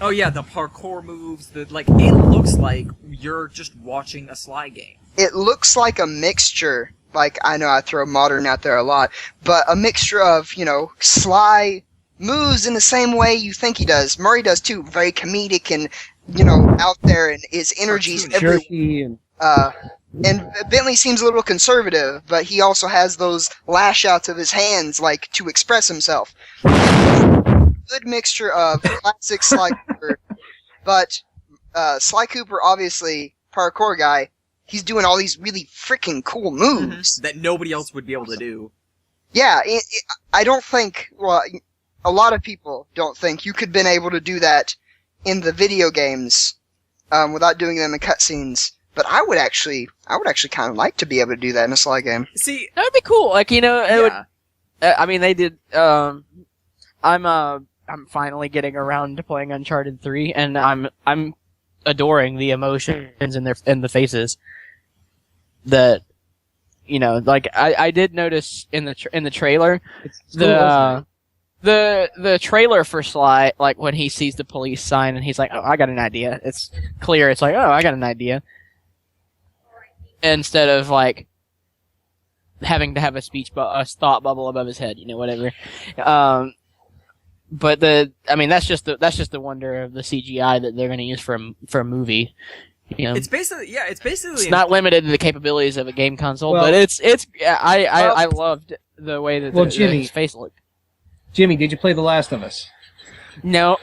[SPEAKER 1] oh yeah, the parkour moves. It looks like you're just watching a Sly game.
[SPEAKER 6] It looks like a mixture. Like, I know I throw modern out there a lot, but a mixture of, Sly moves in the same way you think he does. Murray does too. Very comedic and, out there, and his energy's everywhere.
[SPEAKER 5] Jerky and
[SPEAKER 6] And Bentley seems a little conservative, but he also has those lash outs of his hands, like, to express himself. Good mixture of classic Sly Cooper, but Sly Cooper, obviously, parkour guy, he's doing all these really freaking cool moves.
[SPEAKER 1] That nobody else would be able to do.
[SPEAKER 6] Yeah, I don't think, well, a lot of people don't think you could have been able to do that in the video games without doing them in cutscenes. But I would actually kind of like to be able to do that in a Sly game.
[SPEAKER 1] See,
[SPEAKER 3] That would be cool. Like, it would.
[SPEAKER 1] yeah.
[SPEAKER 3] I mean, they did. I'm finally getting around to playing Uncharted 3, and I'm adoring the emotions in the faces. That, like I did notice in the trailer
[SPEAKER 5] it's cool,
[SPEAKER 3] the trailer for Sly, like when he sees the police sign and he's like, "Oh, I got an idea." It's clear. It's like, "Oh, I got an idea," instead of like having to have a thought bubble above his head, whatever. but that's just the wonder of the CGI that they're going to use for a movie. You know,
[SPEAKER 1] It's basically
[SPEAKER 3] it's not limited to the capabilities of a game console, but I loved the way that his face looked.
[SPEAKER 5] Jimmy, did you play The Last of Us?
[SPEAKER 3] No,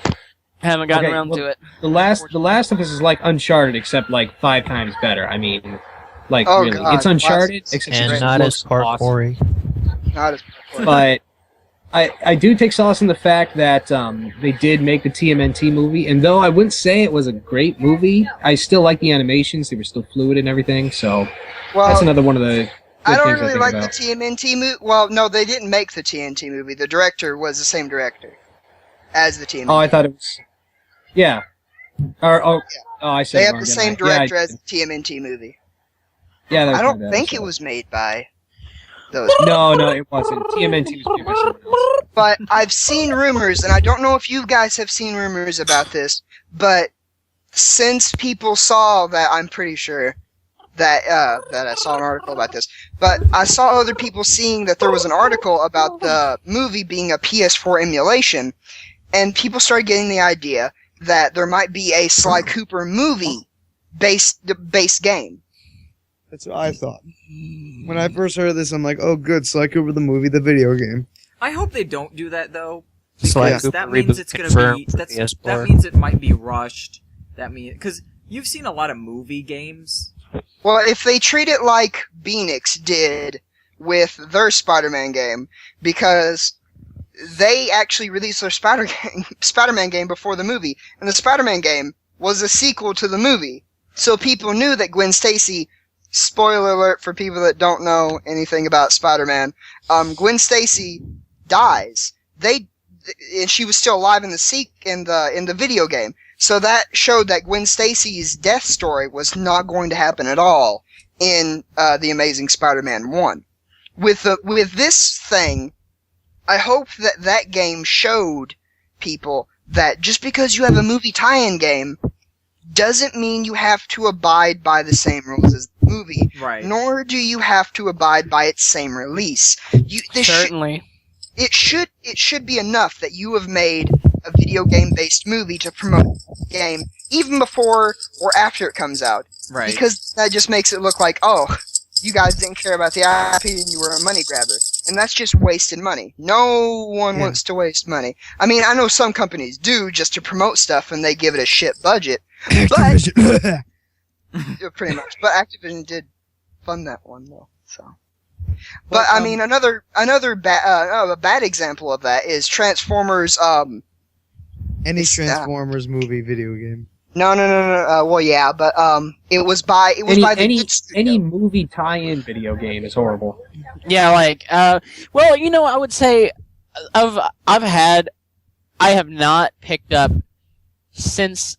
[SPEAKER 3] haven't gotten around to it.
[SPEAKER 5] The Last of Us is like Uncharted, except like 5 times better. I mean, like really,
[SPEAKER 6] God,
[SPEAKER 5] it's Uncharted, except
[SPEAKER 4] And
[SPEAKER 5] it
[SPEAKER 4] not
[SPEAKER 5] looks
[SPEAKER 4] as hardcore.
[SPEAKER 6] Not as
[SPEAKER 5] But I do take solace in the fact that they did make the TMNT movie, and though I wouldn't say it was a great movie, I still like the animations. They were still fluid and everything, so that's another one of the good
[SPEAKER 6] I don't
[SPEAKER 5] things
[SPEAKER 6] really
[SPEAKER 5] think
[SPEAKER 6] like
[SPEAKER 5] about.
[SPEAKER 6] the TMNT movie. Well, no, they didn't make the TNT movie. The director was the same director as the TMNT.
[SPEAKER 5] Oh, I thought it was... Yeah. I said
[SPEAKER 6] They
[SPEAKER 5] it
[SPEAKER 6] have
[SPEAKER 5] wrong,
[SPEAKER 6] the
[SPEAKER 5] didn't
[SPEAKER 6] same
[SPEAKER 5] I?
[SPEAKER 6] director
[SPEAKER 5] Yeah,
[SPEAKER 6] as the TMNT movie.
[SPEAKER 5] yeah, that was
[SPEAKER 6] I
[SPEAKER 5] my
[SPEAKER 6] don't
[SPEAKER 5] bad,
[SPEAKER 6] think
[SPEAKER 5] so.
[SPEAKER 6] it was made by those.
[SPEAKER 5] No, it wasn't. TMNT was made by someone else.
[SPEAKER 6] But I've seen rumors, and I don't know if you guys have seen rumors about this, but since people saw that, I'm pretty sure that I saw an article about this. But I saw other people seeing that there was an article about the movie being a PS4 emulation, and people started getting the idea that there might be a Sly Cooper movie based game.
[SPEAKER 2] That's what I thought. When I first heard this, I'm like, oh, good, Sly Cooper the movie, the video game.
[SPEAKER 1] I hope they don't do that though.
[SPEAKER 4] Sly
[SPEAKER 1] Because
[SPEAKER 4] Cooper
[SPEAKER 1] that means
[SPEAKER 4] reboot
[SPEAKER 1] it's gonna
[SPEAKER 4] confirmed
[SPEAKER 1] be
[SPEAKER 4] for
[SPEAKER 1] that
[SPEAKER 4] PS4.
[SPEAKER 1] means it might be rushed. That means because you've seen a lot of movie games.
[SPEAKER 6] Well, if they treat it like Beanix did with their Spider-Man game, because they actually released their Spider-Man game before the movie, and the Spider-Man game was a sequel to the movie, so people knew that Gwen Stacy. Spoiler alert for people that don't know anything about Spider-Man. Gwen Stacy dies. And she was still alive in the video game. So that showed that Gwen Stacy's death story was not going to happen at all in The Amazing Spider-Man 1. With this thing, I hope that game showed people that just because you have a movie tie-in game doesn't mean you have to abide by the same rules as the movie,
[SPEAKER 1] Right.
[SPEAKER 6] nor do you have to abide by its same release.
[SPEAKER 3] Certainly.
[SPEAKER 6] It should be enough that you have made a video game based movie to promote the game even before or after it comes out.
[SPEAKER 1] Right.
[SPEAKER 6] Because that just makes it look like, oh, you guys didn't care about the IP and you were a money grabber. And that's just wasted money. No one wants to waste money. I mean, I know some companies do just to promote stuff and they give it a shit budget. But yeah, pretty much. But Activision did fund that one though. So. But I mean, another bad example of that is Transformers.
[SPEAKER 2] Any Transformers movie video game.
[SPEAKER 6] No. Well, yeah, but it was by the good studio.
[SPEAKER 5] Any movie tie-in video game is horrible.
[SPEAKER 3] Yeah, like, well, you know, I would say I have not picked up since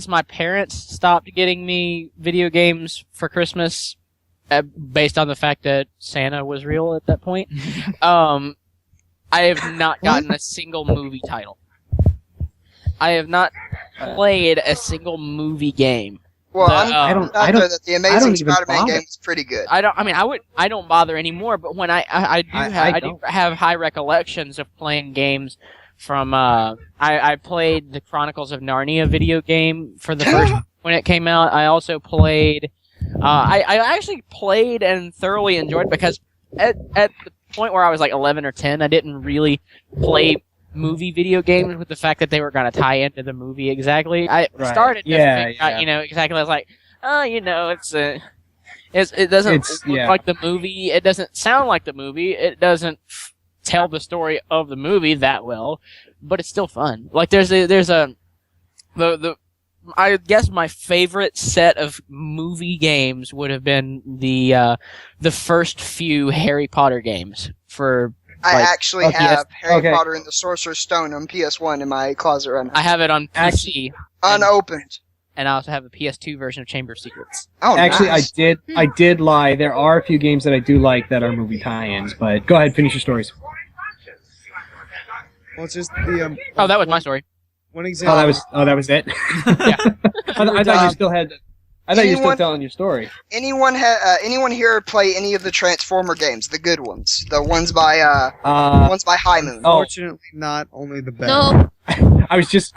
[SPEAKER 3] my parents stopped getting me video games for Christmas, based on the fact that Santa was real at that point. I have not gotten a single movie title. I have not played a single movie game.
[SPEAKER 6] Well,
[SPEAKER 5] I don't
[SPEAKER 6] that the Amazing
[SPEAKER 5] even
[SPEAKER 6] Spider-Man
[SPEAKER 5] bother.
[SPEAKER 6] game is pretty good.
[SPEAKER 3] I don't bother anymore. But when I do have high recollections of playing games from. I played the Chronicles of Narnia video game for the first when it came out. I also played. I actually played and thoroughly enjoyed because at the point where I was like 11 or 10, I didn't really play movie video games with the fact that they were going to tie into the movie exactly. I started to figure out, exactly. I was like, it doesn't look like the movie. It doesn't sound like the movie. It doesn't tell the story of the movie that well, but it's still fun. Like I guess my favorite set of movie games would have been the first few Harry Potter games for.
[SPEAKER 6] I actually have Harry Potter and the Sorcerer's Stone on PS1 in my closet right now.
[SPEAKER 3] I have it on PC.
[SPEAKER 6] Unopened.
[SPEAKER 3] And I also have a PS2 version of Chamber of Secrets.
[SPEAKER 6] Oh,
[SPEAKER 5] actually,
[SPEAKER 6] nice.
[SPEAKER 5] I did lie. There are a few games that I do like that are movie tie-ins, but go ahead, finish your stories.
[SPEAKER 2] Well, it's just the
[SPEAKER 3] that was my story.
[SPEAKER 2] One example.
[SPEAKER 5] Oh, that was it.
[SPEAKER 3] Yeah.
[SPEAKER 5] I thought you still had. I thought you were still
[SPEAKER 6] Anyone-
[SPEAKER 5] telling your story.
[SPEAKER 6] Anyone here play any of the Transformer games, the good ones, the ones by High Moon?
[SPEAKER 5] Oh.
[SPEAKER 2] Unfortunately, not only the best.
[SPEAKER 7] No.
[SPEAKER 5] I was just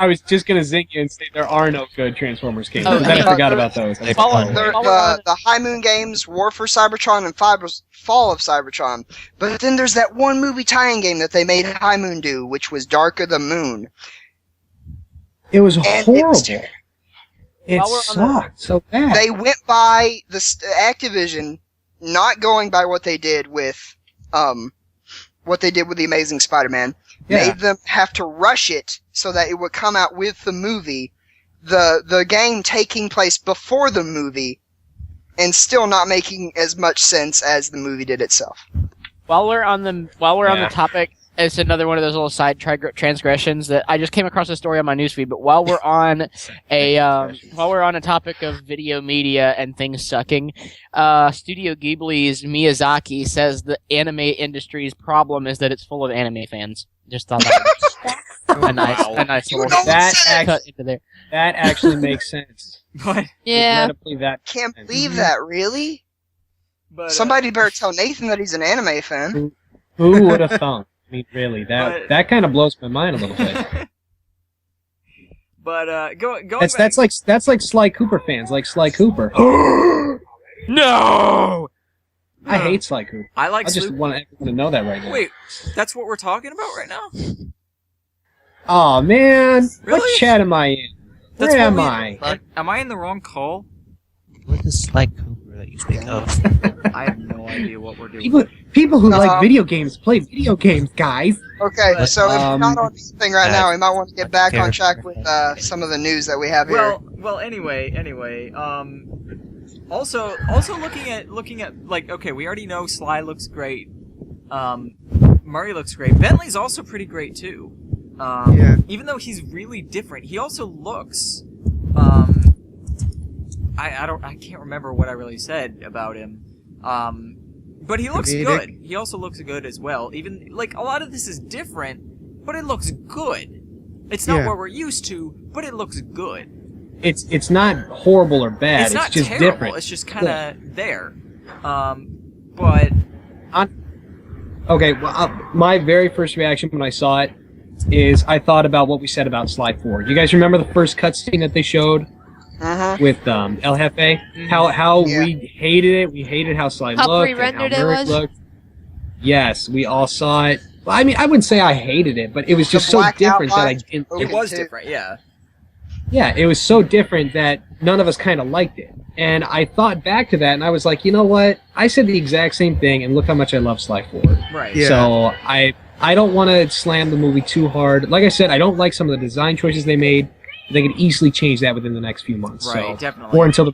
[SPEAKER 5] gonna zing you and say there are no good Transformers games.
[SPEAKER 3] Oh,
[SPEAKER 5] but then I
[SPEAKER 6] yeah.
[SPEAKER 5] forgot about those.
[SPEAKER 4] They
[SPEAKER 3] Follow-
[SPEAKER 4] follow.
[SPEAKER 6] There,
[SPEAKER 3] Well,
[SPEAKER 6] the High Moon games, War for Cybertron, and Fall of Cybertron. But then there's that one movie tie-in game that they made High Moon do, which was Dark of the Moon.
[SPEAKER 5] It was
[SPEAKER 6] And it
[SPEAKER 5] horrible.
[SPEAKER 6] was
[SPEAKER 5] It
[SPEAKER 3] While we're on
[SPEAKER 5] sucked so bad.
[SPEAKER 6] They went by the Activision, not going by what they did with the Amazing Spider-Man.
[SPEAKER 5] Yeah.
[SPEAKER 6] Made them have to rush it so that it would come out with the movie. The game taking place before the movie, and still not making as much sense as the movie did itself.
[SPEAKER 3] While we're on the
[SPEAKER 5] Yeah.
[SPEAKER 3] topic, it's another one of those little side transgressions that I just came across a story on my newsfeed. But while we're on a topic of video media and things sucking, Studio Ghibli's Miyazaki says the anime industry's problem is that it's full of anime fans. Just thought that was a nice
[SPEAKER 6] You
[SPEAKER 3] little
[SPEAKER 6] don't
[SPEAKER 5] That
[SPEAKER 6] say!
[SPEAKER 3] cut into there.
[SPEAKER 5] That actually makes sense.
[SPEAKER 1] But
[SPEAKER 7] Yeah.
[SPEAKER 5] Regrettably, that
[SPEAKER 6] Can't believe that, really?
[SPEAKER 1] but
[SPEAKER 6] Somebody better tell Nathan that he's an anime fan.
[SPEAKER 5] who would have thunk? I mean, really,
[SPEAKER 1] But-
[SPEAKER 5] that kind of blows my mind a little bit.
[SPEAKER 1] but going
[SPEAKER 5] That's
[SPEAKER 1] back,
[SPEAKER 5] that's like Sly Cooper fans, like Sly Cooper.
[SPEAKER 3] No.
[SPEAKER 5] I hate Sly Cooper.
[SPEAKER 1] I like
[SPEAKER 5] I just
[SPEAKER 1] Sloop.
[SPEAKER 5] want everyone to know that right now.
[SPEAKER 1] Wait, that's what we're talking about right now?
[SPEAKER 5] Oh man,
[SPEAKER 1] Really?
[SPEAKER 5] what chat am I in?
[SPEAKER 1] That's
[SPEAKER 5] Where
[SPEAKER 1] what
[SPEAKER 5] am
[SPEAKER 1] we-
[SPEAKER 5] I?
[SPEAKER 1] Am I in the wrong call?
[SPEAKER 4] What is Sly Cooper that you speak of?
[SPEAKER 1] I have no idea what we're doing.
[SPEAKER 5] People who like
[SPEAKER 6] Um,
[SPEAKER 5] video games play video games, guys.
[SPEAKER 6] Okay,
[SPEAKER 1] But,
[SPEAKER 6] so if you're not on anything right now, we might want to get back on
[SPEAKER 4] character.
[SPEAKER 6] track with some of the news that we have here.
[SPEAKER 1] Well. Anyway. Also looking at like, okay, we already know Sly looks great. Murray looks great. Bentley's also pretty great too.
[SPEAKER 2] Yeah.
[SPEAKER 1] Even though he's really different, he also looks. I can't remember what I really said about him. But he looks
[SPEAKER 2] Comedic.
[SPEAKER 1] good. He also looks good as well. Even like a lot of this is different, but it looks good. It's not
[SPEAKER 2] Yeah.
[SPEAKER 1] what we're used to, but it looks good.
[SPEAKER 5] It's not horrible or bad.
[SPEAKER 1] It's not
[SPEAKER 5] just
[SPEAKER 1] terrible.
[SPEAKER 5] different.
[SPEAKER 1] It's just kind of there. But
[SPEAKER 5] Okay, well, my very first reaction when I saw it is I thought about what we said about Sly 4. You guys remember the first cutscene that they showed with El Jefe? How
[SPEAKER 6] Yeah.
[SPEAKER 5] we hated it. We hated how Sly
[SPEAKER 7] How
[SPEAKER 5] looked and
[SPEAKER 7] pre-rendered
[SPEAKER 5] how
[SPEAKER 7] it
[SPEAKER 5] Merrick
[SPEAKER 7] was?
[SPEAKER 5] looked. Yes, we all saw it. Well, I mean, I wouldn't say I hated it, but it was just
[SPEAKER 6] The
[SPEAKER 5] so
[SPEAKER 6] black
[SPEAKER 5] different that I
[SPEAKER 6] outline.
[SPEAKER 5] didn't.
[SPEAKER 6] Okay,
[SPEAKER 1] it was
[SPEAKER 6] too.
[SPEAKER 1] different, yeah.
[SPEAKER 5] Yeah, it was so different that none of us kind of liked it. And I thought back to that, and I was like, you know what? I said the exact same thing, and look how much I love Sly 4.
[SPEAKER 1] Right.
[SPEAKER 2] Yeah.
[SPEAKER 5] So I don't want to slam the movie too hard. Like I said, I don't like some of the design choices they made. They could easily change that within the next few months.
[SPEAKER 1] Right,
[SPEAKER 5] So,
[SPEAKER 1] definitely.
[SPEAKER 5] or until the.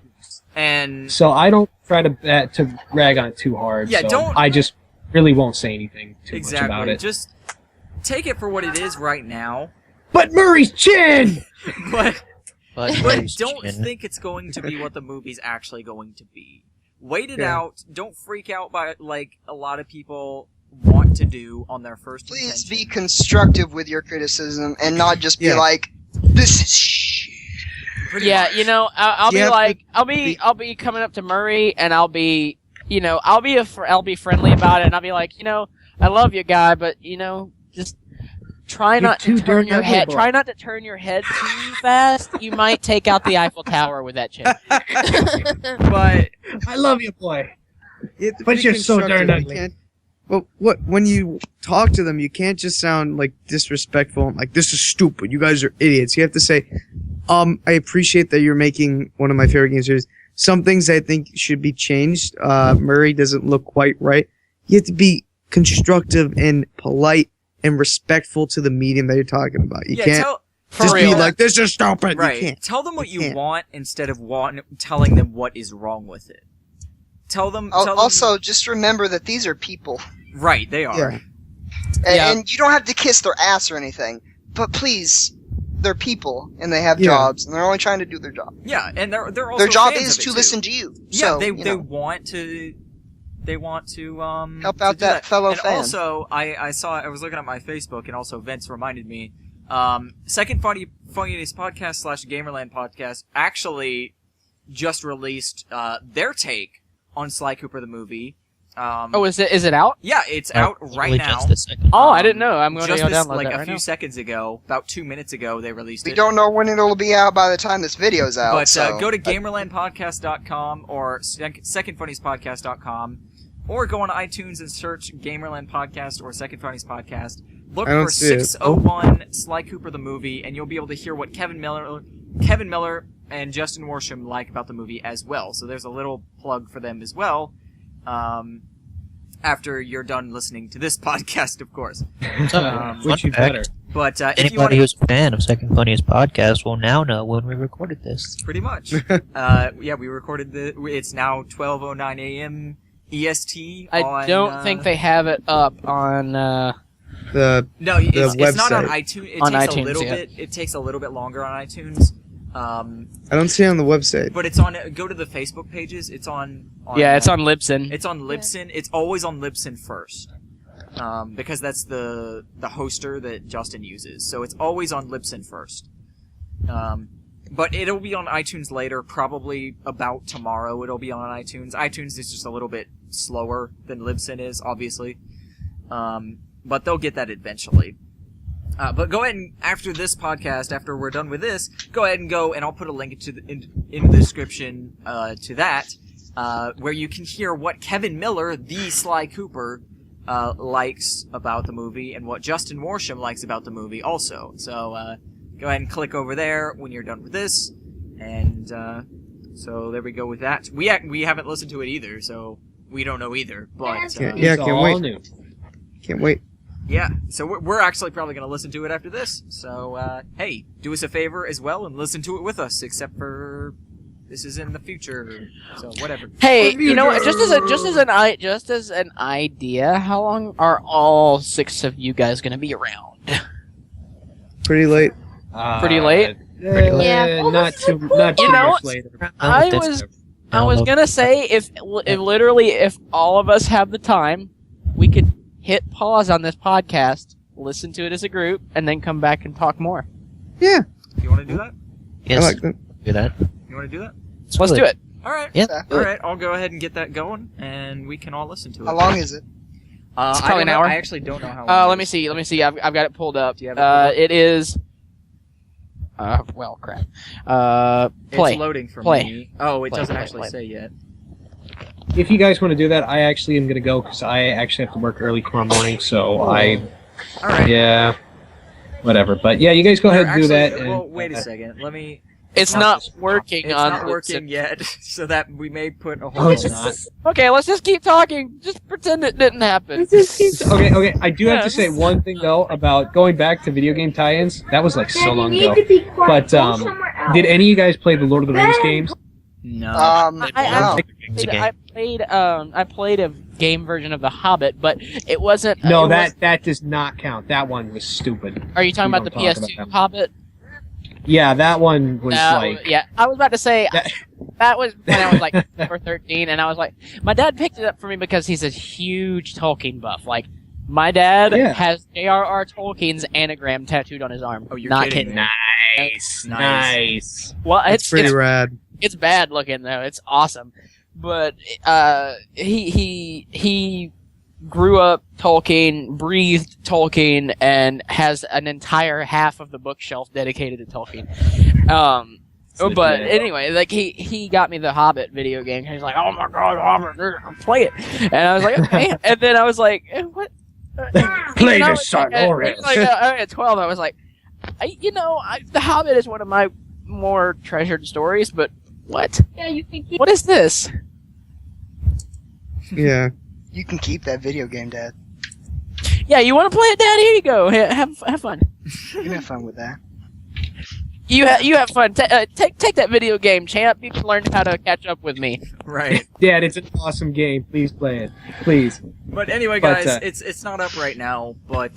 [SPEAKER 1] And
[SPEAKER 5] So I don't try to rag on it too hard.
[SPEAKER 1] Yeah,
[SPEAKER 5] so
[SPEAKER 1] don't-
[SPEAKER 5] I just really won't say anything too much about
[SPEAKER 1] exactly,
[SPEAKER 5] it.
[SPEAKER 1] just take it for what it is right now.
[SPEAKER 5] But Murray's chin.
[SPEAKER 1] But
[SPEAKER 4] But
[SPEAKER 1] don't think it's going to be what the movie's actually going to be. Wait it
[SPEAKER 2] Yeah.
[SPEAKER 1] out. Don't freak out by like a lot of people want to do on their first
[SPEAKER 6] Please
[SPEAKER 1] intention.
[SPEAKER 6] be constructive with your criticism and not just be
[SPEAKER 2] Yeah.
[SPEAKER 6] like, "This is shit."
[SPEAKER 1] Pretty
[SPEAKER 3] Yeah,
[SPEAKER 1] much.
[SPEAKER 3] you know, I'll be
[SPEAKER 2] Yeah,
[SPEAKER 3] like,
[SPEAKER 2] but-
[SPEAKER 3] I'll be coming up to Murray, and I'll be, you know, I'll be friendly about it, and I'll be like, you know, I love you, guy, but you know, just try
[SPEAKER 5] You're
[SPEAKER 3] not to
[SPEAKER 5] too
[SPEAKER 3] turn
[SPEAKER 5] darn
[SPEAKER 3] your
[SPEAKER 5] ugly,
[SPEAKER 3] head.
[SPEAKER 5] boy.
[SPEAKER 3] Try not to turn your head too fast. You might take out the Eiffel Tower with that chick.
[SPEAKER 1] But
[SPEAKER 5] I love you, boy.
[SPEAKER 2] You have to
[SPEAKER 5] But
[SPEAKER 2] be
[SPEAKER 5] you're so
[SPEAKER 2] constructive.
[SPEAKER 5] darn
[SPEAKER 2] You
[SPEAKER 5] ugly.
[SPEAKER 2] can't- Well, when you talk to them, you can't just sound like disrespectful and like, this is stupid. You guys are idiots. You have to say, I appreciate that you're making one of my favorite game series. Some things I think should be changed. Murray doesn't look quite right. You have to be constructive and polite and respectful to the medium that you're talking about. You
[SPEAKER 1] yeah,
[SPEAKER 2] can't just be
[SPEAKER 3] real.
[SPEAKER 2] like, this is stupid.
[SPEAKER 1] right.
[SPEAKER 2] You can't.
[SPEAKER 1] Tell them what you
[SPEAKER 2] can't.
[SPEAKER 1] want instead of telling them what is wrong with it. Tell them.
[SPEAKER 6] Also, just remember that these are people.
[SPEAKER 1] Right, they are.
[SPEAKER 2] Yeah.
[SPEAKER 3] Yeah.
[SPEAKER 6] And you don't have to kiss their ass or anything. But please, they're people, and they have
[SPEAKER 2] Yeah.
[SPEAKER 6] jobs, and they're only trying to do their job.
[SPEAKER 1] Yeah, and they're also
[SPEAKER 6] Their job
[SPEAKER 1] fans
[SPEAKER 6] is
[SPEAKER 1] of it,
[SPEAKER 6] to
[SPEAKER 1] too.
[SPEAKER 6] listen to you.
[SPEAKER 1] Yeah,
[SPEAKER 6] So,
[SPEAKER 1] they
[SPEAKER 6] you know.
[SPEAKER 1] want to
[SPEAKER 6] Help
[SPEAKER 1] to
[SPEAKER 6] out
[SPEAKER 1] do
[SPEAKER 6] that fellow
[SPEAKER 1] and
[SPEAKER 6] fan.
[SPEAKER 1] also I was looking at my Facebook, and also Vince reminded me, second funniest podcast / Gamerland podcast actually just released their take on Sly Cooper the movie.
[SPEAKER 3] Is it out?
[SPEAKER 1] Yeah, it's out right
[SPEAKER 4] Literally
[SPEAKER 1] now.
[SPEAKER 4] just a second.
[SPEAKER 3] Oh, I didn't know. I'm going to
[SPEAKER 1] Just
[SPEAKER 3] go
[SPEAKER 1] this,
[SPEAKER 3] download
[SPEAKER 1] like
[SPEAKER 3] that
[SPEAKER 1] a
[SPEAKER 3] right
[SPEAKER 1] few
[SPEAKER 3] now.
[SPEAKER 1] seconds ago, about 2 minutes ago, they released
[SPEAKER 6] We
[SPEAKER 1] it.
[SPEAKER 6] don't know when it'll be out by the time this video's out.
[SPEAKER 1] But
[SPEAKER 6] so.
[SPEAKER 1] go to GamerlandPodcast.com or SecondFunniesPodcast.com, or go on iTunes and search Gamerland Podcast or Second Funnies Podcast. Look
[SPEAKER 2] I don't
[SPEAKER 1] for
[SPEAKER 2] see it.
[SPEAKER 1] 601 Sly Cooper the movie, and you'll be able to hear what Kevin Miller, and Justin Worsham like about the movie as well. So there's a little plug for them as well. After you're done listening to this podcast, of course.
[SPEAKER 5] Which you
[SPEAKER 4] fact.
[SPEAKER 5] better.
[SPEAKER 1] But if you want
[SPEAKER 4] Anybody who's a fan of Second Funniest Podcast will now know when we recorded this.
[SPEAKER 1] pretty much, yeah, we recorded it's now 12:09 a.m. EST.
[SPEAKER 3] I don't think they have it up on.
[SPEAKER 1] No, it's not on
[SPEAKER 2] website.
[SPEAKER 1] iTunes. It
[SPEAKER 3] On
[SPEAKER 1] takes
[SPEAKER 3] iTunes,
[SPEAKER 1] a little
[SPEAKER 3] yeah.
[SPEAKER 1] bit. It takes a little bit longer on iTunes.
[SPEAKER 2] I don't see it on the website.
[SPEAKER 1] But it's on. Go to the Facebook pages. It's on
[SPEAKER 3] It's on Libsyn.
[SPEAKER 1] It's on Libsyn. It's always on Libsyn first, because that's the hoster that Justin uses. So it's always on Libsyn first. But it'll be on iTunes later, probably about tomorrow. It'll be on iTunes. iTunes is just a little bit slower than Libsyn is, obviously. But they'll get that eventually. But go ahead and, after this podcast, after we're done with this, go ahead and go, and I'll put a link in the description to that, where you can hear what Kevin Miller, the Sly Cooper, likes about the movie, and what Justin Worsham likes about the movie also. So go ahead and click over there when you're done with this, and so there we go with that. We haven't listened to it either, so we don't know either. But
[SPEAKER 2] Yeah,
[SPEAKER 5] It's
[SPEAKER 2] can't
[SPEAKER 5] all
[SPEAKER 2] wait.
[SPEAKER 5] new.
[SPEAKER 2] Can't wait.
[SPEAKER 1] yeah, so we're actually probably going to listen to it after this. So, hey, do us a favor as well and listen to it with us, except for this is in the future, so whatever.
[SPEAKER 3] Hey, you know what? Just as an idea, how long are all 6 of you guys going to be around?
[SPEAKER 2] Pretty late.
[SPEAKER 3] Pretty late?
[SPEAKER 7] Yeah.
[SPEAKER 5] Not too
[SPEAKER 3] You know,
[SPEAKER 5] much later.
[SPEAKER 3] I was gonna say if all of us have the time, we could hit pause on this podcast, listen to it as a group, and then come back and talk more.
[SPEAKER 2] Yeah,
[SPEAKER 1] You want to do that?
[SPEAKER 4] Yes,
[SPEAKER 2] I like that.
[SPEAKER 4] do that.
[SPEAKER 1] You want to do that?
[SPEAKER 3] Let's do it.
[SPEAKER 1] All right.
[SPEAKER 4] Yeah.
[SPEAKER 1] All right, I'll go ahead and get that going, and we can all listen to it.
[SPEAKER 6] How long is it?
[SPEAKER 3] It's
[SPEAKER 1] I
[SPEAKER 3] probably
[SPEAKER 1] don't
[SPEAKER 3] an
[SPEAKER 1] know.
[SPEAKER 3] hour.
[SPEAKER 1] I actually don't know how long.
[SPEAKER 3] Let me see. I've got it pulled up.
[SPEAKER 1] Do you have it pulled up?
[SPEAKER 3] It is. Well, crap. Play.
[SPEAKER 1] It's loading for
[SPEAKER 3] Play.
[SPEAKER 1] me. Oh, it
[SPEAKER 3] Play,
[SPEAKER 1] doesn't
[SPEAKER 3] play,
[SPEAKER 1] actually
[SPEAKER 3] play.
[SPEAKER 1] say yet.
[SPEAKER 5] If you guys want to do that, I actually am going to go because I actually have to work early tomorrow morning. So
[SPEAKER 1] All right.
[SPEAKER 5] yeah, whatever. But yeah, you guys go ahead and do that.
[SPEAKER 1] Well,
[SPEAKER 5] And,
[SPEAKER 1] wait a second. Let me.
[SPEAKER 3] It's not working
[SPEAKER 1] It's
[SPEAKER 3] on.
[SPEAKER 1] not working yet, so that we may put a
[SPEAKER 5] Oh,
[SPEAKER 1] hold
[SPEAKER 5] it's
[SPEAKER 1] on
[SPEAKER 5] not.
[SPEAKER 1] that.
[SPEAKER 3] Okay, let's just keep talking. Just pretend it didn't happen.
[SPEAKER 5] Okay. I do have
[SPEAKER 3] Yeah.
[SPEAKER 5] to say one thing though about going back to video game tie-ins. That was like so long ago. But did any of you guys play the Lord of the Rings games?
[SPEAKER 1] No.
[SPEAKER 6] No.
[SPEAKER 3] I played a game version of The Hobbit, but it wasn't.
[SPEAKER 5] No,
[SPEAKER 3] it was-
[SPEAKER 5] that does not count. That one was stupid.
[SPEAKER 3] Are you talking
[SPEAKER 5] we
[SPEAKER 3] about the
[SPEAKER 5] don't talk
[SPEAKER 3] PS2
[SPEAKER 5] about that.
[SPEAKER 3] Hobbit?
[SPEAKER 5] Yeah, that one was like.
[SPEAKER 3] Yeah, I was about to say
[SPEAKER 5] That-
[SPEAKER 3] that was when I was like 12 or 13, and I was like, my dad picked it up for me because he's a huge Tolkien buff. Like, my dad
[SPEAKER 5] Yeah.
[SPEAKER 3] has J.R.R. Tolkien's anagram tattooed on his arm.
[SPEAKER 1] Oh, you're
[SPEAKER 3] Not
[SPEAKER 1] kidding me.
[SPEAKER 5] Nice.
[SPEAKER 3] Well,
[SPEAKER 2] That's pretty rad.
[SPEAKER 3] it's bad looking though. It's awesome, but he grew up Tolkien, breathed Tolkien, and has an entire half of the bookshelf dedicated to Tolkien. But anyway, like he got me the Hobbit video game. He's like, "Oh my God, Hobbit, play it!" And I was like, "Okay." And then I was like, "What?"
[SPEAKER 5] Play
[SPEAKER 3] You know,
[SPEAKER 5] this song, Oris.
[SPEAKER 3] Like, at 12, I was like, The Hobbit is one of my more treasured stories, but what?
[SPEAKER 7] Yeah, you can keep.
[SPEAKER 3] What is this?
[SPEAKER 2] Yeah.
[SPEAKER 6] You can keep that video game, Dad.
[SPEAKER 3] Yeah, you want to play it, Dad? Here you go. Have fun.
[SPEAKER 6] You can have fun with that.
[SPEAKER 3] You have fun. Take that video game, champ. You can learn how to catch up with me.
[SPEAKER 1] Right.
[SPEAKER 5] Dad, it's an awesome game. Please play it. Please.
[SPEAKER 1] But anyway,
[SPEAKER 5] But,
[SPEAKER 1] guys, it's not up right now, but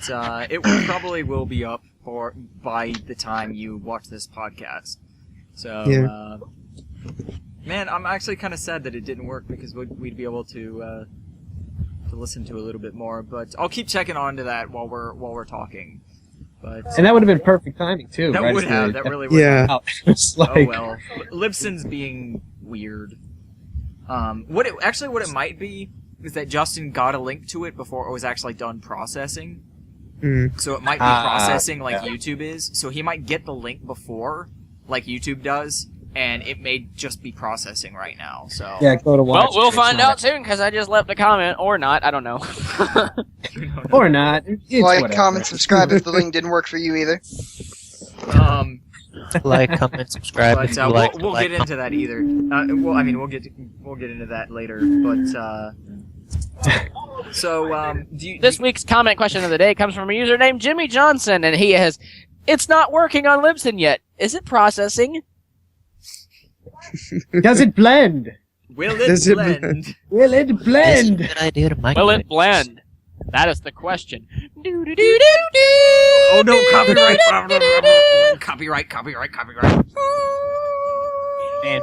[SPEAKER 1] it probably will be up by the time you watch this podcast. So,
[SPEAKER 2] Yeah.
[SPEAKER 1] man, I'm actually kind of sad that it didn't work because we'd be able to listen to a little bit more. But I'll keep checking on to that while we're talking. But
[SPEAKER 5] And that would have been perfect timing too.
[SPEAKER 1] that
[SPEAKER 5] right
[SPEAKER 1] would
[SPEAKER 5] as
[SPEAKER 1] have.
[SPEAKER 5] the-
[SPEAKER 1] That really would.
[SPEAKER 2] Yeah.
[SPEAKER 5] It's
[SPEAKER 1] Oh
[SPEAKER 5] like,
[SPEAKER 1] well. Libsyn's being weird. What it might be is that Justin got a link to it before it was actually done processing. So it might be processing like YouTube is. So he might get the link before, like YouTube does, and it may just be processing right now. So
[SPEAKER 5] Yeah, go to watch.
[SPEAKER 3] Well, we'll find out soon because I just left a comment, or not. I don't know.
[SPEAKER 5] Or not. It's
[SPEAKER 6] Like,
[SPEAKER 5] whatever.
[SPEAKER 6] comment, subscribe if the link didn't work for you either.
[SPEAKER 4] Like, comment, subscribe.
[SPEAKER 1] But
[SPEAKER 4] if you like,
[SPEAKER 1] we'll
[SPEAKER 4] like,
[SPEAKER 1] get into that either. Well, I mean, we'll get into that later. But so
[SPEAKER 3] This week's comment question of the day comes from a user named Jimmy Johnson, and he has, "It's not working on Libsyn yet. Is it processing?"
[SPEAKER 5] Does it blend?
[SPEAKER 1] will
[SPEAKER 2] Does
[SPEAKER 1] it
[SPEAKER 2] it
[SPEAKER 1] blend?
[SPEAKER 5] Will it
[SPEAKER 4] It's a
[SPEAKER 5] blend?
[SPEAKER 4] good idea to migrate.
[SPEAKER 3] Will it blend? That is the question.
[SPEAKER 1] Oh no! Copyright! Copyright!
[SPEAKER 5] Ban.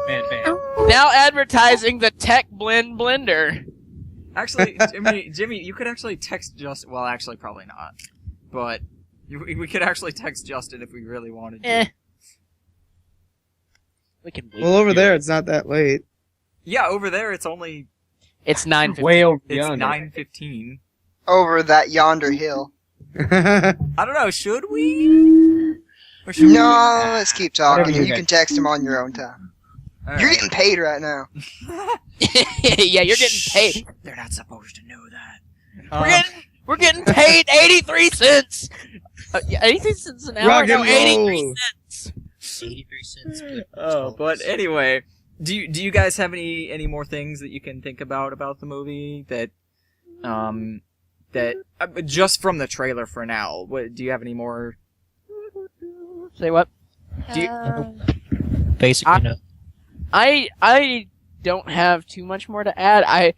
[SPEAKER 3] Now advertising the Tech Blend Blender.
[SPEAKER 1] Actually, Jimmy, you could actually text Justin. Well, actually, probably not. But we could actually text Justin if we really wanted to.
[SPEAKER 3] We can wait.
[SPEAKER 2] Well, over there, it's not that late.
[SPEAKER 1] Yeah, over there it's only
[SPEAKER 3] It's 9:50.
[SPEAKER 5] Way over
[SPEAKER 1] it's
[SPEAKER 5] yonder.
[SPEAKER 1] 9:15.
[SPEAKER 6] Over that yonder hill.
[SPEAKER 1] I don't know. Should we? Or should
[SPEAKER 6] No, let's keep talking.
[SPEAKER 5] Whatever you
[SPEAKER 6] You can text him on your own time.
[SPEAKER 1] we?
[SPEAKER 6] You're getting paid right now.
[SPEAKER 3] Yeah, you're getting paid.
[SPEAKER 1] They're not supposed to know that.
[SPEAKER 3] We're getting paid 83 cents. Yeah, 83 cents an hour.
[SPEAKER 2] Rock
[SPEAKER 3] No,
[SPEAKER 2] and
[SPEAKER 3] 83
[SPEAKER 2] roll.
[SPEAKER 3] cents.
[SPEAKER 4] 83 cents.
[SPEAKER 1] But anyway, do you guys have any more things that you can think about the movie that just from the trailer for now? What do you have any more?
[SPEAKER 3] Say what?
[SPEAKER 1] Do you-
[SPEAKER 4] Basically, no.
[SPEAKER 3] I don't have too much more to add.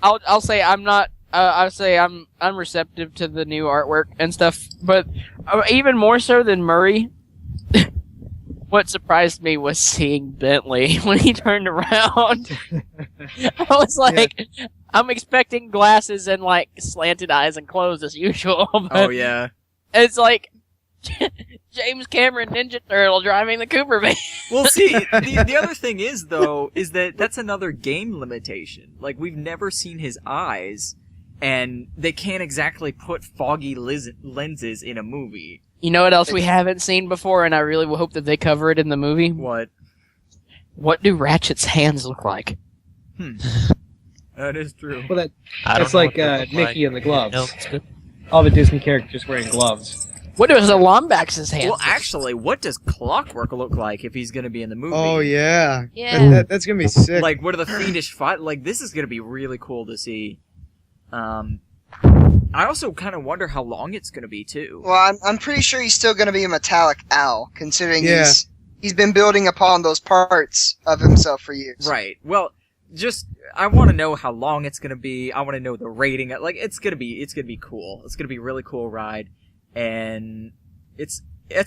[SPEAKER 3] I'll say I'm not. I'll say I'm receptive to the new artwork and stuff, but even more so than Murray. What surprised me was seeing Bentley when he turned around. I was like, I'm expecting glasses and like slanted eyes and clothes as usual. But
[SPEAKER 1] Oh yeah.
[SPEAKER 3] it's like James Cameron Ninja Turtle driving the Cooper van.
[SPEAKER 1] Well, see, the other thing is though is that's another game limitation. Like we've never seen his eyes, and they can't exactly put foggy lenses in a movie.
[SPEAKER 3] You know what else we haven't seen before, and I really hope that they cover it in the movie?
[SPEAKER 1] What?
[SPEAKER 3] What do Ratchet's hands look like?
[SPEAKER 1] That is true.
[SPEAKER 5] Well,
[SPEAKER 4] I don't
[SPEAKER 5] that's
[SPEAKER 4] know
[SPEAKER 5] like
[SPEAKER 4] what they look
[SPEAKER 5] Mickey and the gloves.
[SPEAKER 4] No, it's good.
[SPEAKER 5] All the Disney characters wearing gloves.
[SPEAKER 3] What does a Lombax's hands
[SPEAKER 1] Well,
[SPEAKER 3] look
[SPEAKER 1] actually, what does Clockwork look like if he's gonna be in the movie?
[SPEAKER 2] Oh yeah.
[SPEAKER 7] Yeah.
[SPEAKER 2] That's gonna be sick.
[SPEAKER 1] Like, what are the fiendish fight? Like, this is gonna be really cool to see. I also kind of wonder how long it's gonna be too.
[SPEAKER 6] Well, I'm pretty sure he's still going to be a metallic owl, considering
[SPEAKER 2] Yeah.
[SPEAKER 6] he's been building upon those parts of himself for years.
[SPEAKER 1] Right. Well, I want to know how long it's gonna be. I want to know the rating. Like, it's gonna be cool. It's gonna be a really cool ride, and it's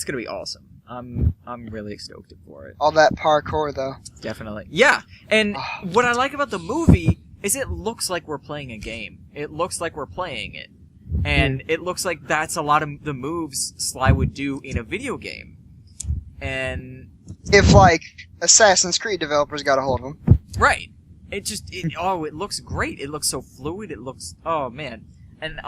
[SPEAKER 1] gonna be awesome. I'm really stoked for it.
[SPEAKER 6] All that parkour, though.
[SPEAKER 1] Definitely. Yeah. And what I like about the movie is it looks like we're playing a game. It looks like we're playing it. And it looks like that's a lot of the moves Sly would do in a video game. And
[SPEAKER 6] If, like, Assassin's Creed developers got a hold of him.
[SPEAKER 1] right. It looks great. It looks so fluid. It looks, oh man. And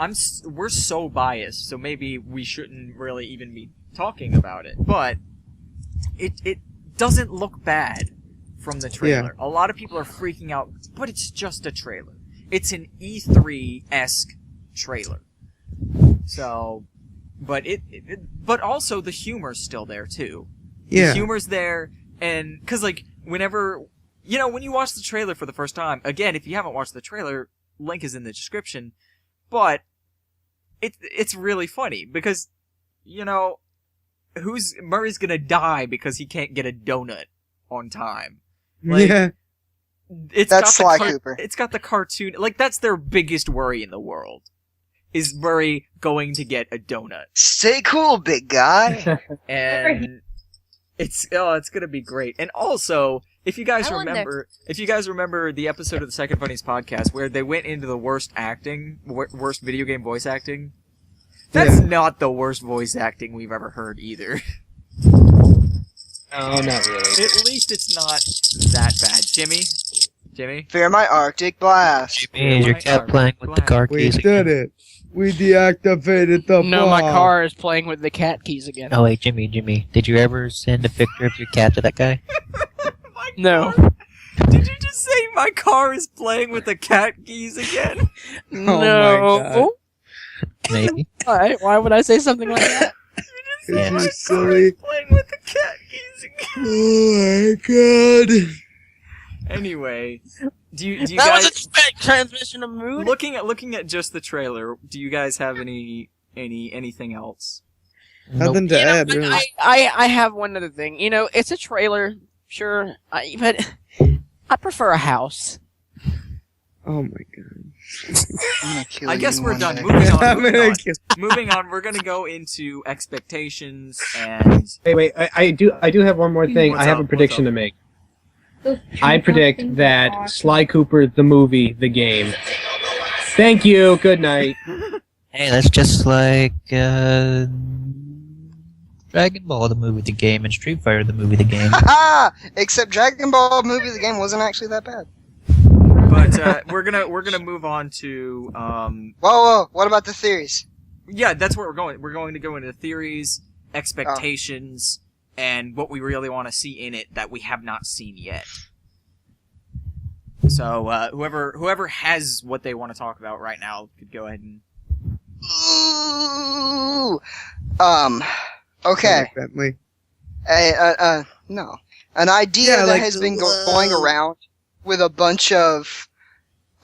[SPEAKER 1] we're so biased, so maybe we shouldn't really even be talking about it. But it doesn't look bad from the trailer. A lot of people are freaking out, but it's just a trailer. It's an E3-esque trailer. So, but but also the humor's still there too.
[SPEAKER 2] Yeah.
[SPEAKER 1] The humor's there, and because like whenever when you watch the trailer for the first time, again, if you haven't watched the trailer, link is in the description. But it's really funny because Murray's gonna die because he can't get a donut on time. Like,
[SPEAKER 2] yeah.
[SPEAKER 6] That's Sly Cooper.
[SPEAKER 1] It's got the cartoon. Like, that's their biggest worry in the world. Is Murray going to get a donut?
[SPEAKER 6] Stay cool, big guy.
[SPEAKER 1] And it's gonna be great. And also, if you guys remember the episode of the Second Funniest Podcast where they went into the worst video game voice acting, that's not the worst voice acting we've ever heard either.
[SPEAKER 5] No, not really.
[SPEAKER 1] At least it's not that bad. Jimmy?
[SPEAKER 6] Fear my Arctic blast.
[SPEAKER 4] Jimmy, is your cat playing with the car
[SPEAKER 2] We
[SPEAKER 4] keys
[SPEAKER 2] did
[SPEAKER 4] again?
[SPEAKER 2] it. We deactivated the
[SPEAKER 3] No, my
[SPEAKER 2] bomb.
[SPEAKER 3] car is playing with the cat keys again.
[SPEAKER 4] Oh wait, Jimmy, did you ever send a picture of your cat to that guy?
[SPEAKER 3] No.
[SPEAKER 1] Did you just say my car is playing with the cat keys again?
[SPEAKER 2] my
[SPEAKER 3] No.
[SPEAKER 2] God.
[SPEAKER 4] Maybe.
[SPEAKER 3] Why would I say something like that?
[SPEAKER 4] Yeah.
[SPEAKER 2] Is you silly?
[SPEAKER 1] Playing with the cat keys again.
[SPEAKER 2] Oh my God.
[SPEAKER 1] Anyway, do you
[SPEAKER 3] That was
[SPEAKER 1] guys
[SPEAKER 3] a spec transmission of mood.
[SPEAKER 1] looking at just the trailer? Do you guys have anything else?
[SPEAKER 2] Nothing to add, really.
[SPEAKER 3] I have one other thing. You know, it's a trailer, sure, but I prefer a house.
[SPEAKER 2] Oh my God.
[SPEAKER 6] I'm gonna kill
[SPEAKER 1] I guess
[SPEAKER 6] you
[SPEAKER 1] we're
[SPEAKER 6] one
[SPEAKER 1] done.
[SPEAKER 6] day.
[SPEAKER 2] I'm gonna kill-
[SPEAKER 1] Moving on. We're gonna go into expectations and
[SPEAKER 5] Wait, I do have one more thing.
[SPEAKER 1] What's
[SPEAKER 5] I have
[SPEAKER 1] up?
[SPEAKER 5] a prediction
[SPEAKER 1] What's
[SPEAKER 5] to make. I predict that Sly Cooper, the movie, the game. Thank you. Good night.
[SPEAKER 4] Hey, that's just like Dragon Ball, the movie, the game, and Street Fighter, the movie, the game.
[SPEAKER 6] Except Dragon Ball movie, the game wasn't actually that bad.
[SPEAKER 1] but we're gonna move on to
[SPEAKER 6] Whoa, what about the theories?
[SPEAKER 1] yeah, that's where we're going. We're going to go into theories, expectations, and what we really want to see in it that we have not seen yet. So whoever has what they want to talk about right now could go ahead and.
[SPEAKER 6] Ooh. Okay.
[SPEAKER 2] Bentley.
[SPEAKER 6] No. An idea
[SPEAKER 2] Yeah,
[SPEAKER 6] that
[SPEAKER 2] like-
[SPEAKER 6] has been going around with a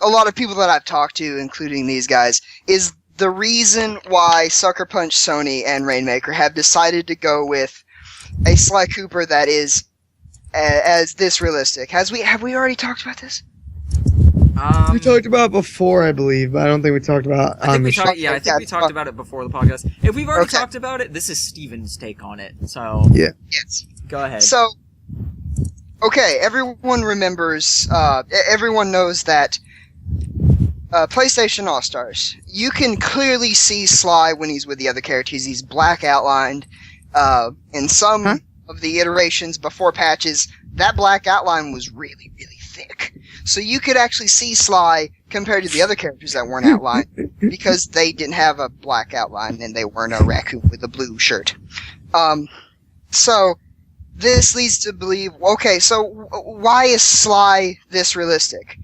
[SPEAKER 6] lot of people that I've talked to, including these guys, is the reason why Sucker Punch, Sony, and Rainmaker have decided to go with a Sly Cooper that is as this realistic. Have we already talked about this?
[SPEAKER 2] We talked about it before, I believe, but I don't think we talked about
[SPEAKER 1] I think
[SPEAKER 2] on
[SPEAKER 1] we
[SPEAKER 2] the show.
[SPEAKER 1] talked. Yeah, I think we talked about it before the podcast. If we've already
[SPEAKER 6] Okay.
[SPEAKER 1] talked about it, this is Steven's take on it. So
[SPEAKER 6] Yes.
[SPEAKER 1] go ahead.
[SPEAKER 6] So, okay, everyone remembers, everyone knows that PlayStation All-Stars, you can clearly see Sly when he's with the other characters. He's black outlined. In some of the iterations before patches, that black outline was really, really thick. So you could actually see Sly compared to the other characters that weren't outlined because they didn't have a black outline and they weren't a raccoon with a blue shirt. So this leads to believe, okay, so why is Sly this realistic?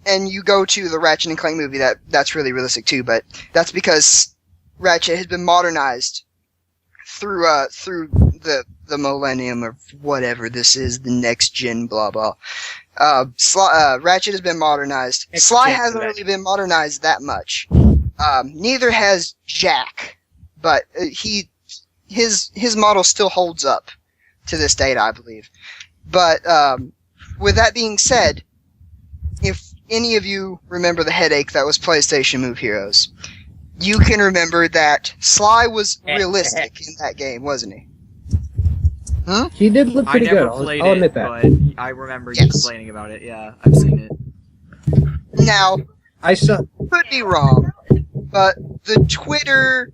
[SPEAKER 6] And you go to the Ratchet and Clank movie, that's really realistic too, but that's because Ratchet has been modernized through the millennium or whatever this is, the next gen, blah blah. Ratchet has been modernized. Sly hasn't really been modernized that much. Neither has Jack, but his model still holds up to this date, I believe. But with that being said, if any of you remember the headache that was PlayStation Move Heroes, you can remember that Sly was realistic in that game, wasn't he?
[SPEAKER 5] He did look
[SPEAKER 1] I
[SPEAKER 5] pretty
[SPEAKER 1] never
[SPEAKER 5] good.
[SPEAKER 1] played
[SPEAKER 5] I'll
[SPEAKER 1] it,
[SPEAKER 5] admit that.
[SPEAKER 1] but I remember you complaining about it. Yeah, I've seen it.
[SPEAKER 6] Now,
[SPEAKER 5] I saw.
[SPEAKER 6] could be wrong, but the Twitter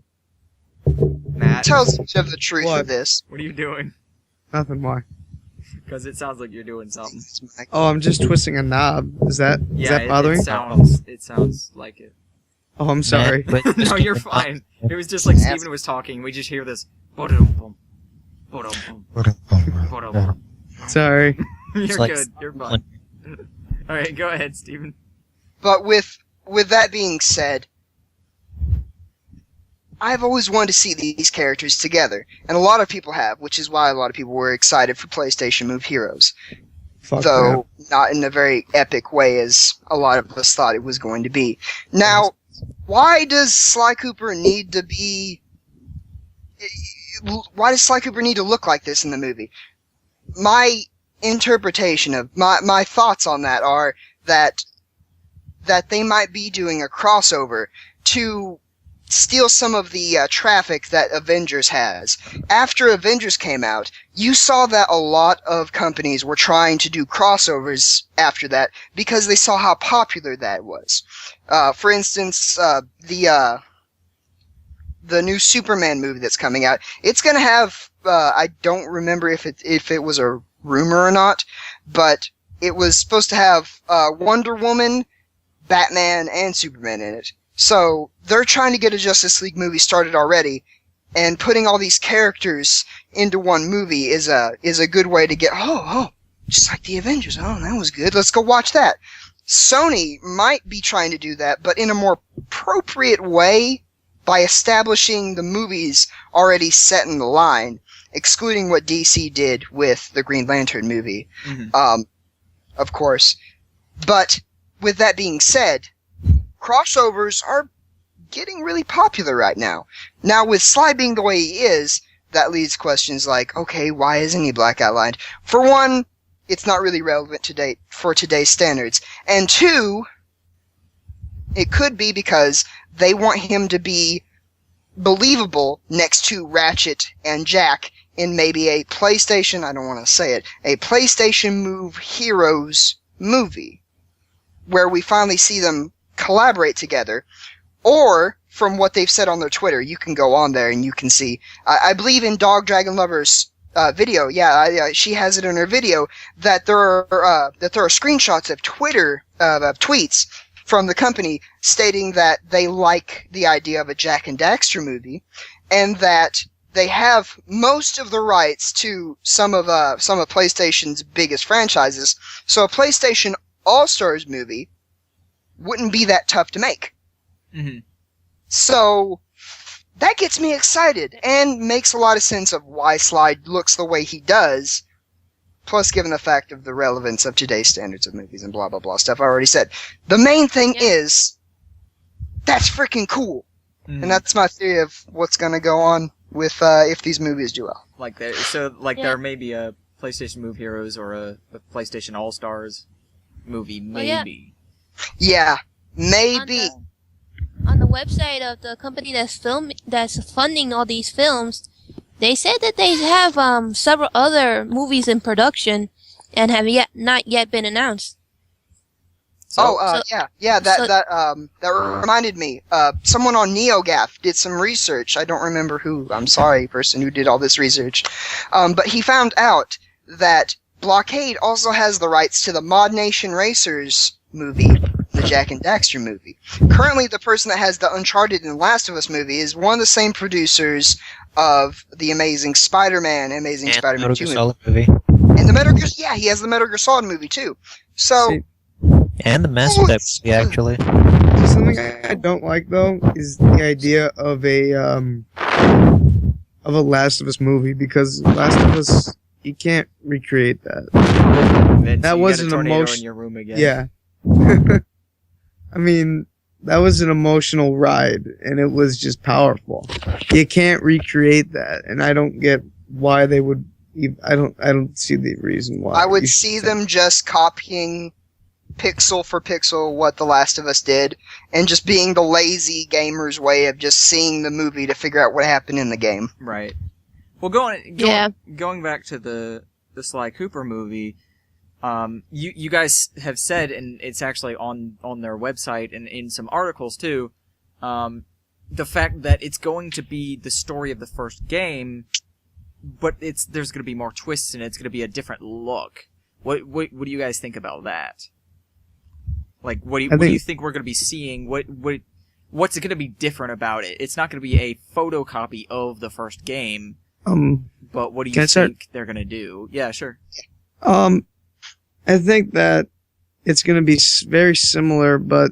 [SPEAKER 1] Matt,
[SPEAKER 6] tells much of the truth
[SPEAKER 2] What?
[SPEAKER 6] of this.
[SPEAKER 1] what are you doing?
[SPEAKER 2] Nothing more.
[SPEAKER 1] Because it sounds like you're doing something.
[SPEAKER 2] Oh, I'm just twisting a knob. Is that bothering?
[SPEAKER 1] It sounds like it.
[SPEAKER 2] Oh, I'm sorry.
[SPEAKER 4] Matt, but
[SPEAKER 1] No, you're fine. It was just like Steven was talking. We just hear this. Ba-dum-bum, ba-dum-bum, ba-dum-bum.
[SPEAKER 2] Sorry.
[SPEAKER 1] You're
[SPEAKER 4] like
[SPEAKER 1] good. You're fine. All right, go ahead, Steven.
[SPEAKER 6] But with that being said, I've always wanted to see these characters together, and a lot of people have, which is why a lot of people were excited for PlayStation Move Heroes.
[SPEAKER 2] Fuck
[SPEAKER 6] Though not in a very epic way as a lot of us thought it was going to be. Now, why does Sly Cooper need to be... Why does Sly Cooper need to look like this in the movie? My interpretation of... My thoughts on that are that they might be doing a crossover to steal some of the traffic that Avengers has. After Avengers came out, you saw that a lot of companies were trying to do crossovers after that because they saw how popular that was. For instance, the the new Superman movie that's coming out. It's gonna have, I don't remember if it was a rumor or not, but it was supposed to have Wonder Woman, Batman, and Superman in it. So they're trying to get a Justice League movie started already, and putting all these characters into one movie is a good way to get, just like the Avengers. Oh, that was good. Let's go watch that. Sony might be trying to do that, but in a more appropriate way by establishing the movies already set in the line, excluding what DC did with the Green Lantern movie, of course. But with that being said, crossovers are getting really popular right now. Now, with Sly being the way he is, that leads questions like, okay, why isn't he black outlined? For one, it's not really relevant for today's standards. And two, it could be because they want him to be believable next to Ratchet and Jack in maybe a PlayStation, I don't want to say it, a PlayStation Move Heroes movie, where we finally see them collaborate together. Or, from what they've said on their Twitter, you can go on there and you can see, I believe in Dog Dragon Lover's video, she has it in her video, that there are screenshots of Twitter, of tweets from the company stating that they like the idea of a Jack and Daxter movie, and that they have most of the rights to some of PlayStation's biggest franchises, so a PlayStation All-Stars movie wouldn't be that tough to make.
[SPEAKER 1] Mm-hmm.
[SPEAKER 6] So that gets me excited and makes a lot of sense of why Sly looks the way he does, plus given the fact of the relevance of today's standards of movies and blah blah blah stuff I already said. The main thing is, that's freaking cool.
[SPEAKER 1] Mm-hmm.
[SPEAKER 6] And that's my theory of what's gonna go on with if these movies do well.
[SPEAKER 1] There may be a PlayStation Move Heroes or a PlayStation All Stars movie, maybe.
[SPEAKER 6] Yeah, maybe.
[SPEAKER 7] On the website of the company that's funding all these films, they said that they have several other movies in production and have not yet been announced.
[SPEAKER 6] That reminded me. Someone on NeoGAF did some research. I don't remember who. I'm sorry, person who did all this research. But he found out that Blockade also has the rights to the Mod Nation Racers movie, the Jack and Daxter movie. Currently, the person that has the Uncharted and Last of Us movie is one of the same producers of the Amazing Spider-Man, Spider-Man 2
[SPEAKER 4] movie.
[SPEAKER 6] And the Metal Gear, he has the Metal Gear Solid movie too. So,
[SPEAKER 4] and the Mass Effect movie, actually.
[SPEAKER 2] Something I don't like though is the idea of a Last of Us movie, because Last of Us, you can't recreate that.
[SPEAKER 1] Vince,
[SPEAKER 2] that was an emotion.
[SPEAKER 1] In your room again.
[SPEAKER 2] Yeah. I mean, that was an emotional ride, and it was just powerful. You can't recreate that, and I don't get why they would. I don't see the reason why.
[SPEAKER 6] I would see them just copying pixel for pixel what The Last of Us did, and just being the lazy gamer's way of just seeing the movie to figure out what happened in the game.
[SPEAKER 1] Right. Well, going back to the Sly Cooper movie, you guys have said, and it's actually on their website and in some articles too, the fact that it's going to be the story of the first game, but there's going to be more twists and it's going to be a different look. What do you guys think about that? Like, what do you think we're going to be seeing? What's going to be different about it? It's not going to be a photocopy of the first game. But what do you think they're going to do? Yeah, sure.
[SPEAKER 2] I think that it's going to be very similar, but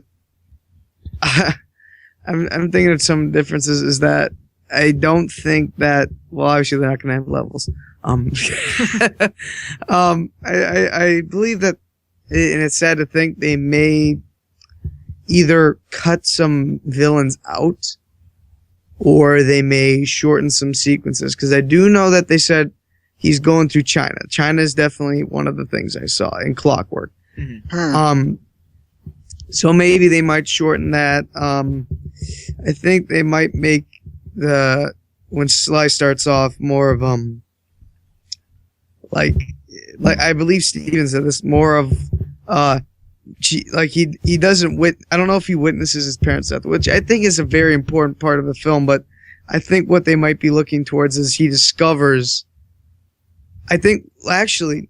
[SPEAKER 2] I'm thinking of some differences. Is that I don't think that. Well, obviously they're not going to have levels. I believe that, and it's sad to think they may either cut some villains out, or they may shorten some sequences. Because I do know that they said he's going through China. China is definitely one of the things I saw in Clockwork. Mm-hmm. So maybe they might shorten that. I think they might make when Sly starts off more of like I believe Steven said this, more of he doesn't I don't know if he witnesses his parents' death, which I think is a very important part of the film, but I think what they might be looking towards is he discovers. I think actually,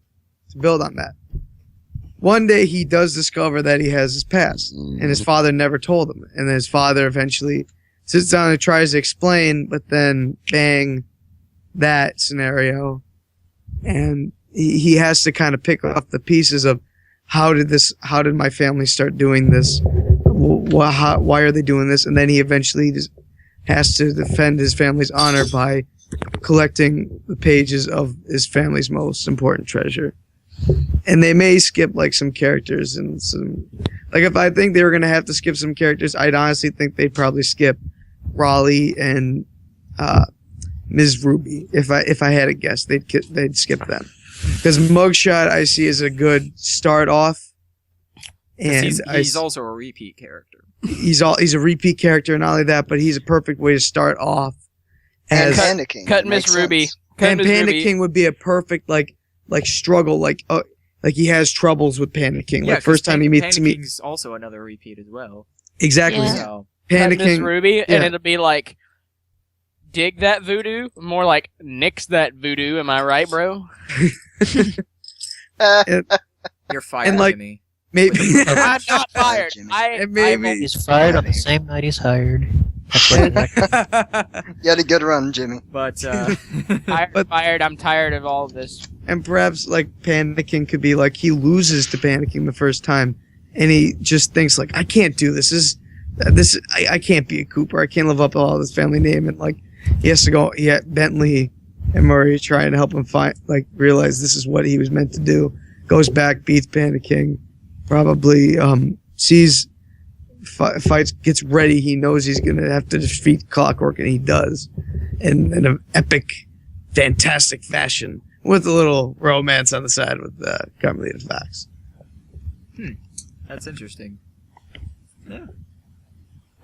[SPEAKER 2] to build on that, one day he does discover that he has his past, and his father never told him, and then his father eventually sits down and tries to explain, but then bang, that scenario, and he has to kind of pick up the pieces of how did my family start doing this? Why are they doing this? And then he eventually just has to defend his family's honor by collecting the pages of his family's most important treasure. And they may skip like some characters and some, like if I think they were gonna have to skip some characters, I'd honestly think they'd probably skip Raleigh and Ms. Ruby. If I had to guess, they'd skip them because Mugshot I see as a good start off, and
[SPEAKER 1] he's also a repeat character.
[SPEAKER 2] He's a repeat character, and not only that, but he's a perfect way to start off.
[SPEAKER 6] And Panda King.
[SPEAKER 3] Cut Miss Ruby.
[SPEAKER 2] And Panda King would be a perfect like struggle, like he has troubles with Panda King.
[SPEAKER 1] Yeah,
[SPEAKER 2] like first time he meets
[SPEAKER 1] Panda King's also another repeat as well.
[SPEAKER 2] Exactly.
[SPEAKER 7] Yeah.
[SPEAKER 1] So,
[SPEAKER 2] Panda
[SPEAKER 3] Cut Miss
[SPEAKER 2] King.
[SPEAKER 3] Ruby,
[SPEAKER 2] yeah.
[SPEAKER 3] and it'll be like, dig that voodoo, more like nix that voodoo. Am I right, bro?
[SPEAKER 1] you're fired,
[SPEAKER 2] And, like,
[SPEAKER 1] Jimmy.
[SPEAKER 2] Maybe.
[SPEAKER 3] I'm not fired.
[SPEAKER 6] Jimmy.
[SPEAKER 2] And maybe
[SPEAKER 4] He's fired on the same night he's hired. That's what the
[SPEAKER 6] You had a good run, Jimmy.
[SPEAKER 1] But
[SPEAKER 3] Fired. I'm tired of all this.
[SPEAKER 2] and perhaps like Panda King could be like he loses to Panda King the first time, and he just thinks like I can't do this. I can't be a Cooper. I can't live up to all this family name, and like he has to go. Yeah, Bentley and Murray trying to help him realize this is what he was meant to do. Goes back, beats Panda King, probably sees fights, gets ready. He knows he's gonna have to defeat Clockwork, and he does, in an epic, fantastic fashion with a little romance on the side with Carmelita Fox.
[SPEAKER 1] that's interesting. Yeah.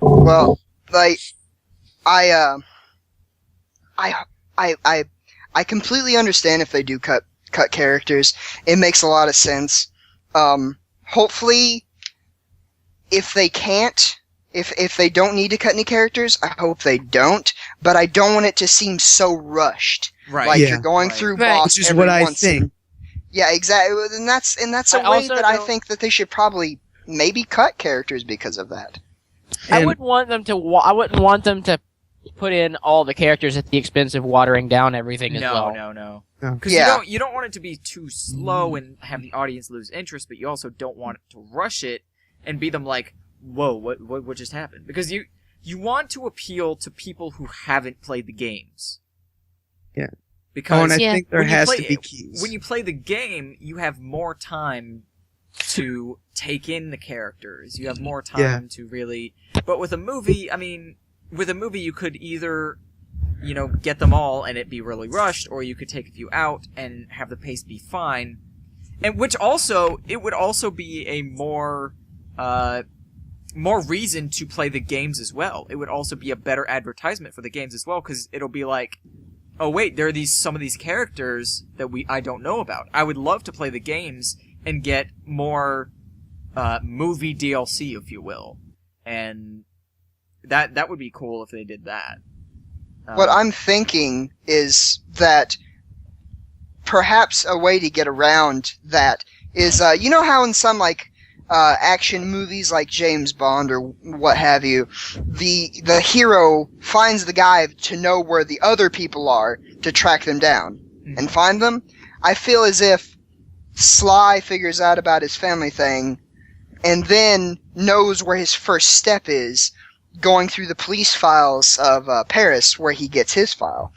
[SPEAKER 6] Well, like, I completely understand if they do cut characters. It makes a lot of sense. Hopefully, if they can't, if they don't need to cut any characters, I hope they don't. But I don't want it to seem so rushed.
[SPEAKER 1] Right.
[SPEAKER 6] Like
[SPEAKER 2] Yeah.
[SPEAKER 6] you're going
[SPEAKER 1] Right.
[SPEAKER 6] through
[SPEAKER 3] Right.
[SPEAKER 6] boss
[SPEAKER 2] Which is
[SPEAKER 6] every
[SPEAKER 2] what I
[SPEAKER 6] once
[SPEAKER 2] think.
[SPEAKER 6] Yeah, exactly. And that's a
[SPEAKER 3] I
[SPEAKER 6] way
[SPEAKER 3] also
[SPEAKER 6] that I
[SPEAKER 3] don't-
[SPEAKER 6] think that they should probably maybe cut characters because of that.
[SPEAKER 3] I
[SPEAKER 2] And-
[SPEAKER 3] wouldn't want them to. I wouldn't want them to put in all the characters at the expense of watering down everything as well.
[SPEAKER 1] No.
[SPEAKER 2] No.
[SPEAKER 1] Because
[SPEAKER 6] Yeah.
[SPEAKER 1] you don't want it to be too slow and have the audience lose interest, but you also don't want it to rush it and be them like, whoa, what just happened? Because you want to appeal to people who haven't played the games.
[SPEAKER 2] Yeah.
[SPEAKER 1] Because
[SPEAKER 2] and I
[SPEAKER 7] Yeah.
[SPEAKER 2] think there
[SPEAKER 1] when you
[SPEAKER 2] has
[SPEAKER 1] play-
[SPEAKER 2] to be keys.
[SPEAKER 1] when you play the game, you have more time to take in the characters. You have more time
[SPEAKER 2] Yeah.
[SPEAKER 1] to really. But with a movie, I mean, with a movie, you could either, get them all and it be really rushed, or you could take a few out and have the pace be fine. And it would also be a more reason to play the games as well. It would also be a better advertisement for the games as well, because it'll be like, oh wait, there are some of these characters that I don't know about. I would love to play the games and get more movie DLC, if you will, and that would be cool if they did that.
[SPEAKER 6] What I'm thinking is that perhaps a way to get around that is, you know how in some action movies like James Bond or what have you, the hero finds the guy to know where the other people are to track them down and find them? I feel as if Sly figures out about his family thing and then knows where his first step is, going through the police files of Paris where he gets his file.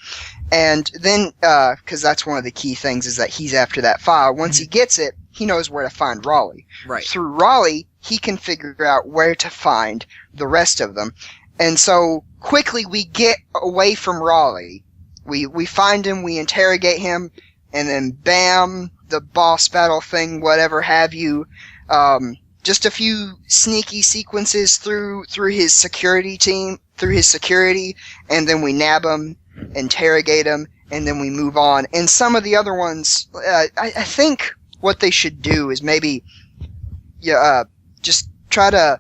[SPEAKER 6] And then, because that's one of the key things is that he's after that file. Once he gets it, he knows where to find Raleigh.
[SPEAKER 1] Right.
[SPEAKER 6] Through Raleigh, he can figure out where to find the rest of them. And so quickly we get away from Raleigh. We find him, we interrogate him, and then bam, the boss battle thing, whatever have you. Just a few sneaky sequences through his security team, through his security, and then we nab him, interrogate him, and then we move on. And some of the other ones, I think what they should do is maybe just try to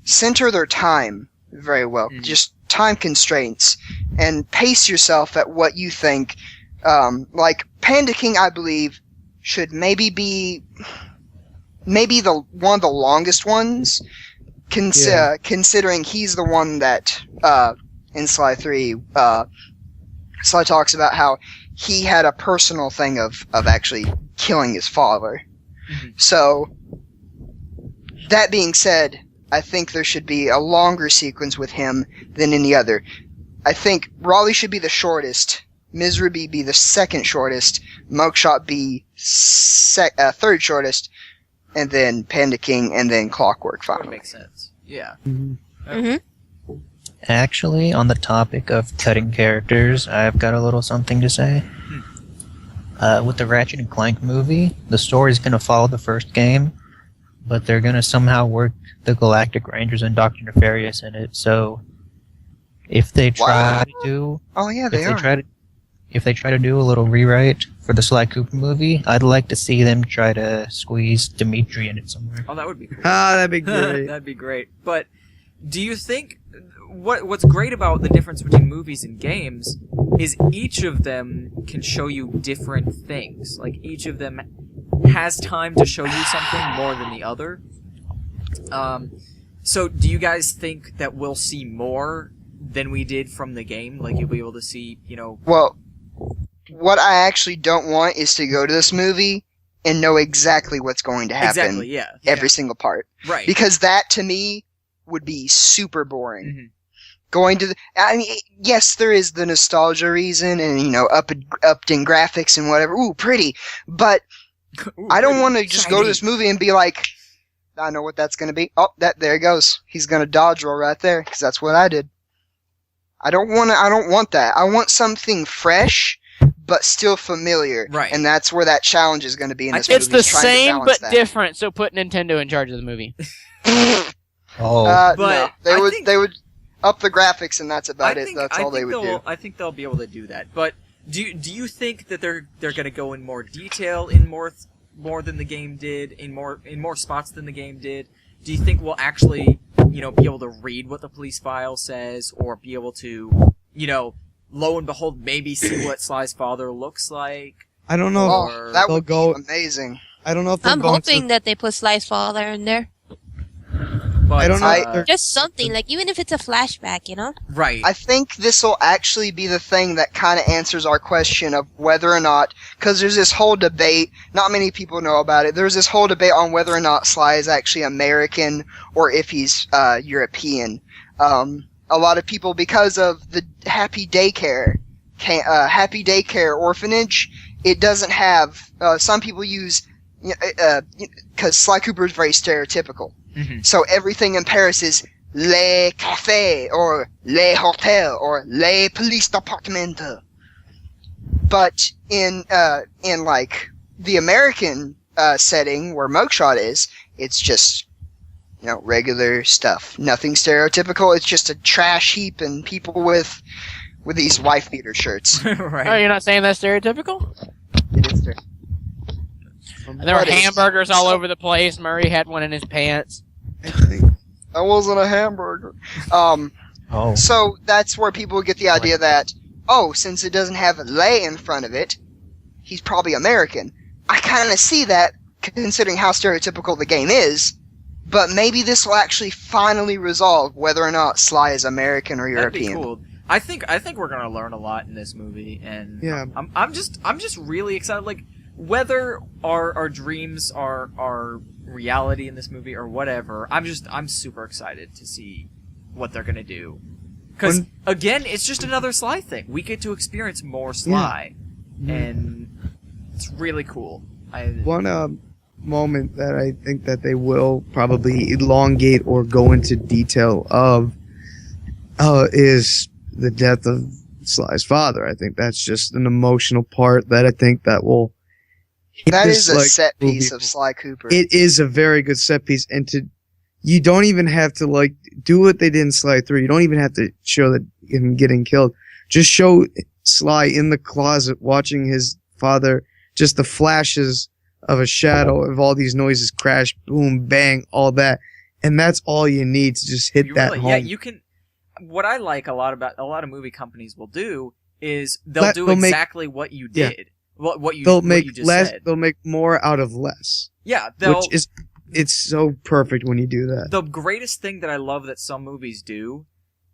[SPEAKER 6] center their time very well.
[SPEAKER 1] Mm-hmm.
[SPEAKER 6] Just time constraints and pace yourself at what you think. Like Panda King, I believe, should maybe be the one of the longest ones, considering he's the one that in Sly 3, Sly talks about how he had a personal thing of actually killing his father.
[SPEAKER 1] Mm-hmm.
[SPEAKER 6] So, that being said, I think there should be a longer sequence with him than any other. I think Raleigh should be the shortest, Misery be the second shortest, Mokeshot be third shortest, and then Panda King, and then Clockwork
[SPEAKER 1] That
[SPEAKER 6] finally.
[SPEAKER 1] would make sense. Yeah.
[SPEAKER 4] Actually, on the topic of cutting characters, I've got a little something to say. With the Ratchet and Clank movie, the story's going to follow the first game, but they're going to somehow work the Galactic Rangers and Dr. Nefarious in it. So, if they try to,
[SPEAKER 6] Oh yeah, they are.
[SPEAKER 4] If they try to do a little rewrite for the Sly Cooper movie, I'd like to see them try to squeeze Dimitri in it somewhere.
[SPEAKER 1] Oh, that would be cool.
[SPEAKER 2] That'd be great.
[SPEAKER 1] That'd be great. But do you think what's great about the difference between movies and games is each of them can show you different things. Like each of them has time to show you something more than the other. So do you guys think that we'll see more than we did from the game? Like you'll be able to see,
[SPEAKER 6] Well, what I actually don't want is to go to this movie and know exactly what's going to happen.
[SPEAKER 1] Exactly, yeah.
[SPEAKER 6] Every single part.
[SPEAKER 1] Right.
[SPEAKER 6] Because that, to me, would be super boring.
[SPEAKER 1] Mhm.
[SPEAKER 6] Going to yes, there is the nostalgia reason and, upped in graphics and whatever. Ooh, pretty. But
[SPEAKER 1] Ooh,
[SPEAKER 6] I don't
[SPEAKER 1] pretty
[SPEAKER 6] want to just go to
[SPEAKER 1] shiny.
[SPEAKER 6] this movie and be like, I know what that's going to be. Oh, there he goes. He's going to dodge roll right there, because that's what I did. I don't want that. I want something fresh, but still familiar.
[SPEAKER 1] Right.
[SPEAKER 6] And that's where that challenge is going to be in this
[SPEAKER 3] It's
[SPEAKER 6] movie.
[SPEAKER 3] the
[SPEAKER 6] trying to
[SPEAKER 3] same
[SPEAKER 6] balance
[SPEAKER 3] but
[SPEAKER 6] that.
[SPEAKER 3] different, so put Nintendo in charge of the movie.
[SPEAKER 4] Oh,
[SPEAKER 1] But
[SPEAKER 6] no,
[SPEAKER 1] I think-
[SPEAKER 6] they would up the graphics and that's about it. That's all they would do.
[SPEAKER 1] I think they'll be able to do that. But do you think that they're going to go in more detail in more than the game did, in more spots than the game did? Do you think we'll actually, be able to read what the police file says, or be able to, lo and behold, maybe see what Sly's father looks like?
[SPEAKER 2] I don't know.
[SPEAKER 6] Oh, that
[SPEAKER 2] they'll
[SPEAKER 6] would
[SPEAKER 2] go.
[SPEAKER 6] be amazing.
[SPEAKER 2] I don't know if they'll
[SPEAKER 7] I'm
[SPEAKER 2] go into-
[SPEAKER 7] hoping that they put Sly's father in there.
[SPEAKER 1] But,
[SPEAKER 2] I don't know if they're-
[SPEAKER 7] Just something, like even if it's a flashback,
[SPEAKER 1] right.
[SPEAKER 6] I think this will actually be the thing that kind of answers our question of whether or not, because there's this whole debate, not many people know about it, there's this whole debate on whether or not Sly is actually American or if he's European. A lot of people, because of the Happy Daycare orphanage, it doesn't have, some people use, because Sly Cooper is very stereotypical.
[SPEAKER 1] Mhm.
[SPEAKER 6] So everything in Paris is Le Café, or Le Hotel, or Le Police Departement. But in like, the American, setting where Mokeshot is, it's just, regular stuff. Nothing stereotypical, it's just a trash heap and people with these wife beater shirts.
[SPEAKER 1] right.
[SPEAKER 3] Oh, you're not saying that's stereotypical?
[SPEAKER 6] It is there.
[SPEAKER 3] And there were
[SPEAKER 6] But it's-
[SPEAKER 3] hamburgers all over the place. Murray had one in his pants.
[SPEAKER 2] I think.
[SPEAKER 6] That wasn't a hamburger.
[SPEAKER 4] oh.
[SPEAKER 6] So that's where people get the idea that, since it doesn't have Le in front of it, he's probably American. I kind of see that, considering how stereotypical the game is, but maybe this will actually finally resolve whether or not Sly is American or
[SPEAKER 1] That'd be
[SPEAKER 6] European.
[SPEAKER 1] cool. I think we're gonna learn a lot in this movie, and
[SPEAKER 2] Yeah.
[SPEAKER 1] I'm just really excited. Like whether our dreams are reality in this movie or whatever, I'm super excited to see what they're gonna do. Because again, it's just another Sly thing. We get to experience more Sly, and it's really cool.
[SPEAKER 2] One moment that I think that they will probably elongate or go into detail of is the death of Sly's father. I think that's just an emotional part that I think that will hit
[SPEAKER 6] That
[SPEAKER 2] this,
[SPEAKER 6] is a
[SPEAKER 2] like,
[SPEAKER 6] set piece
[SPEAKER 2] movie.
[SPEAKER 6] of Sly Cooper.
[SPEAKER 2] It is a very good set piece, and you don't even have to do what they did in Sly 3. You don't even have to show that him getting killed. Just show Sly in the closet watching his father, just the flashes of a shadow of all these noises, crash, boom, bang, all that. And that's all you need to just hit
[SPEAKER 1] You
[SPEAKER 2] that
[SPEAKER 1] really,
[SPEAKER 2] home.
[SPEAKER 1] yeah, you can. what I like a lot about a lot of movie companies will do is they'll do exactly what you did. What you just said.
[SPEAKER 2] They'll make more out of less.
[SPEAKER 1] Yeah,
[SPEAKER 2] it's so perfect when you do that.
[SPEAKER 1] The greatest thing that I love that some movies do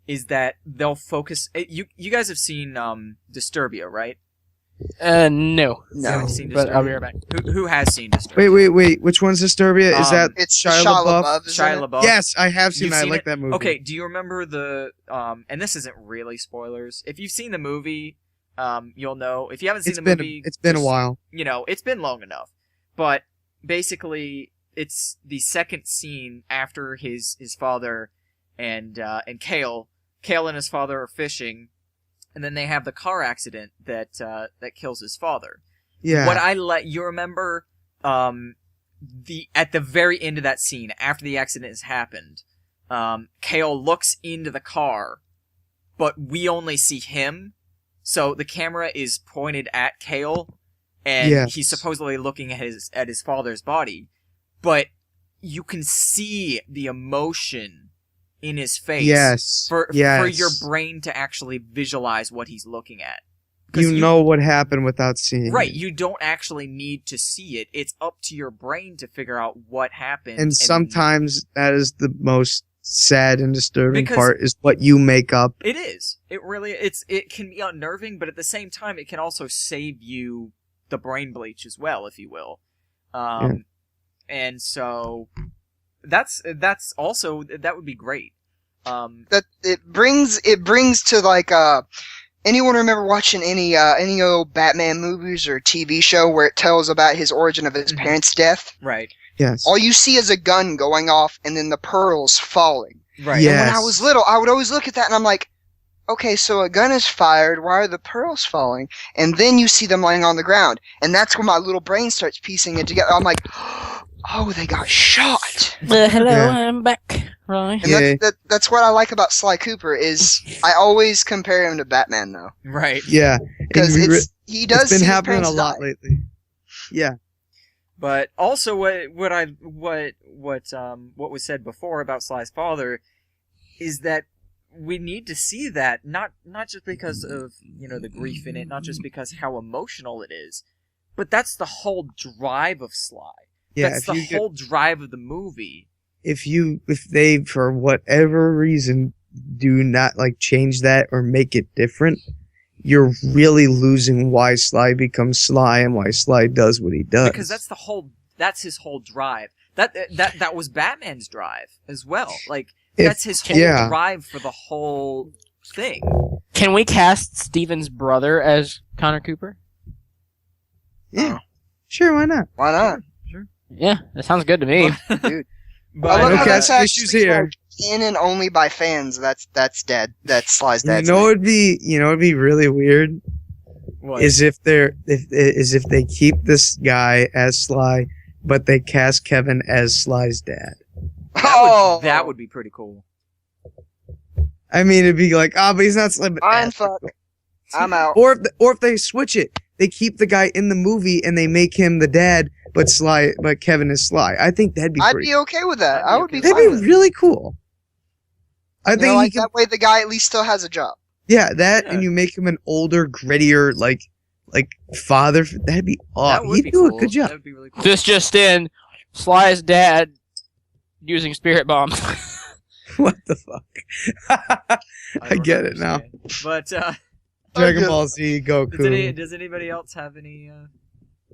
[SPEAKER 1] is that they'll focus. You guys have seen Disturbia, right?
[SPEAKER 3] No.
[SPEAKER 1] Haven't seen
[SPEAKER 3] But
[SPEAKER 1] Disturbia?
[SPEAKER 3] I'll be right back.
[SPEAKER 1] Who has seen Disturbia?
[SPEAKER 2] Wait. Which one's Disturbia? Is that
[SPEAKER 6] It's
[SPEAKER 2] Shia LaBeouf?
[SPEAKER 6] isn't
[SPEAKER 1] Shia
[SPEAKER 6] it?
[SPEAKER 1] LaBeouf.
[SPEAKER 2] Yes, I have seen
[SPEAKER 1] You've
[SPEAKER 2] that. I
[SPEAKER 1] seen
[SPEAKER 2] like
[SPEAKER 1] it?
[SPEAKER 2] that movie.
[SPEAKER 1] Okay, do you remember the and this isn't really spoilers. If you've seen the movie, you'll know. If you haven't seen the movie,
[SPEAKER 2] it's been a
[SPEAKER 1] just,
[SPEAKER 2] while.
[SPEAKER 1] You know, it's been long enough. But basically, it's the second scene after his father and Kale and his father are fishing, and then they have the car accident that kills his father.
[SPEAKER 2] Yeah.
[SPEAKER 1] What you remember at the very end of that scene, after the accident has happened, Kale looks into the car, but we only see him. So the camera is pointed at Kale, and he's supposedly looking at his father's body, but you can see the emotion in his face. For your brain to actually visualize what he's looking at.
[SPEAKER 2] You know what happened without seeing it.
[SPEAKER 1] Right, you don't actually need to see it. It's up to your brain to figure out what happened.
[SPEAKER 2] And sometimes that is the most sad and disturbing part, is what you make up.
[SPEAKER 1] It is. It really it can be unnerving, but at the same time it can also save you the brain bleach as well, if you will. And so that's also, that would be great.
[SPEAKER 6] That it brings to like anyone remember watching any old Batman movies or TV show where it tells about his origin of his parents' death?
[SPEAKER 1] Right.
[SPEAKER 2] Yes.
[SPEAKER 6] All you see is a gun going off and then the pearls falling.
[SPEAKER 1] Right.
[SPEAKER 2] Yes.
[SPEAKER 6] And when I was little, I would always look at that and I'm like, okay, so a gun is fired, why are the pearls falling? And then you see them laying on the ground. And that's when my little brain starts piecing it together. I'm like, oh, they got shot.
[SPEAKER 3] Hello,
[SPEAKER 2] Yeah.
[SPEAKER 3] I'm back. Right.
[SPEAKER 6] And that's what I like about Sly Cooper is I always compare him to Batman though.
[SPEAKER 1] Right.
[SPEAKER 2] Yeah.
[SPEAKER 6] Because he does
[SPEAKER 2] it's been
[SPEAKER 6] see his
[SPEAKER 2] happening a
[SPEAKER 6] parents
[SPEAKER 2] lot
[SPEAKER 6] die.
[SPEAKER 2] lately. Yeah.
[SPEAKER 1] But also what was said before about Sly's father is that we need to see that not just because of, you know, the grief in it, not just because how emotional it is, but that's the whole drive of Sly.
[SPEAKER 2] Yeah,
[SPEAKER 1] That's the whole drive of the movie. If
[SPEAKER 2] they for whatever reason do not like change that or make it different, you're really losing why Sly becomes Sly and why Sly does what he does.
[SPEAKER 1] Because that's his whole drive. That was Batman's drive as well. Like that's his whole drive for the whole thing.
[SPEAKER 3] Can we cast Steven's brother as Connor Cooper?
[SPEAKER 2] Yeah. Sure, why not?
[SPEAKER 6] Why not?
[SPEAKER 3] Yeah, that sounds good to me.
[SPEAKER 6] Dude.
[SPEAKER 1] But
[SPEAKER 6] I love
[SPEAKER 2] no
[SPEAKER 6] how that's
[SPEAKER 2] casting issues
[SPEAKER 6] actually
[SPEAKER 2] here.
[SPEAKER 6] like canon only by fans. That's dead. That's Sly's dad's
[SPEAKER 2] It'd be really weird
[SPEAKER 1] What?
[SPEAKER 2] is if they keep this guy as Sly, but they cast Kevin as Sly's dad.
[SPEAKER 1] That would be pretty cool.
[SPEAKER 2] I mean, it'd be like, but he's not Sly. But
[SPEAKER 6] Fuck. I'm out.
[SPEAKER 2] Or if they switch it, they keep the guy in the movie and they make him the dad, but Kevin is Sly. I think that'd be.
[SPEAKER 6] I'd
[SPEAKER 2] pretty
[SPEAKER 6] be okay with that. I would be.
[SPEAKER 2] That'd
[SPEAKER 6] fine
[SPEAKER 2] be
[SPEAKER 6] with
[SPEAKER 2] really cool. I think
[SPEAKER 6] like that way the guy at least still has a job.
[SPEAKER 2] Yeah, and you make him an older, grittier, like father. That'd be awesome.
[SPEAKER 1] That would
[SPEAKER 2] He'd
[SPEAKER 1] be
[SPEAKER 2] do
[SPEAKER 1] cool.
[SPEAKER 2] a good job.
[SPEAKER 1] That would be really cool.
[SPEAKER 3] This just in, Sly's dad using spirit bomb.
[SPEAKER 2] What the fuck? I get it now.
[SPEAKER 1] But
[SPEAKER 2] Dragon Ball Z Goku.
[SPEAKER 1] does anybody else have any?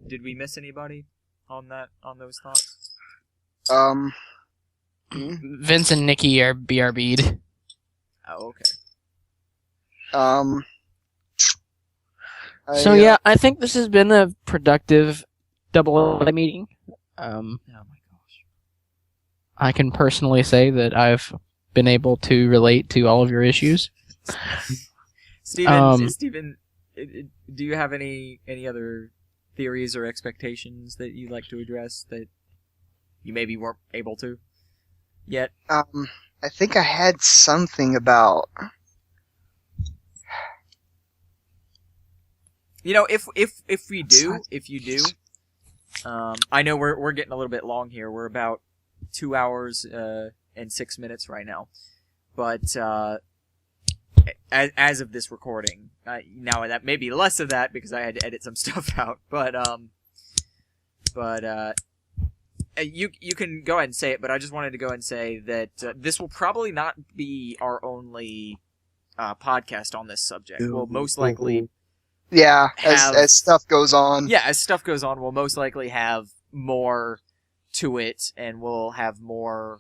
[SPEAKER 1] Did we miss anybody on those thoughts?
[SPEAKER 3] Vince and Nikki are BRB'd.
[SPEAKER 1] Oh, okay.
[SPEAKER 3] So yeah, I think this has been a productive double meeting.
[SPEAKER 1] Oh my gosh.
[SPEAKER 3] I can personally say that I've been able to relate to all of your issues.
[SPEAKER 1] Steven, do you have any other theories or expectations that you'd like to address that you maybe weren't able to yet?
[SPEAKER 6] I think I had something about.
[SPEAKER 1] You know, if you do, I know we're getting a little bit long here. We're about 2 hours and 6 minutes right now, but as of this recording. Now that may be less of that because I had to edit some stuff out, but you can go ahead and say it. But I just wanted to go and say that this will probably not be our only podcast on this subject. We'll most likely,
[SPEAKER 6] as stuff goes on.
[SPEAKER 1] Yeah, as stuff goes on, we'll most likely have more to it, and we'll have more.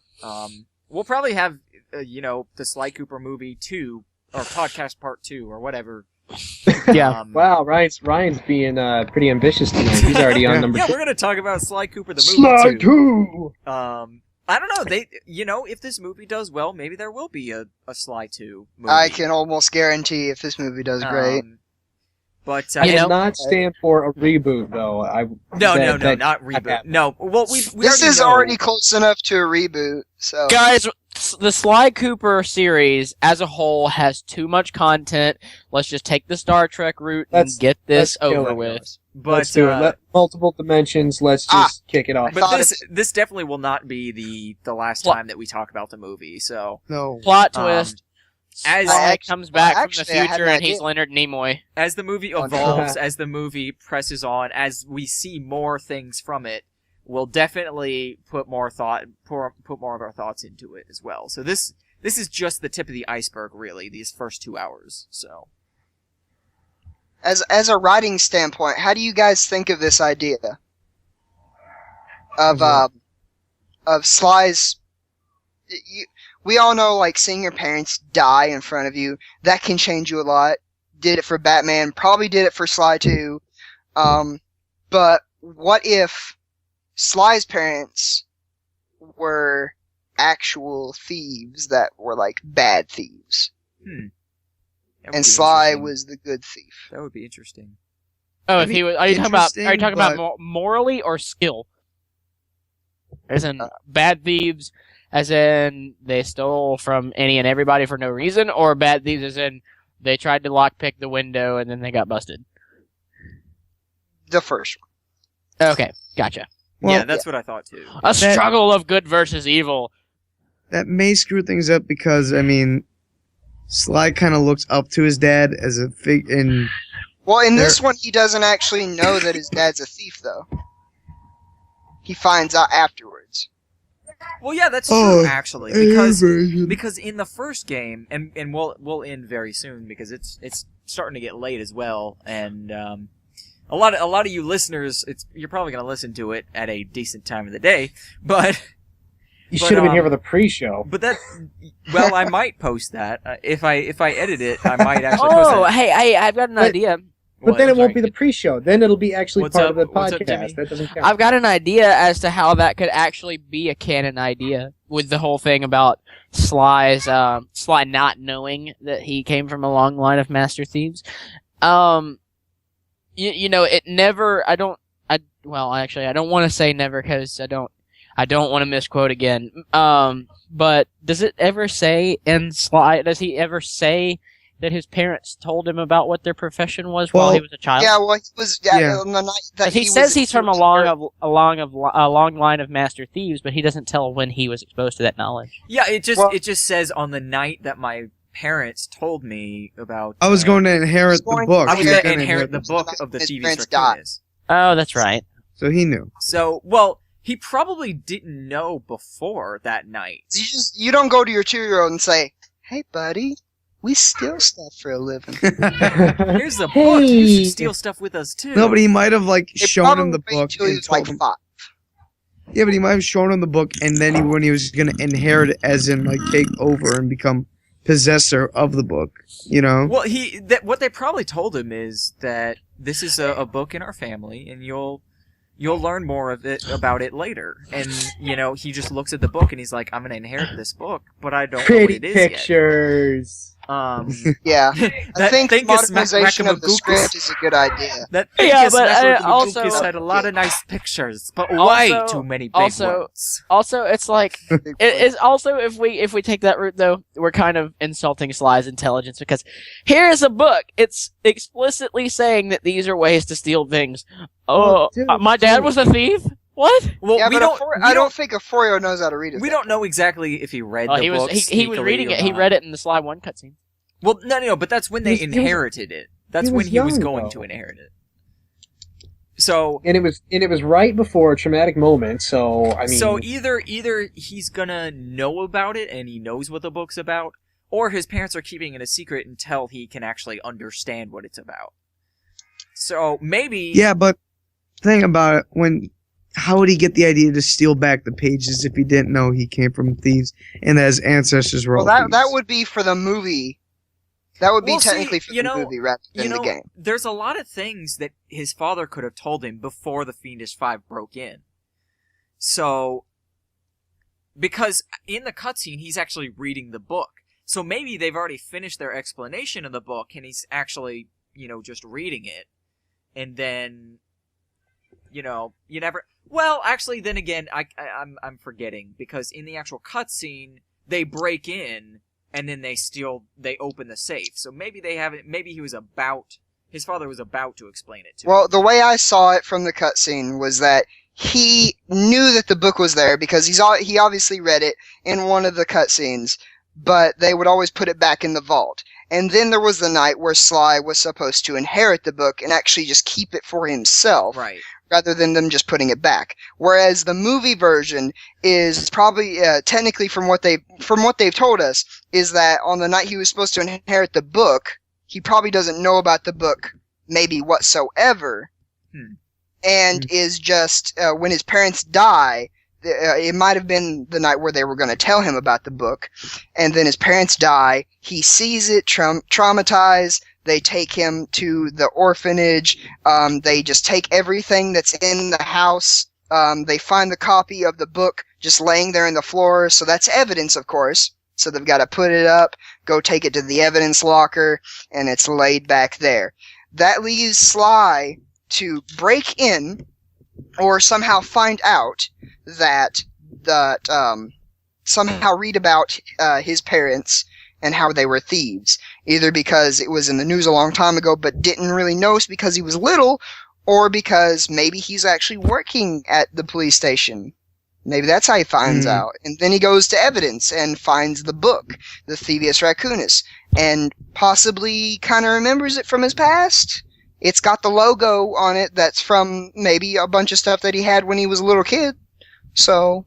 [SPEAKER 1] We'll probably have, the Sly Cooper movie 2 or podcast part 2 or whatever.
[SPEAKER 3] Yeah.
[SPEAKER 5] Wow, Ryan's being pretty ambitious tonight. He's already on number 2.
[SPEAKER 1] Yeah, we're gonna talk about Sly Cooper the movie
[SPEAKER 5] Sly
[SPEAKER 1] 2. I don't know. They, if this movie does well, maybe there will be a Sly 2 movie.
[SPEAKER 6] I can almost guarantee if this movie does great.
[SPEAKER 1] But
[SPEAKER 5] I did not stand for a reboot, though.
[SPEAKER 1] No, not reboot. No, well, we
[SPEAKER 6] this is already close enough to a reboot. So,
[SPEAKER 3] guys, the Sly Cooper series as a whole has too much content. Let's just take the Star Trek route and get this over with.
[SPEAKER 1] But
[SPEAKER 5] let's do it. Multiple dimensions. Let's just kick it off.
[SPEAKER 1] But this definitely will not be the last time that we talk about the movie. So
[SPEAKER 2] no
[SPEAKER 3] plot twist.
[SPEAKER 1] As
[SPEAKER 3] Sly comes back from the future and he's Leonard Nimoy.
[SPEAKER 1] As the movie evolves, as the movie presses on, as we see more things from it, we'll definitely put more of our thoughts into it as well. So this is just the tip of the iceberg, really. These first 2 hours. So,
[SPEAKER 6] as a writing standpoint, how do you guys think of this idea of Sly's? We all know, like, seeing your parents die in front of you, that can change you a lot. Did it for Batman, probably did it for Sly too. But what if Sly's parents were actual thieves that were, like, bad thieves? And Sly was the good thief.
[SPEAKER 1] That would be interesting.
[SPEAKER 3] Oh, if he was, are you talking about morally or skill? As in bad thieves, as in they stole from any and everybody for no reason, or bad thieves as in they tried to lockpick the window and then they got busted?
[SPEAKER 6] The first one.
[SPEAKER 3] Okay, gotcha.
[SPEAKER 1] Well, yeah, that's what I thought too.
[SPEAKER 3] A struggle of good versus evil.
[SPEAKER 2] That may screw things up because, I mean, Sly kind of looks up to his dad as a figure.
[SPEAKER 6] Well, in this one, he doesn't actually know that his dad's a thief, though. He finds out afterwards.
[SPEAKER 1] Well, yeah, that's true, actually, because in the first game, and we'll end very soon because it's starting to get late as well, and a lot of you listeners, you're probably going to listen to it at a decent time of the day, but
[SPEAKER 5] you should have been here for the pre-show.
[SPEAKER 1] But well, I might post that if I edit it. I might actually post that.
[SPEAKER 3] Oh, hey, I've got an idea.
[SPEAKER 5] But then it won't be the pre-show. Then it'll be actually part of the podcast. That doesn't count.
[SPEAKER 3] I've got an idea as to how that could actually be a canon idea with the whole thing about Sly not knowing that he came from a long line of master thieves. It never. I don't want to say never because I don't want to misquote again. But does it ever say in Sly? Does he ever say that his parents told him about what their profession was while he was a child?
[SPEAKER 6] Yeah, well, he was on the night that
[SPEAKER 3] he says he's from a long line of master thieves, but he doesn't tell when he was exposed to that knowledge.
[SPEAKER 1] Yeah, it just says on the night that my parents told me about.
[SPEAKER 2] I was going to inherit the book.
[SPEAKER 1] I was going to inherit the book of the Devious Coopers.
[SPEAKER 3] Oh, that's right.
[SPEAKER 2] So he knew.
[SPEAKER 1] So, well, he probably didn't know before that night.
[SPEAKER 6] You don't go to your 2-year-old and say, "Hey, buddy, we steal stuff for a living."
[SPEAKER 1] Here's the book. You should steal stuff with us too.
[SPEAKER 2] No, but he might have shown him the book.
[SPEAKER 6] He was like 5.
[SPEAKER 2] Yeah, but he might have shown him the book, and then when he was going to inherit it, as in take over and become possessor of the book,
[SPEAKER 1] Well, what they probably told him is that this is a book in our family, and you'll learn more about it later. And he just looks at the book and he's like, "I'm going to inherit this book, but I don't know what it is
[SPEAKER 5] pictures.
[SPEAKER 1] Yet."
[SPEAKER 6] Yeah, I think modernization of the script is a good idea.
[SPEAKER 1] But also had a lot of nice pictures, but way too many big ones.
[SPEAKER 3] Also, it's like it's also if we take that route though, we're kind of insulting Sly's intelligence because here's a book. It's explicitly saying that these are ways to steal things. My dad was a thief. What?
[SPEAKER 6] Well, yeah, I don't think a 4-year-old knows how to read it.
[SPEAKER 1] We don't know exactly if he read the book.
[SPEAKER 3] He was reading it. He read it in the Sly 1 cutscene.
[SPEAKER 1] Well, no, but that's when they
[SPEAKER 5] He was-
[SPEAKER 1] inherited it. That's
[SPEAKER 5] he
[SPEAKER 1] when
[SPEAKER 5] was
[SPEAKER 1] he was
[SPEAKER 5] young,
[SPEAKER 1] going
[SPEAKER 5] though.
[SPEAKER 1] to inherit it. So
[SPEAKER 5] And it was right before a traumatic moment. So I mean,
[SPEAKER 1] so either he's gonna know about it and he knows what the book's about, or his parents are keeping it a secret until he can actually understand what it's about. So maybe
[SPEAKER 2] Yeah, but thing about it, how would he get the idea to steal back the pages if he didn't know he came from thieves and that his ancestors were all
[SPEAKER 6] Well,
[SPEAKER 2] thieves?
[SPEAKER 6] that would be for the movie. That would be
[SPEAKER 1] Well, see,
[SPEAKER 6] technically for the movie rather than the game.
[SPEAKER 1] there's a lot of things that his father could have told him before the Fiendish Five broke in. So, because in the cutscene, he's actually reading the book. So maybe they've already finished their explanation of the book, and he's actually, just reading it. And then, you never... Well, actually, then again, I'm forgetting, because in the actual cutscene, they break in, and then they open the safe. So maybe his father was about to explain it to him.
[SPEAKER 6] Well, the way I saw it from the cutscene was that he knew that the book was there because he obviously read it in one of the cutscenes, but they would always put it back in the vault. And then there was the night where Sly was supposed to inherit the book and actually just keep it for himself.
[SPEAKER 1] Right.
[SPEAKER 6] Rather than them just putting it back. Whereas the movie version is probably technically from what they've told us is that on the night he was supposed to inherit the book, he probably doesn't know about the book maybe whatsoever, and is just when his parents die. It might have been the night where they were going to tell him about the book, and then his parents die. He sees it, traumatized. They take him to the orphanage. They just take everything that's in the house. They find the copy of the book just laying there in the floor. So that's evidence, of course. So they've got to put it up, go take it to the evidence locker, and it's laid back there. That leaves Sly to break in or somehow find out that somehow read about his parents and how they were thieves, either because it was in the news a long time ago but didn't really know because he was little, or because maybe he's actually working at the police station. Maybe that's how he finds out. And then he goes to evidence and finds the book, the Devious Raccoonus, and possibly kind of remembers it from his past. It's got the logo on it that's from maybe a bunch of stuff that he had when he was a little kid. So...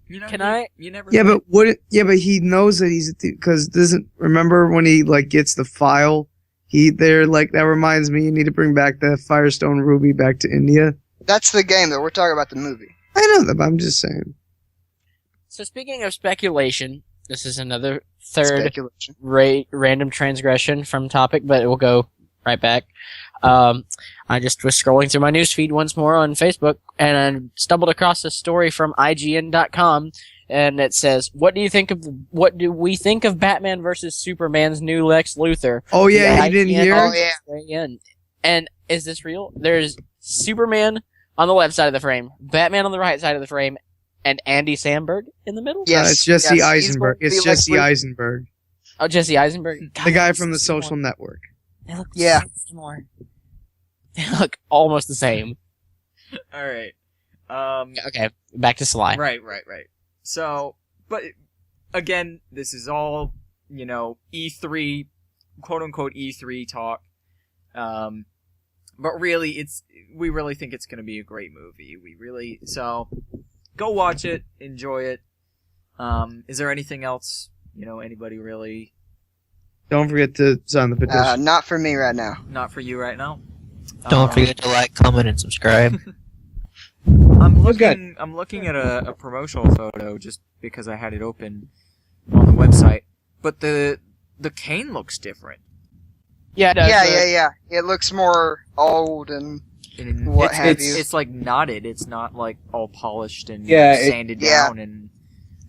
[SPEAKER 1] You never...
[SPEAKER 2] Yeah, but he knows that he's a thief, because remember when he, gets the file? That reminds me, you need to bring back the Firestone Ruby back to India.
[SPEAKER 6] That's the game, though. We're talking about the movie.
[SPEAKER 2] I know that, but I'm just saying.
[SPEAKER 3] So speaking of speculation, this is another third
[SPEAKER 6] Speculation.
[SPEAKER 3] random transgression from topic, but it will go right back. I just was scrolling through my newsfeed once more on Facebook, and I stumbled across a story from IGN.com, and it says, "What do we think of Batman versus Superman's new Lex Luthor?"
[SPEAKER 2] Oh yeah,
[SPEAKER 3] The
[SPEAKER 2] you didn't
[SPEAKER 3] IGN
[SPEAKER 2] hear?
[SPEAKER 6] Oh, yeah.
[SPEAKER 3] And is this real? There's Superman on the left side of the frame, Batman on the right side of the frame, and Andy Samberg in the middle?
[SPEAKER 6] Yes.
[SPEAKER 2] It's Jesse
[SPEAKER 6] yes,
[SPEAKER 2] Eisenberg.
[SPEAKER 6] he's
[SPEAKER 2] It's
[SPEAKER 6] going to be
[SPEAKER 2] Jesse
[SPEAKER 6] Lex Luthor.
[SPEAKER 2] Eisenberg.
[SPEAKER 3] Oh, Jesse Eisenberg? God,
[SPEAKER 2] The guy
[SPEAKER 3] they
[SPEAKER 2] from
[SPEAKER 3] look
[SPEAKER 2] the Social
[SPEAKER 3] similar.
[SPEAKER 2] Network.
[SPEAKER 3] They look
[SPEAKER 6] Yeah.
[SPEAKER 3] so similar. They look almost the same.
[SPEAKER 1] All right.
[SPEAKER 3] Okay, back to Sly.
[SPEAKER 1] Right. So, but again, this is all, E3, quote unquote E3 talk. But really, we really think it's going to be a great movie. So go watch it, enjoy it. Is there anything else, anybody really?
[SPEAKER 2] Don't forget to sign the petition.
[SPEAKER 6] Not for me right now.
[SPEAKER 1] Not for you right now?
[SPEAKER 4] Don't forget to like, comment, and subscribe.
[SPEAKER 1] I'm
[SPEAKER 5] good.
[SPEAKER 1] looking at a promotional photo just because I had it open on the website, but the cane looks different.
[SPEAKER 3] Yeah, it does.
[SPEAKER 6] Yeah. It looks more old and what have you.
[SPEAKER 1] It's like knotted. It's not like all polished and
[SPEAKER 5] Yeah,
[SPEAKER 1] sanded down and.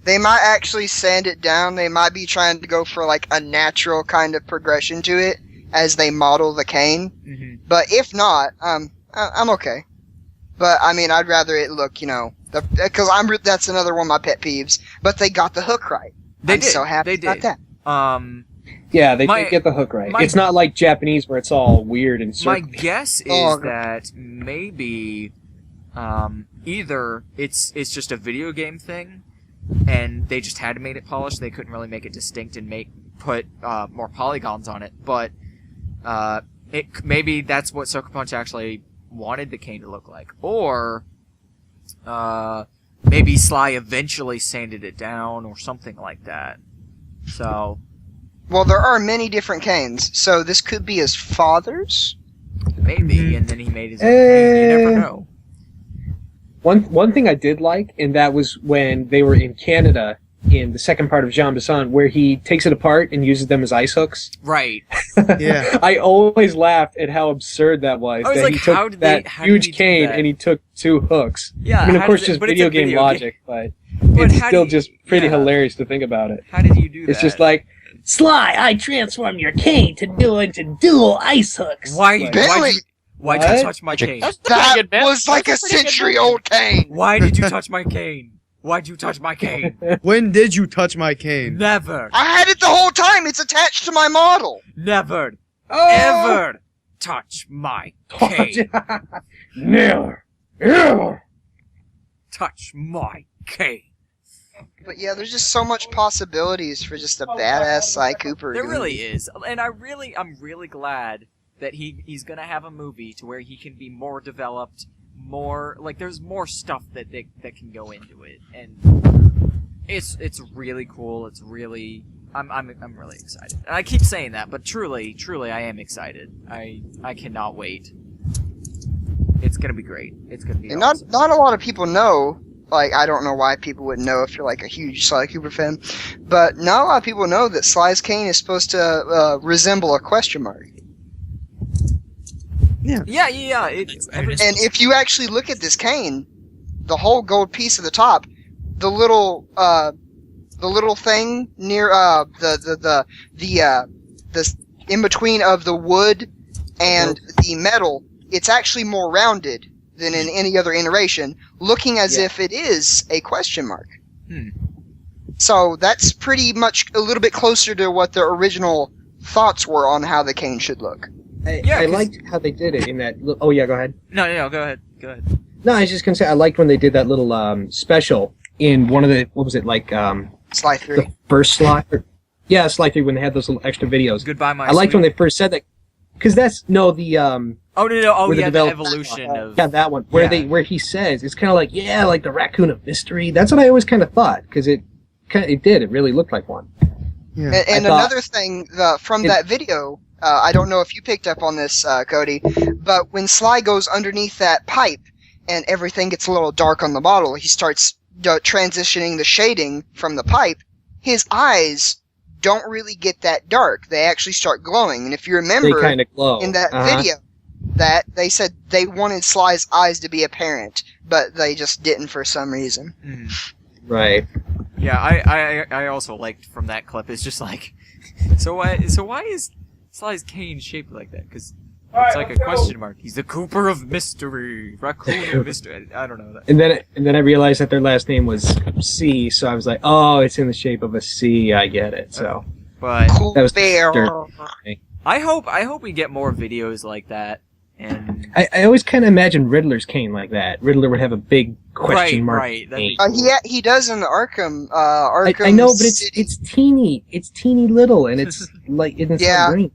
[SPEAKER 6] They might actually sand it down. They might be trying to go for a natural kind of progression to it as they model the cane.
[SPEAKER 1] Mm-hmm.
[SPEAKER 6] But if not, I'm okay. But I mean, I'd rather it look, because that's another one of my pet peeves. But they got the hook right. I'm so happy about that.
[SPEAKER 5] Yeah, they
[SPEAKER 1] My-
[SPEAKER 5] did get the hook right.
[SPEAKER 1] my-
[SPEAKER 5] It's not like Japanese where it's all weird and
[SPEAKER 1] My
[SPEAKER 5] circly.
[SPEAKER 1] guess is
[SPEAKER 6] Oh,
[SPEAKER 1] that maybe either it's just a video game thing, and they just had to make it polished. They couldn't really make it distinct and put more polygons on it, but maybe that's what Sucker Punch actually wanted the cane to look like, or maybe Sly eventually sanded it down or something like that. So,
[SPEAKER 6] well, there are many different canes, so this could be his father's.
[SPEAKER 1] Maybe, and then he made his own cane. You never know.
[SPEAKER 5] One thing I did like, and that was when they were in Canada in the second part of Jean Bisson, where he takes it apart and uses them as ice hooks.
[SPEAKER 1] Right.
[SPEAKER 2] Yeah.
[SPEAKER 5] I always laughed at how absurd that was.
[SPEAKER 1] I was
[SPEAKER 5] that
[SPEAKER 1] like,
[SPEAKER 5] he took
[SPEAKER 1] how did
[SPEAKER 5] that
[SPEAKER 1] he
[SPEAKER 5] huge
[SPEAKER 1] do
[SPEAKER 5] cane
[SPEAKER 1] that?
[SPEAKER 5] and he took 2 hooks.
[SPEAKER 1] Yeah.
[SPEAKER 5] I mean, of
[SPEAKER 1] how
[SPEAKER 5] course,
[SPEAKER 1] does it-
[SPEAKER 5] just
[SPEAKER 1] but it's a
[SPEAKER 5] video game logic, but
[SPEAKER 1] But
[SPEAKER 5] it's
[SPEAKER 1] how
[SPEAKER 5] still
[SPEAKER 1] do you-
[SPEAKER 5] just pretty
[SPEAKER 1] yeah.
[SPEAKER 5] hilarious to think about it.
[SPEAKER 1] How did you do that?
[SPEAKER 5] It's just like,
[SPEAKER 9] Sly, I transform your cane to do into dual ice hooks.
[SPEAKER 1] why'd
[SPEAKER 6] Billy!
[SPEAKER 1] you
[SPEAKER 5] What?
[SPEAKER 1] touch my cane?
[SPEAKER 3] That was a pretty
[SPEAKER 6] That
[SPEAKER 3] good bit.
[SPEAKER 6] was like a
[SPEAKER 3] That's pretty good bit.
[SPEAKER 6] century-old cane.
[SPEAKER 1] Why did you touch my cane? Why'd you touch my cane?
[SPEAKER 2] When did you touch my cane?
[SPEAKER 1] Never.
[SPEAKER 6] I had it the whole time. It's attached to my model.
[SPEAKER 1] Never.
[SPEAKER 5] Oh!
[SPEAKER 1] Ever touch my cane.
[SPEAKER 5] Never. Ever.
[SPEAKER 1] Touch my cane.
[SPEAKER 6] But yeah, there's just so much possibilities for just a badass Sly Cooper.
[SPEAKER 1] There
[SPEAKER 6] dude.
[SPEAKER 1] really is. And I'm really glad that he's gonna have a movie to where he can be more developed, more like there's more stuff that can go into it, and it's really cool. It's really I'm really excited. And I keep saying that, but truly I am excited. I cannot wait. It's gonna be great. It's gonna be
[SPEAKER 6] And
[SPEAKER 1] awesome.
[SPEAKER 6] not a lot of people know. Like, I don't know why people wouldn't know if you're like a huge Sly Cooper fan, but not a lot of people know that Sly's cane is supposed to resemble a question mark.
[SPEAKER 1] Yeah.
[SPEAKER 6] And if you actually look at this cane, the whole gold piece at the top, the little thing near the in between of the wood and the metal, it's actually more rounded than in any other iteration, looking as if it is a question mark. So that's pretty much a little bit closer to what the original thoughts were on how the cane should look.
[SPEAKER 5] I
[SPEAKER 1] 'cause-
[SPEAKER 5] liked how they did it in that. Oh yeah, go ahead.
[SPEAKER 1] No, go ahead.
[SPEAKER 5] No, I was just gonna say I liked when they did that little special in one of the what was it like
[SPEAKER 6] Sly 3.
[SPEAKER 5] the first Sly. Yeah, Sly 3 when they had those little extra videos.
[SPEAKER 1] Goodbye, my
[SPEAKER 5] I liked
[SPEAKER 1] sweet-
[SPEAKER 5] when they first said that because that's no the
[SPEAKER 1] Oh no! Oh
[SPEAKER 5] where
[SPEAKER 1] yeah, the
[SPEAKER 5] development-
[SPEAKER 1] evolution of
[SPEAKER 5] yeah that one where
[SPEAKER 1] Yeah.
[SPEAKER 5] where he says it's kind of like like the raccoon of mystery. That's what I always kind of thought because it really looked like one.
[SPEAKER 2] Yeah.
[SPEAKER 6] And
[SPEAKER 5] I thought-
[SPEAKER 6] another thing from
[SPEAKER 5] It-
[SPEAKER 6] that video, I don't know if you picked up on this, Cody, but when Sly goes underneath that pipe and everything gets a little dark on the bottle, he starts transitioning the shading from the pipe. His eyes don't really get that dark. They actually start glowing. And if you
[SPEAKER 5] They
[SPEAKER 6] remember
[SPEAKER 5] kind of glow
[SPEAKER 6] in that video, that they said they wanted Sly's eyes to be apparent, but they just didn't for some reason.
[SPEAKER 5] Right.
[SPEAKER 1] Yeah, I also liked from that clip. It's just like, so why is Sly's cane shaped like that? Because it's like a question mark. He's the Cooper of mystery, raccoon of mystery. I don't know that.
[SPEAKER 5] And then I realized that their last name was C, so I was like, oh, it's in the shape of a C. I get it. So
[SPEAKER 1] But
[SPEAKER 6] Cool
[SPEAKER 5] That was
[SPEAKER 6] bear.
[SPEAKER 5] dirt.
[SPEAKER 1] I hope we get more videos like that. And
[SPEAKER 5] I always kind of imagine Riddler's cane like that. Riddler would have a big question mark.
[SPEAKER 1] right. That'd be
[SPEAKER 5] cane.
[SPEAKER 6] He does in the Arkham.
[SPEAKER 5] I know, but
[SPEAKER 6] City.
[SPEAKER 5] it's teeny. It's teeny little, and it's like it's
[SPEAKER 6] Yeah.
[SPEAKER 5] not green.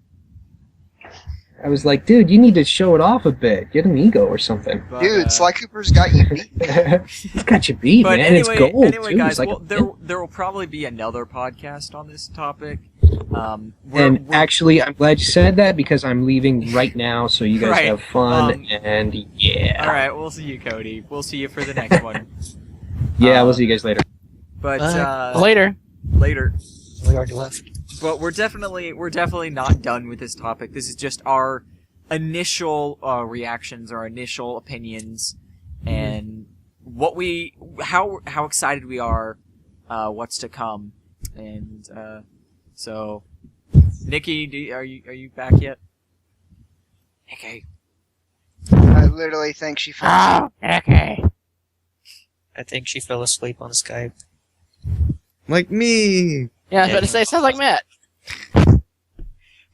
[SPEAKER 5] I was like, dude, you need to show it off a bit. Get an ego or something.
[SPEAKER 1] but,
[SPEAKER 6] Dude, Sly Cooper's got you beat.
[SPEAKER 5] It's got you beat,
[SPEAKER 1] But
[SPEAKER 5] man. It's
[SPEAKER 1] anyway,
[SPEAKER 5] gold too.
[SPEAKER 1] guys,
[SPEAKER 5] It's like
[SPEAKER 1] well,
[SPEAKER 5] a-
[SPEAKER 1] there will probably be another podcast on this topic.
[SPEAKER 5] and
[SPEAKER 1] We're-
[SPEAKER 5] actually, I'm glad you said that because I'm leaving right now, so you guys
[SPEAKER 1] Right.
[SPEAKER 5] have fun.
[SPEAKER 1] Um,
[SPEAKER 5] and yeah,
[SPEAKER 1] all right, we'll see you, Cody. We'll see you for the next one.
[SPEAKER 5] yeah, we'll see you guys later.
[SPEAKER 1] But
[SPEAKER 3] Later.
[SPEAKER 1] later.
[SPEAKER 4] We already left.
[SPEAKER 1] But we're definitely not done with this topic. This is just our initial reactions, our initial opinions, and how excited we are, what's to come, and so, Nikki, are you back yet? Nikki.
[SPEAKER 6] I literally think she fell asleep.
[SPEAKER 3] Okay.
[SPEAKER 4] I think she fell asleep on Skype.
[SPEAKER 2] Like me.
[SPEAKER 3] Yeah, I was about to say, it sounds like Matt.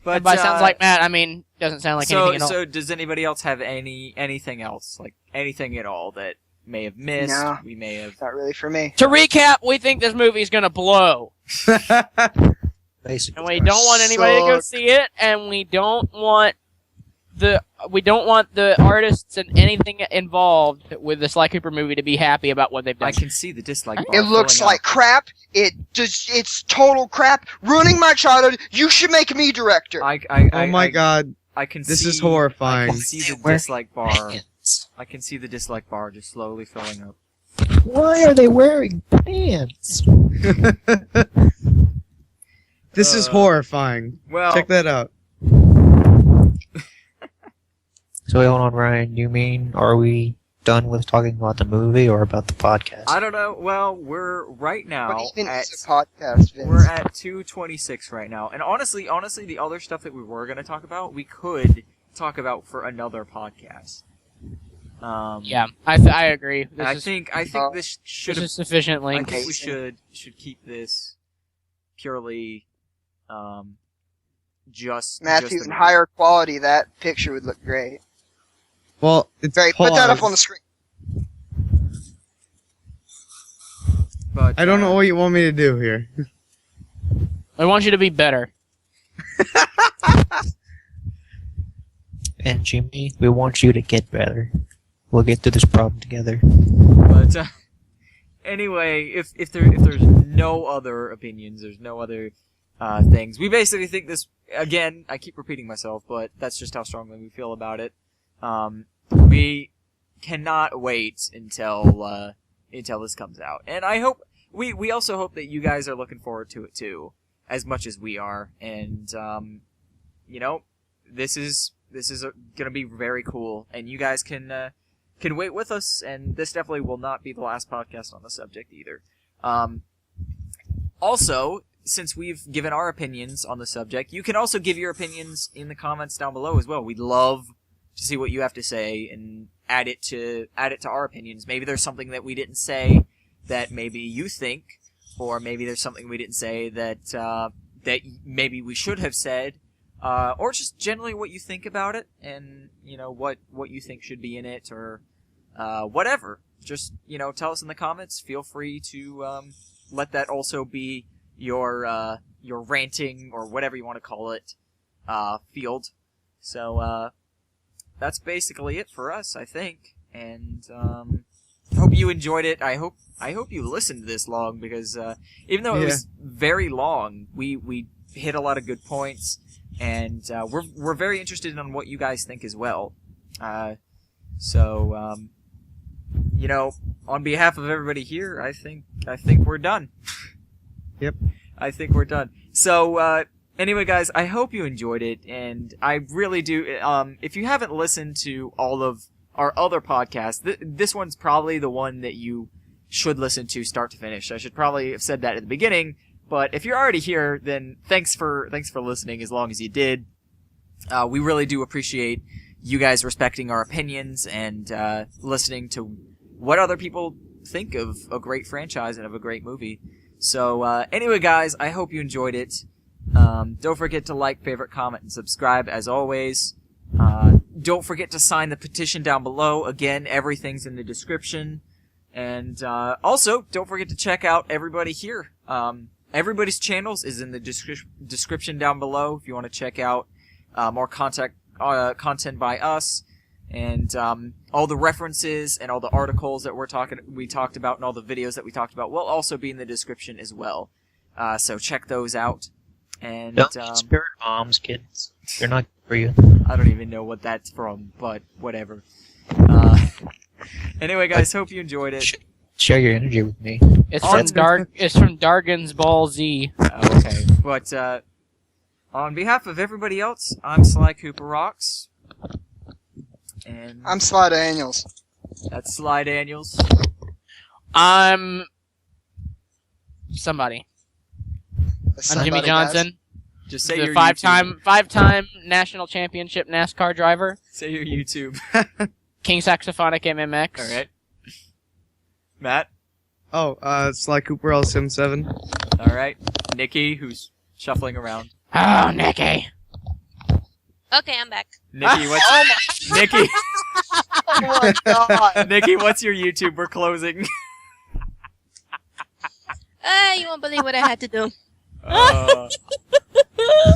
[SPEAKER 1] But
[SPEAKER 3] By sounds like Matt, I mean, doesn't sound like anything at all.
[SPEAKER 1] So does anybody else have anything else, like anything at all that may have missed?
[SPEAKER 6] No.
[SPEAKER 1] We may have.
[SPEAKER 6] Not really for me.
[SPEAKER 3] To recap, we think this movie is gonna blow.
[SPEAKER 4] Basically.
[SPEAKER 3] And we don't want anybody to go see it, and we don't want the artists and anything involved with the Sly Cooper movie to be happy about what they've done.
[SPEAKER 1] I can see the dislike bar
[SPEAKER 6] It looks
[SPEAKER 1] filling
[SPEAKER 6] like crap. It's total crap. Ruining my childhood. You should make me director.
[SPEAKER 2] Oh my god.
[SPEAKER 1] I can
[SPEAKER 2] This
[SPEAKER 1] see,
[SPEAKER 2] is horrifying.
[SPEAKER 1] I can see the dislike bar. I can see the dislike bar just slowly filling up.
[SPEAKER 4] Why are they wearing pants?
[SPEAKER 2] This is horrifying.
[SPEAKER 1] Well,
[SPEAKER 2] Check that out.
[SPEAKER 4] So hold on, Ryan. You mean are we done with talking about the movie or about the podcast?
[SPEAKER 1] I don't know. Well, we're right now
[SPEAKER 6] What even
[SPEAKER 1] at
[SPEAKER 6] is a podcast, Vince?
[SPEAKER 1] we're at 2:26 right now, and honestly, the other stuff that we were gonna talk about, we could talk about for another podcast.
[SPEAKER 3] Yeah, I agree.
[SPEAKER 1] I think this should
[SPEAKER 3] This is sufficient
[SPEAKER 1] I
[SPEAKER 3] length.
[SPEAKER 1] think we should keep this purely just
[SPEAKER 6] Matthew,
[SPEAKER 1] just
[SPEAKER 6] in
[SPEAKER 1] the-
[SPEAKER 6] higher quality, that picture would look great.
[SPEAKER 2] Well, it's
[SPEAKER 6] Very, put that up
[SPEAKER 2] paused.
[SPEAKER 6] on the screen.
[SPEAKER 1] But
[SPEAKER 2] I don't know what you want me to do here.
[SPEAKER 3] I want you to be better.
[SPEAKER 4] And Jimmy, we want you to get better. We'll get through this problem together.
[SPEAKER 1] But anyway, if there's no other opinions, there's no other things. We basically think this. Again, I keep repeating myself, but that's just how strongly we feel about it. We cannot wait until this comes out, and I hope we also hope that you guys are looking forward to it too, as much as we are. And this is gonna be very cool, and you guys can wait with us. And this definitely will not be the last podcast on the subject either. Also, since we've given our opinions on the subject, you can also give your opinions in the comments down below as well. We'd love to see what you have to say and add it to our opinions. Maybe there's something that we didn't say that maybe you think, or maybe there's something we didn't say that maybe we should have said, or just generally what you think about it, and what you think should be in it, or whatever. Just tell us in the comments. Feel free to let that also be your ranting, or whatever you want to call it, field. So that's basically it for us, I think. And hope you enjoyed it. I hope you listened this long, because even though it was very long, we hit a lot of good points, and we're very interested in what you guys think as well. So on behalf of everybody here, I think we're done.
[SPEAKER 2] Yep.
[SPEAKER 1] I think we're done. So, anyway, guys, I hope you enjoyed it, and I really do. If you haven't listened to all of our other podcasts, this one's probably the one that you should listen to start to finish. I should probably have said that at the beginning, but if you're already here, then thanks for listening as long as you did. We really do appreciate you guys respecting our opinions and listening to what other people think of a great franchise and of a great movie. So, anyway, guys, I hope you enjoyed it. Don't forget to like, favorite, comment, and subscribe, as always. Don't forget to sign the petition down below. Again, everything's in the description. And also, don't forget to check out everybody here. Everybody's channels is in the description down below if you want to check out more content by us. And all the references and all the articles that we talked about, and all the videos that we talked about will also be in the description as well. So check those out. And
[SPEAKER 4] Don't eat spirit bombs, kids. They're not good for you.
[SPEAKER 1] I don't even know what that's from, but whatever. Anyway, guys, hope you enjoyed it.
[SPEAKER 4] Share your energy with me.
[SPEAKER 3] It's from Dargan's Ball Z.
[SPEAKER 1] Okay, but on behalf of everybody else, I'm SlyCooperRawks. And
[SPEAKER 6] I'm Sly Daniels.
[SPEAKER 1] that's Sly Daniels.
[SPEAKER 3] I'm somebody. I'm Jimmy
[SPEAKER 6] Somebody
[SPEAKER 3] Johnson,
[SPEAKER 1] Just say
[SPEAKER 3] the
[SPEAKER 1] your
[SPEAKER 3] five-time national championship NASCAR driver,
[SPEAKER 1] Say your YouTube.
[SPEAKER 3] King Saxophonic MMX.
[SPEAKER 1] All right. Matt.
[SPEAKER 2] Oh, Sly Cooper L77.
[SPEAKER 1] All right. Nikki, who's shuffling around.
[SPEAKER 3] Oh, Nicky.
[SPEAKER 7] Okay, I'm back.
[SPEAKER 1] Nikki, what's Nikki?
[SPEAKER 6] Oh my god.
[SPEAKER 1] Nikki, what's your YouTube? We're closing.
[SPEAKER 7] You won't believe what I had to do.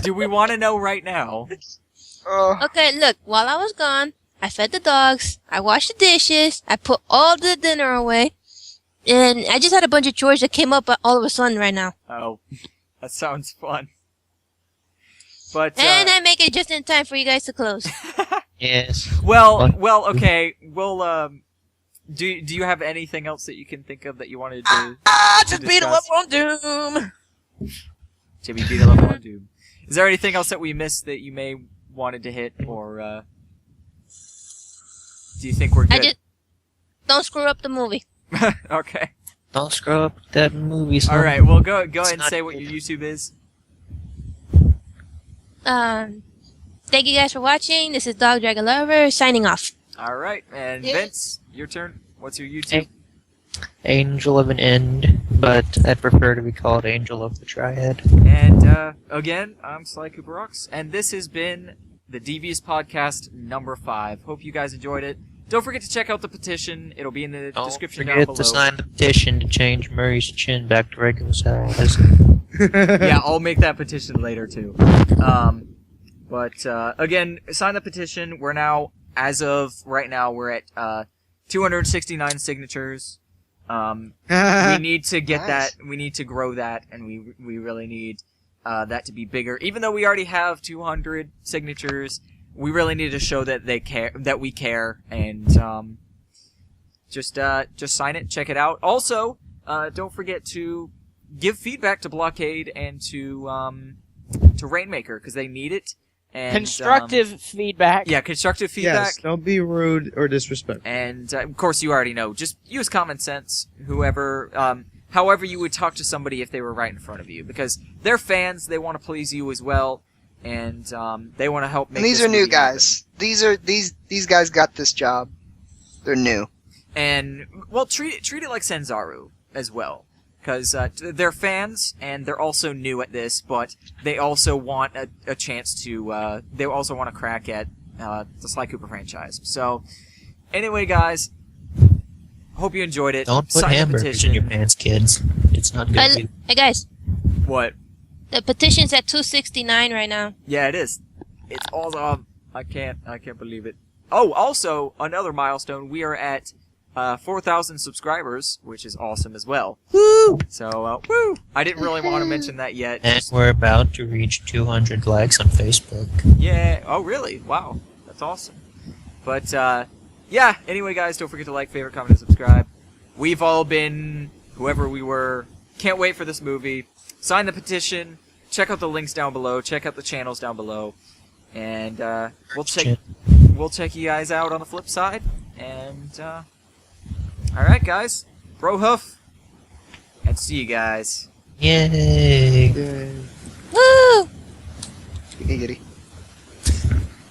[SPEAKER 1] Do we want to know right now?
[SPEAKER 7] Okay, look, while I was gone, I fed the dogs, I washed the dishes, I put all the dinner away, and I just had a bunch of chores that came up all of a sudden right now.
[SPEAKER 1] Oh, that sounds fun. But
[SPEAKER 7] And I make it just in time for you guys to close.
[SPEAKER 4] Yes.
[SPEAKER 1] well, okay. We'll Do you have anything else that you can think of that you wanted to?
[SPEAKER 3] Just beat him up on Doom.
[SPEAKER 1] Jimmy beat him up on Doom. Is there anything else that we missed that you may wanted to hit, or do you think we're good?
[SPEAKER 7] Don't screw up the movie.
[SPEAKER 1] Okay.
[SPEAKER 4] Don't screw up that movie.
[SPEAKER 1] All right. Well, go ahead and say what your YouTube is.
[SPEAKER 7] Thank you guys for watching. This is Dog Dragon Lover signing off.
[SPEAKER 1] All right, and Vince, your turn. What's your YouTube?
[SPEAKER 4] Angel of an End, but I'd prefer to be called Angel of the Triad.
[SPEAKER 1] And again, I'm SlyCooperRawks, and this has been the Devious Podcast number 5. Hope you guys enjoyed it. Don't forget to check out the petition. It'll be in the description down below.
[SPEAKER 4] Don't forget to sign the petition to change Murray's chin back to regular size.
[SPEAKER 1] Yeah, I'll make that petition later too. But again, sign the petition. We're now, as of right now, we're at 269 signatures. We need to get that. We need to grow that, and we really need that to be bigger. Even though we already have 200 signatures, we really need to show that they care, that we care, and just sign it, check it out. Also, don't forget to give feedback to Blockade and to Rainmaker, because they need it. And,
[SPEAKER 3] constructive feedback.
[SPEAKER 1] Yeah, constructive feedback.
[SPEAKER 2] Yes, don't be rude or disrespectful.
[SPEAKER 1] And of course, you already know. Just use common sense. However you would talk to somebody if they were right in front of you, because they're fans. They want to please you as well, and they want to help make.
[SPEAKER 6] And these
[SPEAKER 1] this
[SPEAKER 6] are new
[SPEAKER 1] movie
[SPEAKER 6] guys. These guys got this job. They're new.
[SPEAKER 1] And well, treat it like Senzaru as well, because they're fans and they're also new at this, but they also want a chance to. They also want a crack at the Sly Cooper franchise. So, anyway, guys, hope you enjoyed it.
[SPEAKER 4] Don't put
[SPEAKER 1] Sign the
[SPEAKER 4] hamburgers
[SPEAKER 1] petition.
[SPEAKER 4] in your pants, kids. It's not good.
[SPEAKER 7] Hey guys,
[SPEAKER 1] What?
[SPEAKER 7] the petition's at 269 right now.
[SPEAKER 1] Yeah, it is. It's awesome. I can't believe it. Oh, also another milestone. We are at 4,000 subscribers, which is awesome as well.
[SPEAKER 2] Woo!
[SPEAKER 1] So, woo! I didn't really want to mention that yet.
[SPEAKER 4] And we're about to reach 200 likes on Facebook.
[SPEAKER 1] Yeah. Oh, really? Wow. That's awesome. But, yeah. Anyway, guys, don't forget to like, favorite, comment, and subscribe. We've all been whoever we were. Can't wait for this movie. Sign the petition. Check out the links down below. Check out the channels down below. And, we'll check you guys out on the flip side. And, alright, guys. Bro Hoof. And see you guys.
[SPEAKER 4] Yay!
[SPEAKER 7] Woo!
[SPEAKER 6] Giggity.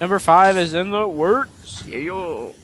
[SPEAKER 3] Number 5 is in the works.
[SPEAKER 1] Yeah, yo.